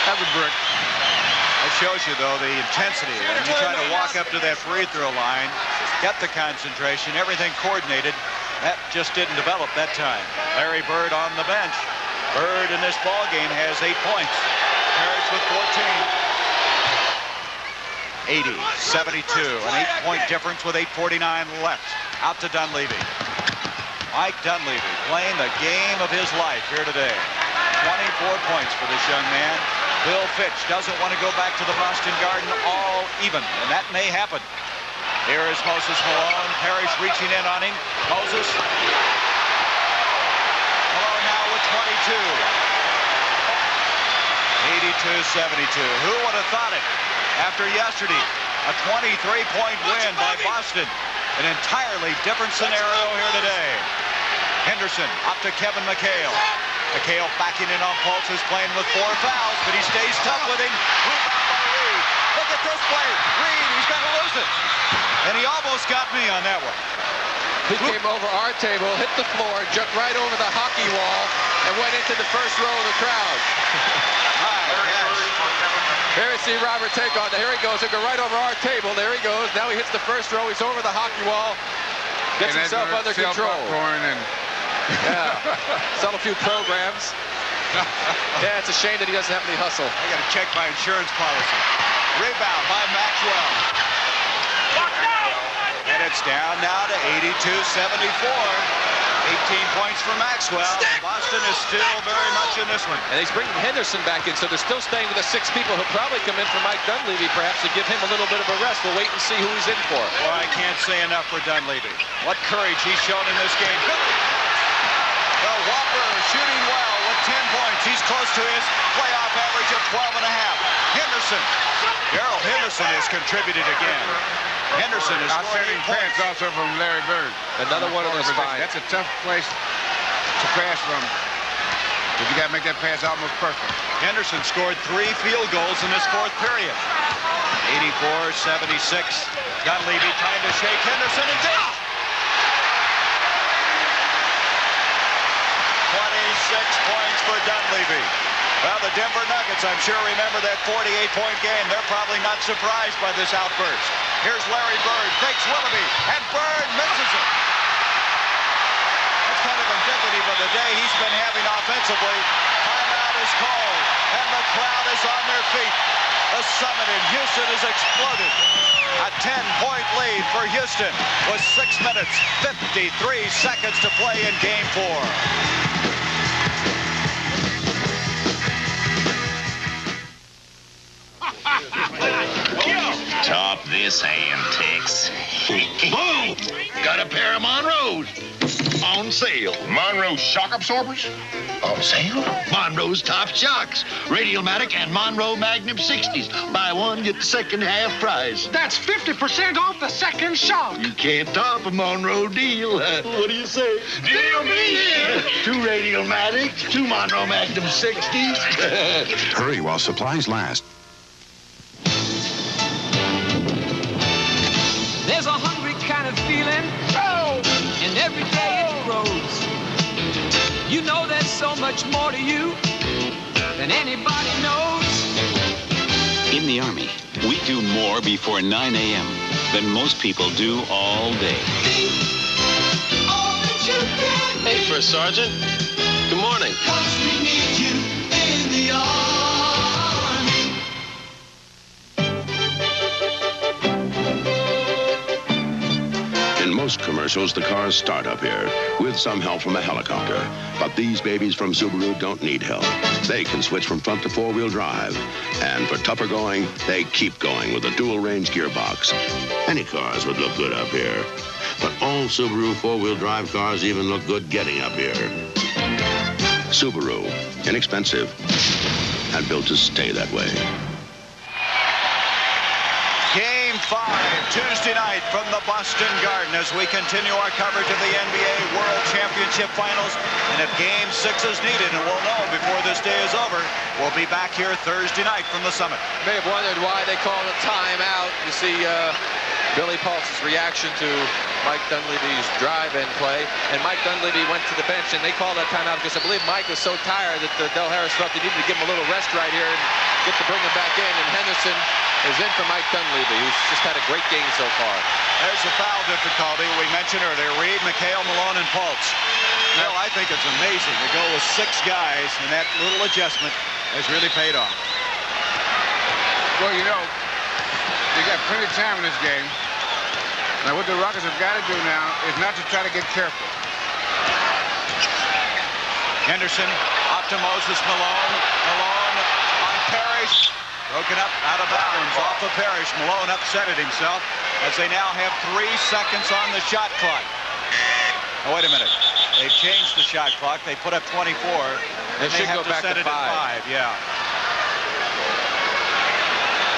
That's a brick. That shows you, though, the intensity. When you try to walk up to that free throw line, get the concentration, everything coordinated. That just didn't develop that time. Larry Bird on the bench. Bird in this ball game has 8 points. Parrish with 14. 80-72, an 8-point difference with 8:49 left. Out to Dunleavy. Mike Dunleavy playing the game of his life here today. 24 points for this young man. Bill Fitch doesn't want to go back to the Boston Garden all even, and that may happen. Here is Moses Malone. Parrish reaching in on him. Moses. Malone now with 22. 82-72. Who would have thought it? After yesterday, a 23-point win by Boston. An entirely different scenario here today. Henderson up to Kevin McHale. McHale backing in on Fultz, who's playing with 4 fouls, but he stays tough with him. Rebound by Reid. Look at this play. Reid, he's going to lose it. And he almost got me on that one. He came over our table, hit the floor, jumped right over the hockey wall, and went into the first row of the crowd. Here we see Robert take on. Here he goes. He'll go right over our table. There he goes. Now he hits the first row. He's over the hockey wall. Gets himself under control. Yeah, sell a few programs. Yeah, it's a shame that he doesn't have any hustle. I got to check my insurance policy. Rebound by Maxwell. And it's down now to 82-74. 18 points for Maxwell. Boston is still very much in this one. And he's bringing Henderson back in, so they're still staying with the 6 people who'll probably come in for Mike Dunleavy, perhaps, to give him a little bit of a rest. We'll wait and see who he's in for. Well, I can't say enough for Dunleavy. What courage he's shown in this game. The Whopper shooting well with 10 points. He's close to his playoff average of 12.5. Henderson. Gerald Henderson has contributed again. Henderson is outstanding pass also from Larry Bird. Another one of those 5. That's a tough place to pass from. But you got to make that pass almost perfect. Henderson scored 3 field goals in this 4th period. 84-76. Dunleavy trying to shake Henderson and did. 26 points for Dunleavy. Well, the Denver Nuggets, I'm sure, remember that 48-point game. They're probably not surprised by this outburst. Here's Larry Bird, fakes Willoughby, and Bird misses it. That's kind of indicative of the day he's been having offensively. Timeout is called, and the crowd is on their feet. The Summit in Houston has exploded. A 10-point lead for Houston with 6 minutes, 53 seconds to play in Game 4. Top this antics. Boom! Got a pair of Monroes on sale. Monroe shock absorbers? On sale? Monroe's Top Shocks. Radialmatic and Monroe Magnum 60s. Buy one, get the second half price. That's 50% off the second shock. You can't top a Monroe deal. What do you say? Deal me! 2 Radialmatics, 2 Monroe Magnum 60s. Hurry while supplies last. There's a hungry kind of feeling, and every day it grows. You know there's so much more to you than anybody knows. In the Army, we do more before 9 a.m. than most people do all day. Hey, First Sergeant. Good morning. 'Cause we need you in the Army. In most commercials, the cars start up here with some help from a helicopter. But these babies from Subaru don't need help. They can switch from front to four-wheel drive. And for tougher going, they keep going with a dual-range gearbox. Any cars would look good up here. But all Subaru four-wheel drive cars even look good getting up here. Subaru, inexpensive, and built to stay that way. Game 5, Tuesday night from the Boston Garden as we continue our coverage of the NBA World Championship Finals. And if Game 6 is needed, and we'll know before this day is over, we'll be back here Thursday night from the Summit. You may have wondered why they called a timeout. You see Billy Pulse's reaction to Mike Dunleavy's drive-in play. And Mike Dunleavy went to the bench, and they called that timeout because I believe Mike was so tired that Del Harris felt they needed to give him a little rest right here and get to bring him back in. And Henderson is in for Mike Dunleavy, who's just had a great game so far. There's the foul difficulty we mentioned earlier. Reid, McHale, Malone, and Pulse. Well, I think it's amazing to go with 6 guys, and that little adjustment has really paid off. Well, you know, they got plenty of time in this game. Now, what the Rockets have got to do now is not to try to get careful. Henderson, off to Moses Malone. Malone on Parrish. Broken up out of bounds off of Parrish. Malone upsetted himself as they now have 3 seconds on the shot clock. Oh, wait a minute. They've changed the shot clock. They put up 24. They should have go back set to it at 5. Yeah.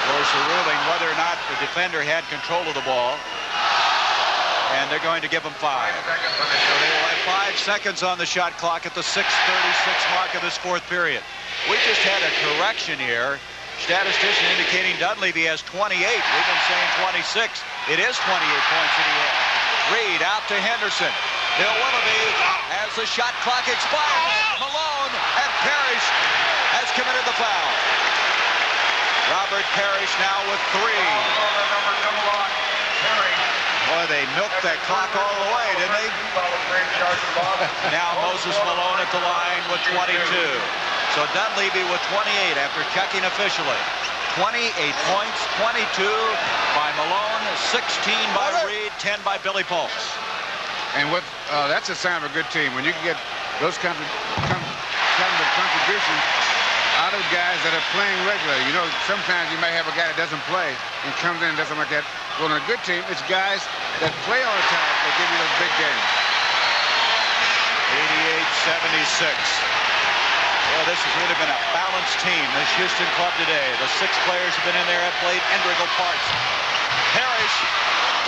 Of course, the ruling whether or not the defender had control of the ball. And they're going to give them 5. So they will have 5 seconds on the shot clock at the 6:36 mark of this 4th period. We just had a correction here. Statistician indicating Dunleavy has 28. We've been saying 26. It is 28 points that he had. Reid out to Henderson. Bill Willoughby as the shot clock expires. Malone and Parrish has committed the foul. Robert Parrish now with 3. Boy, they milked that clock all the way, didn't they? Now Moses Malone at the line with 22. So Dunleavy with 28 after checking officially. 28 points, 22 by Malone, 16 by Reid, 10 by Billy Pulse. And what that's a sign of a good team. When you can get those kinds of contributions out of guys that are playing regularly. You know, sometimes you may have a guy that doesn't play and comes in and does something like that. Well, in a good team, it's guys that play all the time that give you those big games. 88-76. Well, this has really been a balanced team, this Houston club today. The 6 players have been in there, have played integral parts. Parrish,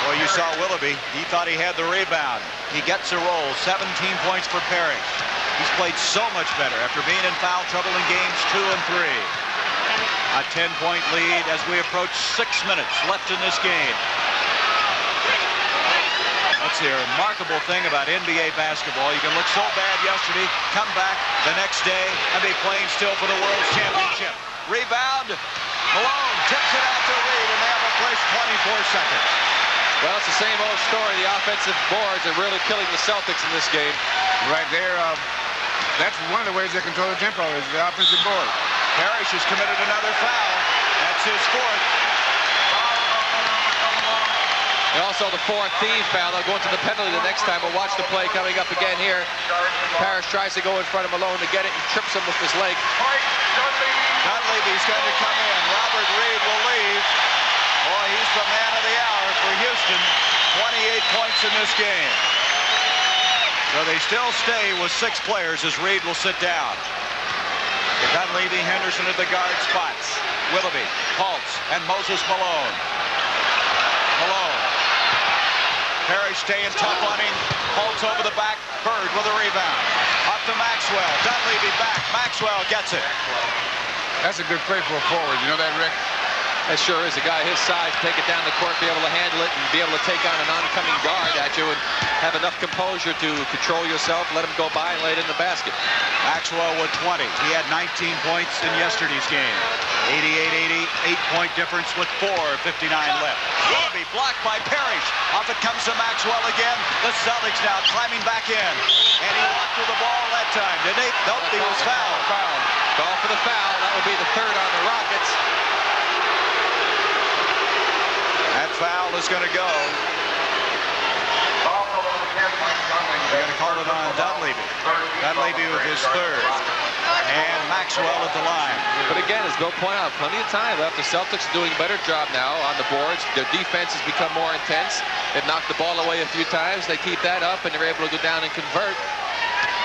boy, you saw Willoughby. He thought he had the rebound. He gets a roll, 17 points for Parrish. He's played so much better after being in foul trouble in games 2 and 3. A 10-point lead as we approach 6 minutes left in this game. That's the remarkable thing about NBA basketball. You can look so bad yesterday, come back the next day, and be playing still for the World Championship. Rebound. Malone tips it out to Reid, and they have a fresh 24 seconds. Well, it's the same old story. The offensive boards are really killing the Celtics in this game. Right there, that's one of the ways they control the tempo is the offensive board. Parrish has committed another foul. That's his fourth. And also the fourth team foul. They'll go into the penalty the next time. We'll watch the play coming up again here. Parrish tries to go in front of Malone to get it and trips him with his leg. Dunleavy's going to come in. Robert Reid will leave. Boy, he's the man of the hour for Houston. 28 points in this game. So they still stay with 6 players as Reid will sit down. Dunleavy, Henderson at the guard spots. Willoughby, Pulse, and Moses Malone. Malone. Parrish staying tough on him. Pulse over the back. Bird with a rebound. Up to Maxwell. Dunleavy back. Maxwell gets it. That's a good play for a forward. You know that, Rick? That sure is. A guy his size, take it down the court, be able to handle it, and be able to take on an oncoming guard at you and have enough composure to control yourself, let him go by and lay it in the basket. Maxwell with 20. He had 19 points in yesterday's game. 88-80, 8-point difference with 4:59 left. Willoughby blocked by Parrish. Off it comes to Maxwell again. The Celtics now climbing back in. And he walked through the ball that time. Did they? Nope, he was fouled. Call for the foul. That would be the third on the Rockets. That foul is going to go. They're going to call it on Dunleavy. Dunleavy with his third. And Maxwell at the line. But again, as Bill pointed out, plenty of time left. The Celtics are doing a better job now on the boards. Their defense has become more intense. They've knocked the ball away a few times. They keep that up, and they're able to go down and convert.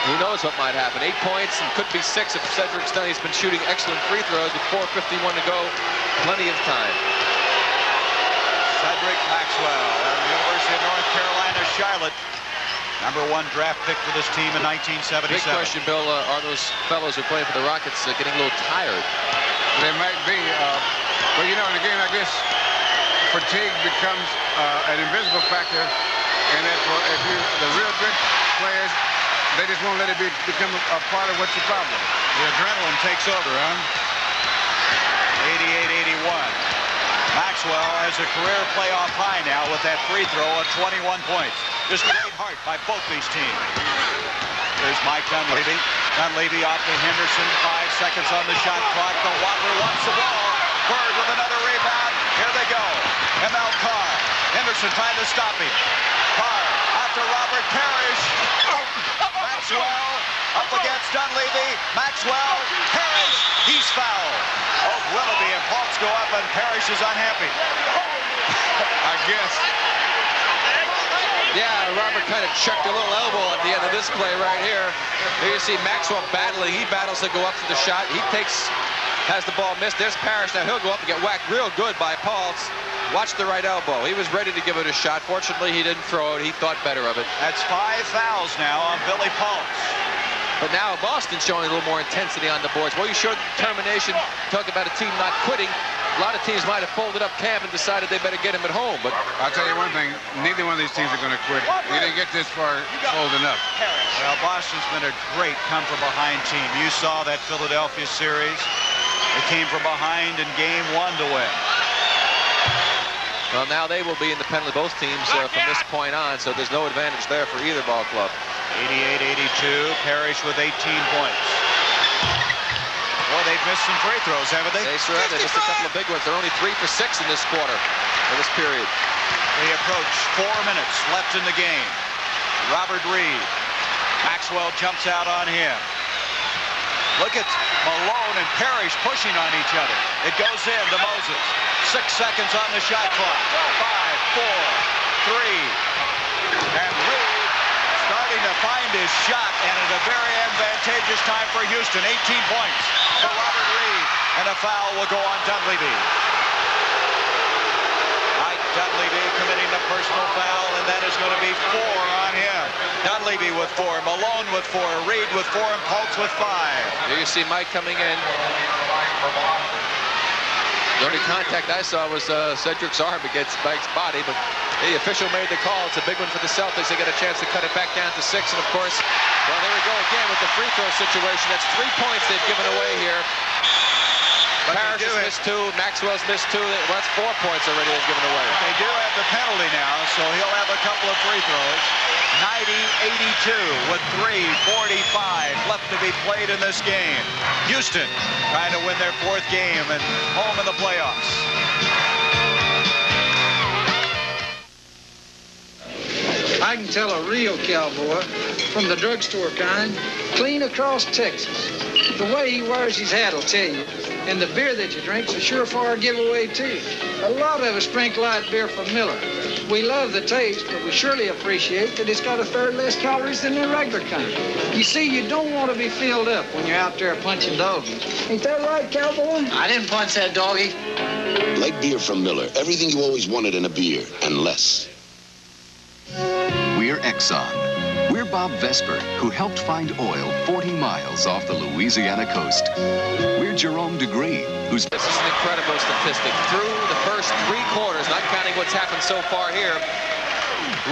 Who knows what might happen. 8 points and could be 6 if Cedric Maxwell's been shooting excellent free throws with 4:51 to go. Plenty of time. Cedric Maxwell out of the University of North Carolina, Charlotte. #1 draft pick for this team in 1977. Big question, Bill, are those fellows who play for the Rockets getting a little tired? They might be. But, you know, in a game like this, fatigue becomes an invisible factor. And if the real good players, they just won't let it become a part of what's your problem. The adrenaline takes over, huh? 88-81. Maxwell has a career playoff high now with that free throw of 21 points. Just great heart by both these teams. There's Mike Dunleavy. Dunleavy off to Henderson. 5 seconds on the shot clock. The Waddler wants the ball. Bird with another rebound. Here they go. M.L. Carr. Henderson trying to stop him. Carr after Robert Parrish. Maxwell up against Dunleavy. Maxwell. Parrish. He's fouled. Both Willoughby and Pulse go up, and Parrish is unhappy. I guess. Yeah, Robert kind of checked a little elbow at the end of this play right here. Here you see Maxwell battling. He battles to go up to the shot. He has the ball missed. There's Parrish. Now he'll go up and get whacked real good by Pulse. Watch the right elbow. He was ready to give it a shot. Fortunately, he didn't throw it. He thought better of it. That's 5 fouls now on Billy Pulse. But now Boston's showing a little more intensity on the boards. Well, you showed determination. Talk about a team not quitting. A lot of teams might have folded up camp and decided they better get him at home. But I'll tell you one thing. Neither one of these teams are going to quit. They didn't get this far folding up. Well, Boston's been a great come-from-behind team. You saw that Philadelphia series. They came from behind in game 1 to win. Well, now they will be in the penalty, both teams, from this point on, so there's no advantage there for either ball club. 88-82, Parrish with 18 points. Boy, they've missed some free throws, haven't they? They sure have. They missed a couple of big ones. They're only 3 for 6 in this quarter, in this period. They approach 4 minutes left in the game. Robert Reid. Maxwell jumps out on him. Look at Malone and Parrish pushing on each other. It goes in to Moses. 6 seconds on the shot clock. 5, 4, 3. And Reid starting to find his shot, and at a very advantageous time for Houston. 18 points for Robert Reid, and a foul will go on Dunleavy. Mike Dunleavy committing the personal foul, and that is going to be 4 on him. Dunleavy with 4, Malone with 4, Reid with 4, and Pulse with 5. Here you see Mike coming in. The only contact I saw was Cedric's arm against Mike's body, but the official made the call. It's a big one for the Celtics. They get a chance to cut it back down to 6, and of course, well, there we go again with the free throw situation. That's 3 points they've given away here. Parrish has missed 2. Maxwell's missed 2. Well, that's 4 points already they've given away. They do have the penalty now, so he'll have a couple of free throws. 90-82 with 3:45 left to be played in this game. Houston trying to win their 4th game and home in the playoffs. I can tell a real cowboy from the drugstore kind, clean across Texas. The way he wears his hat will tell you. And the beer that you drink's a surefire giveaway, too. A lot of us drink light beer from Miller. We love the taste, but we surely appreciate that it's got a third less calories than the regular kind. You see, you don't want to be filled up when you're out there punching doggies. Ain't that right, cowboy? I didn't punch that doggy. Light beer from Miller. Everything you always wanted in a beer, and less. We're Exxon. We're Bob Vesper, who helped find oil 40 miles off the Louisiana coast. We're Jerome Degree, who's... This is an incredible statistic. Through the first 3 quarters, not counting what's happened so far here,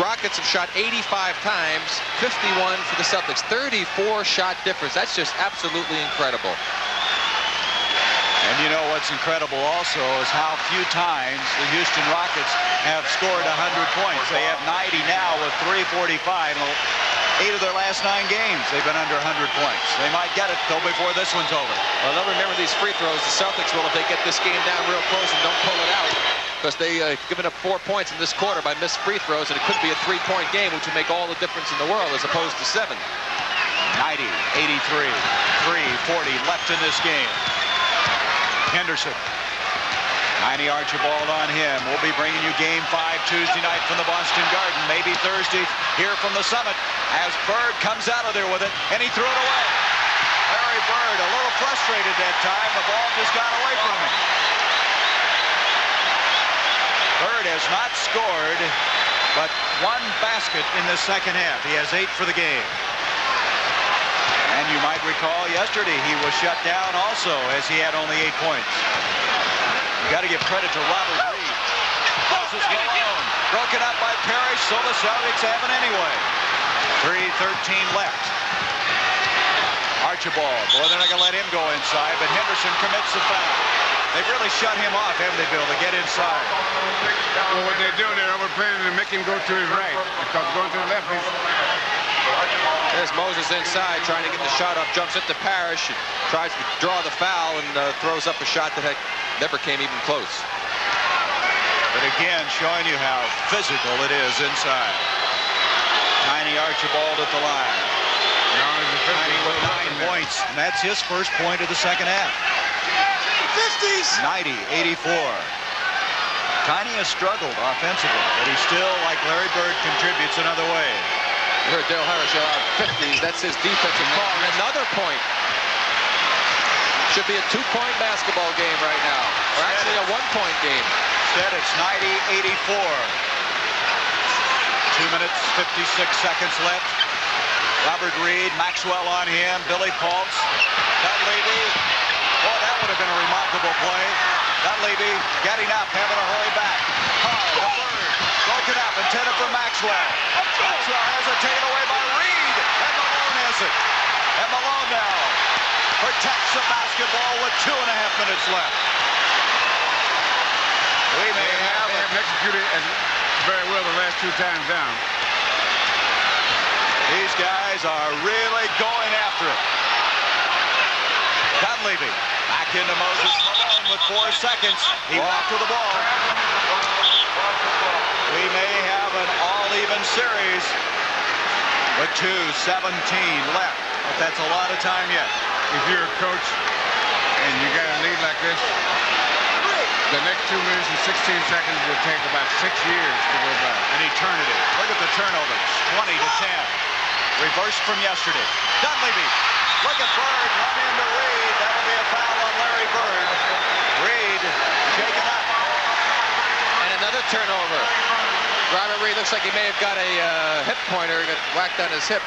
Rockets have shot 85 times, 51 for the Celtics. 34 shot difference. That's just absolutely incredible. And you know what's incredible also is how few times the Houston Rockets have scored 100 points. They have 90 now with 3:45. 8 of their last 9 games, they've been under 100 points. They might get it, though, before this one's over. Well, they'll remember these free throws. The Celtics will if they get this game down real close and don't pull it out. Because they've given up 4 points in this quarter by missed free throws, and it could be a 3-point game, which would make all the difference in the world as opposed to 7. 90, 83, 3:40 left in this game. Henderson. Tiny Archibald on him. We'll be bringing you Game 5 Tuesday night from the Boston Garden. Maybe Thursday here from the Summit as Bird comes out of there with it, and he threw it away. Larry Bird a little frustrated that time. The ball just got away from him. Bird has not scored but 1 basket in the second half. He has 8 for the game. And you might recall yesterday he was shut down also as he had only 8 points. You got to give credit to Robert Reid. Moses Malone broken up by Parrish, so the Celtics have it anyway. 3:13 left. Archibald, boy, they're not going to let him go inside, but Henderson commits the foul. They've really shut him off, haven't they, Bill, to get inside? Well, what they're doing, they're overplaying to make him go to his right, because going to the left is... There's Moses inside trying to get the shot up, jumps into Parrish, and tries to draw the foul and throws up a shot that never came even close. But again, showing you how physical it is inside. Tiny Archibald at the line. Tiny with 9 points, and that's his first point of the second half. 50s! 90-84. Tiny has struggled offensively, but he still, like Larry Bird, contributes another way. You heard Dale Harris yell out 50s. That's his defensive call. And another point. Should be a 2-point basketball game right now. Or actually a 1-point game. Instead, it's 90-84. 2 minutes, 56 seconds left. Robert Reid, Maxwell on him, Billy Paultz, Dunleavy. Boy, that would have been a remarkable play. Dunleavy getting up, having to hurry back. Hard, the Bird, broken up, intended for Maxwell. Maxwell has it taken away by Reid, and Malone has it. And Malone now protects the basketball with 2.5 minutes left. We may have executed very well the last 2 times down. These guys are really going after it. Dunleavy back into Moses Malone with 4 seconds. He walked with the ball. We may have an all-even series with 2:17 left. But that's a lot of time yet. If you're a coach and you got a lead like this, the next 2 minutes and 16 seconds will take about 6 years to go by. An eternity. Look at the turnovers. 20-10. Reversed from yesterday. Dunleavy. Look at Bird. Run into Reid. That'll be a foul on Larry Bird. Reid shaken up. And another turnover. Robert Reid looks like he may have got a hip pointer, got whacked on his hip.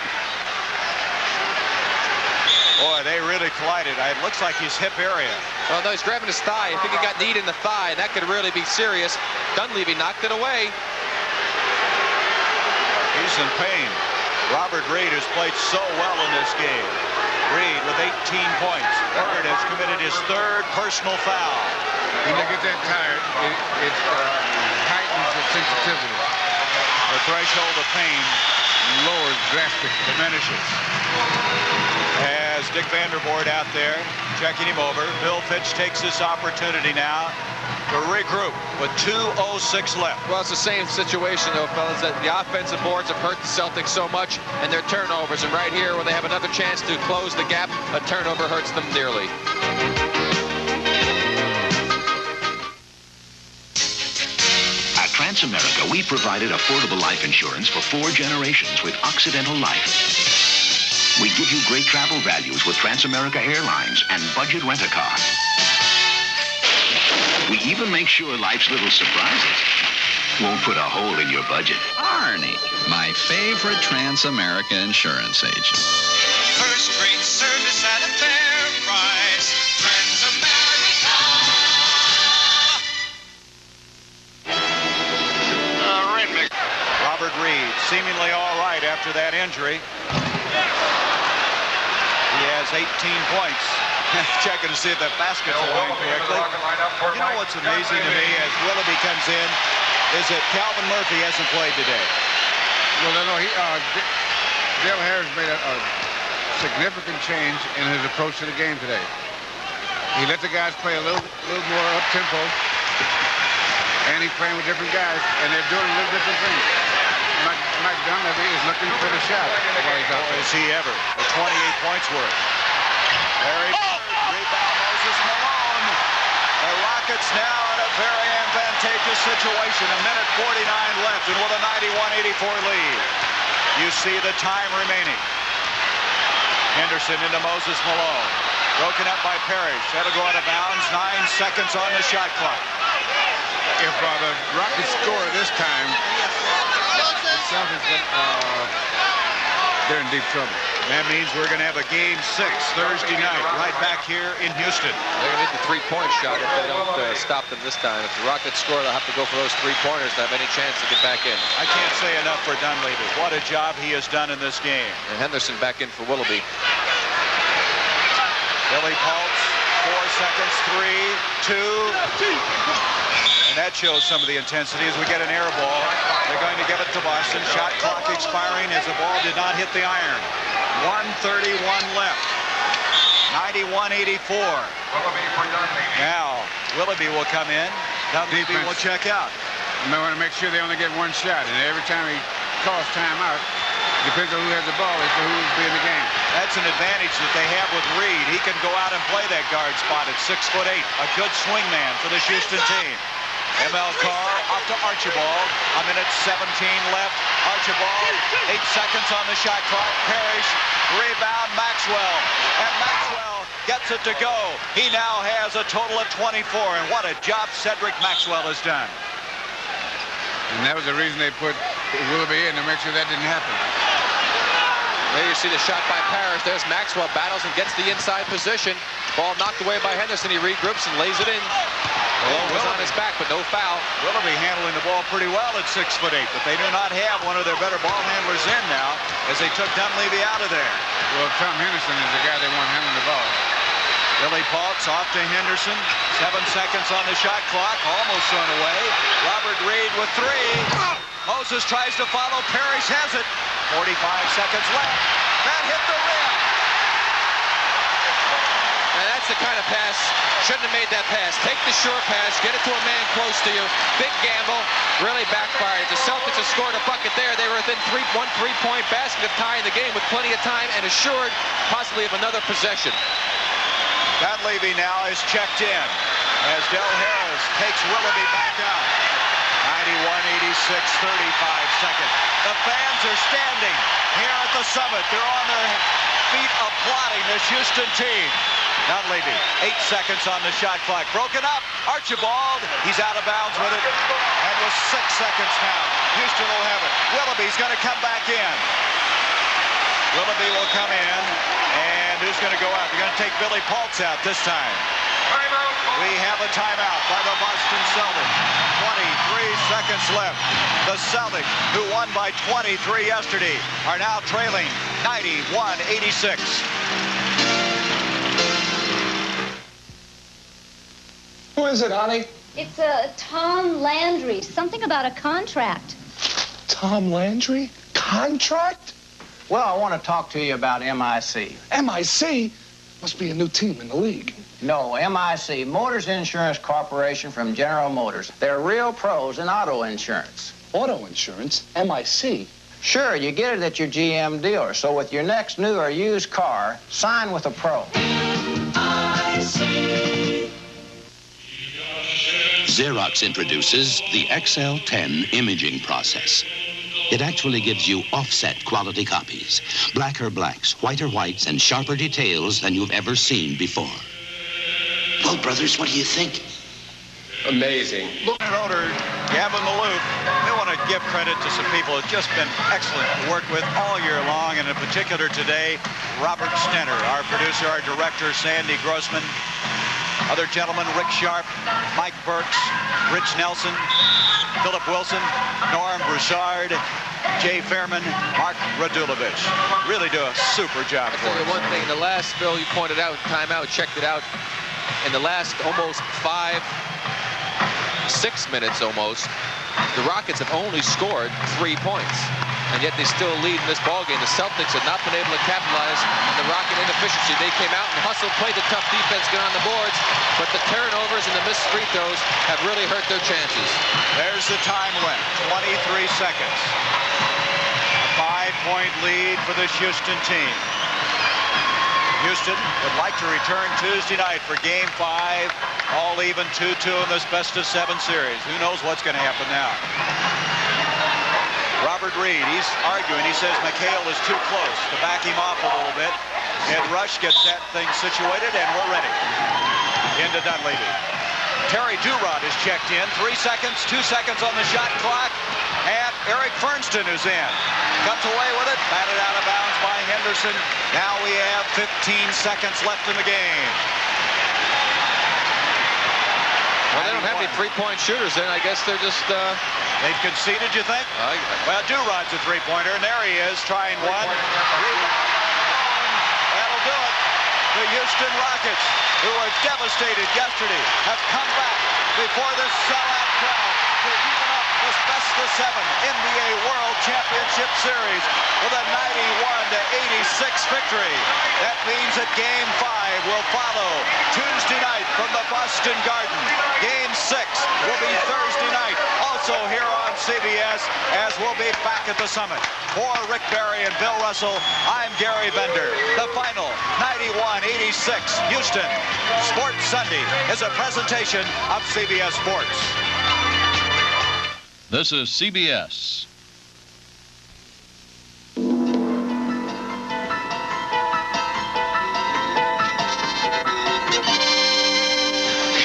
Boy, they really collided. It looks like his hip area. Well, no, he's grabbing his thigh. I think he got kneed in the thigh, and that could really be serious. Dunleavy knocked it away. He's in pain. Robert Reid has played so well in this game. Reid with 18 points. Bird has committed his 3rd personal foul. When they get that tired, it heightens the sensitivity. The threshold of pain lowers drastically. Diminishes. As Dick Vandervoort out there checking him over. Bill Fitch takes this opportunity now to regroup with 2:06 left. Well, it's the same situation, though, fellas, that the offensive boards have hurt the Celtics so much, and their turnovers. And right here, where they have another chance to close the gap, a turnover hurts them dearly. At Transamerica, we provided affordable life insurance for 4 generations with Occidental Life. We give you great travel values with Transamerica Airlines and budget rent-a-car. We even make sure life's little surprises won't put a hole in your budget. Arnie, my favorite Transamerica insurance agent. First-rate service at a fair price. Transamerica. Robert Reid seemingly all right after that injury. He has 18 points. Checking to see if that basket's going correctly. You know what's amazing to me as Willoughby comes in is that Calvin Murphy hasn't played today. Well, no, Dale Harris made a significant change in his approach to the game today. He let the guys play a little more up-tempo, and he's playing with different guys, and they're doing a little different things. Mike Dunleavy is looking for the shot while he's out there. Is he ever? With 28 points worth. Very rebound, Moses Malone. The Rockets now in a very advantageous situation. 1:49 left and with a 91-84 lead. You see the time remaining. Henderson into Moses Malone. Broken up by Parrish. That'll go out of bounds. 9 seconds on the shot clock. If the Rockets score this time, the Celtics they're in deep trouble. That means we're going to have a game 6 Thursday night right back here in Houston. They're going to need the 3-point shot if they don't stop them this time. If the Rockets score, they'll have to go for those 3-pointers to have any chance to get back in. I can't say enough for Dunleavy. What a job he has done in this game. And Henderson back in for Willoughby. Billy Paultz, 4 seconds, 3, 2. And that shows some of the intensity as we get an air ball. They're going to give it to Boston. Shot clock expiring as the ball did not hit the iron. 1:31 left. 91-84. Now, Willoughby will come in. Dunleavy will check out. They want to make sure they only get 1 shot. And every time he calls timeout, depends on who has the ball as to who's be in the game. That's an advantage that they have with Reid. He can go out and play that guard spot at 6'8". A good swing man for this Houston team. M.L. Carr up to Archibald. 1:17 left. Archibald, 8 seconds on the shot clock. Parrish, rebound, Maxwell. And Maxwell gets it to go. He now has a total of 24. And what a job Cedric Maxwell has done. And that was the reason they put Willoughby in to make sure that didn't happen. There you see the shot by Parrish. There's Maxwell, battles and gets the inside position. Ball knocked away by Henderson. He regroups and lays it in. Malone was on his back, but no foul. Willoughby handling the ball pretty well at 6'8", but they do not have one of their better ball handlers in now as they took Dunleavy out of there. Well, Tom Henderson is the guy they want handling the ball. Billy Paultz off to Henderson. 7 seconds on the shot clock. Almost thrown away. Robert Reid with 3. Moses tries to follow. Parrish has it. 45 seconds left. That hit the rim. And that's the kind of pass. Shouldn't have made that pass. Take the short pass. Get it to a man close to you. Big gamble. Really backfired. If the Celtics had scored a bucket there, they were within 1 3-point basket of tying the game with plenty of time and assured possibly of another possession. Dunleavy now is checked in as Del Harris takes Willoughby back out. 91-86, 35 seconds. The fans are standing here at the summit. They're on their feet applauding this Houston team. Dunleavy, 8 seconds on the shot clock. Broken up. Archibald, he's out of bounds with it. And with 6 seconds now, Houston will have it. Willoughby's going to come back in. Willoughby will come in. And who's going to go out? They're going to take Billy Paultz out this time. We have a timeout by the Boston Celtics. 23 seconds left. The Celtics, who won by 23 yesterday, are now trailing 91-86. Who is it, honey? It's Tom Landry. Something about a contract. Tom Landry? Contract? Well, I want to talk to you about MIC. MIC? Must be a new team in the league. No, MIC, Motors Insurance Corporation from General Motors. They're real pros in auto insurance. Auto insurance? MIC? Sure, you get it at your GM dealer. So with your next new or used car, sign with a pro. MIC. Xerox introduces the XL10 imaging process. It actually gives you offset quality copies. Blacker blacks, whiter whites, and sharper details than you've ever seen before. Well, brothers, what do you think? Amazing. Owner Gavin Malone. We want to give credit to some people who've just been excellent to work with all year long, and in particular today, Robert Stenner, our producer, our director, Sandy Grossman, other gentlemen, Rick Sharp, Mike Burks, Rich Nelson, Philip Wilson, Norm Broussard, Jay Fairman, Mark Radulovich. Really do a super job for us. One thing, in the last, Phil, you pointed out, timeout, checked it out. In the last almost 6 minutes almost, the Rockets have only scored 3 points. And yet they still lead in this ballgame. The Celtics have not been able to capitalize on the Rocket inefficiency. They came out and hustled, played the tough defense, got on the boards, but the turnovers and the missed free throws have really hurt their chances. There's the time limit, 23 seconds. A 5-point lead for this Houston team. Houston would like to return Tuesday night for Game 5, all even 2-2 in this best-of-7 series. Who knows what's going to happen now? Robert Reid, he's arguing. He says McHale is too close to back him off a little bit. And Rush gets that thing situated, and we're ready. Into Dunleavy. Terry Durod is checked in. 3 seconds, 2 seconds on the shot clock. And Eric Fernston is in. Cuts away with it. Batted out of bounds by Henderson. Now we have 15 seconds left in the game. Well, they don't have any three-point shooters then. I guess they're just... They've conceded, you think? Well, Durod's a three-pointer, and there he is, trying one. That'll do it. The Houston Rockets, who were devastated yesterday, have come back before this sellout crowd to even up this best-of-7 NBA World Championship Series with a 91-86 victory. That means that Game 5 will follow Tuesday night from the Boston Garden. Game 6 will be Thursday night, also here on CBS, as we'll be back at the Summit. For Rick Barry and Bill Russell, I'm Gary Bender. The final, 91-86, Houston. Sports Sunday is a presentation of CBS Sports. This is CBS.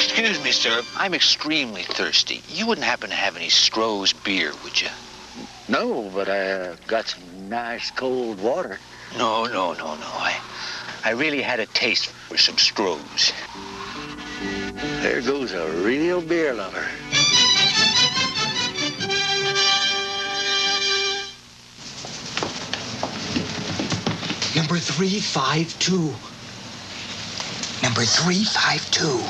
Excuse me, sir. I'm extremely thirsty. You wouldn't happen to have any Stroh's beer, would you? No, but I got some nice cold water. No. I really had a taste for some Stroh's. There goes a real beer lover. Number 352. Number 352.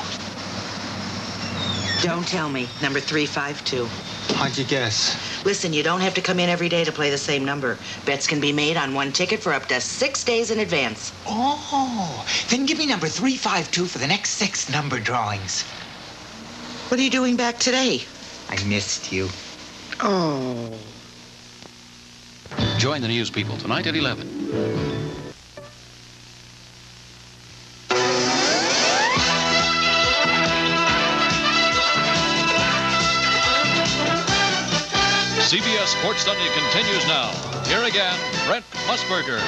Don't tell me. Number 352. How'd you guess? Listen, you don't have to come in every day to play the same number. Bets can be made on one ticket for up to 6 days in advance. Oh, then give me number 352 for the next 6 number drawings. What are you doing back today? I missed you. Oh. Join the news people tonight at 11. CBS Sports Sunday continues now. Here again, Brent Musburger.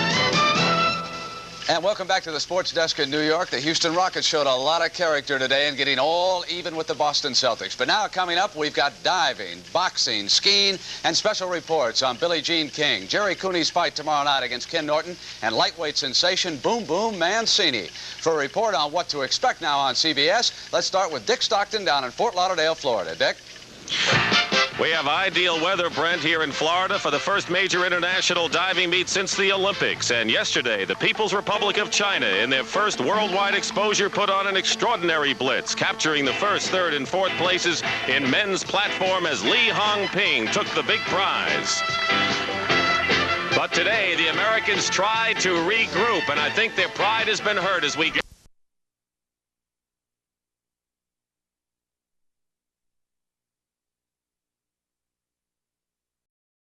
And welcome back to the sports desk in New York. The Houston Rockets showed a lot of character today in getting all even with the Boston Celtics. But now coming up, we've got diving, boxing, skiing, and special reports on Billie Jean King, Jerry Cooney's fight tomorrow night against Ken Norton, and lightweight sensation Boom Boom Mancini. For a report on what to expect now on CBS, let's start with Dick Stockton down in Fort Lauderdale, Florida. Dick? We have ideal weather, Brent, here in Florida for the first major international diving meet since the Olympics. And yesterday, the People's Republic of China, in their first worldwide exposure, put on an extraordinary blitz, capturing the first, third, and fourth places in men's platform as Li Hongping took the big prize. But today, the Americans tried to regroup, and I think their pride has been hurt as we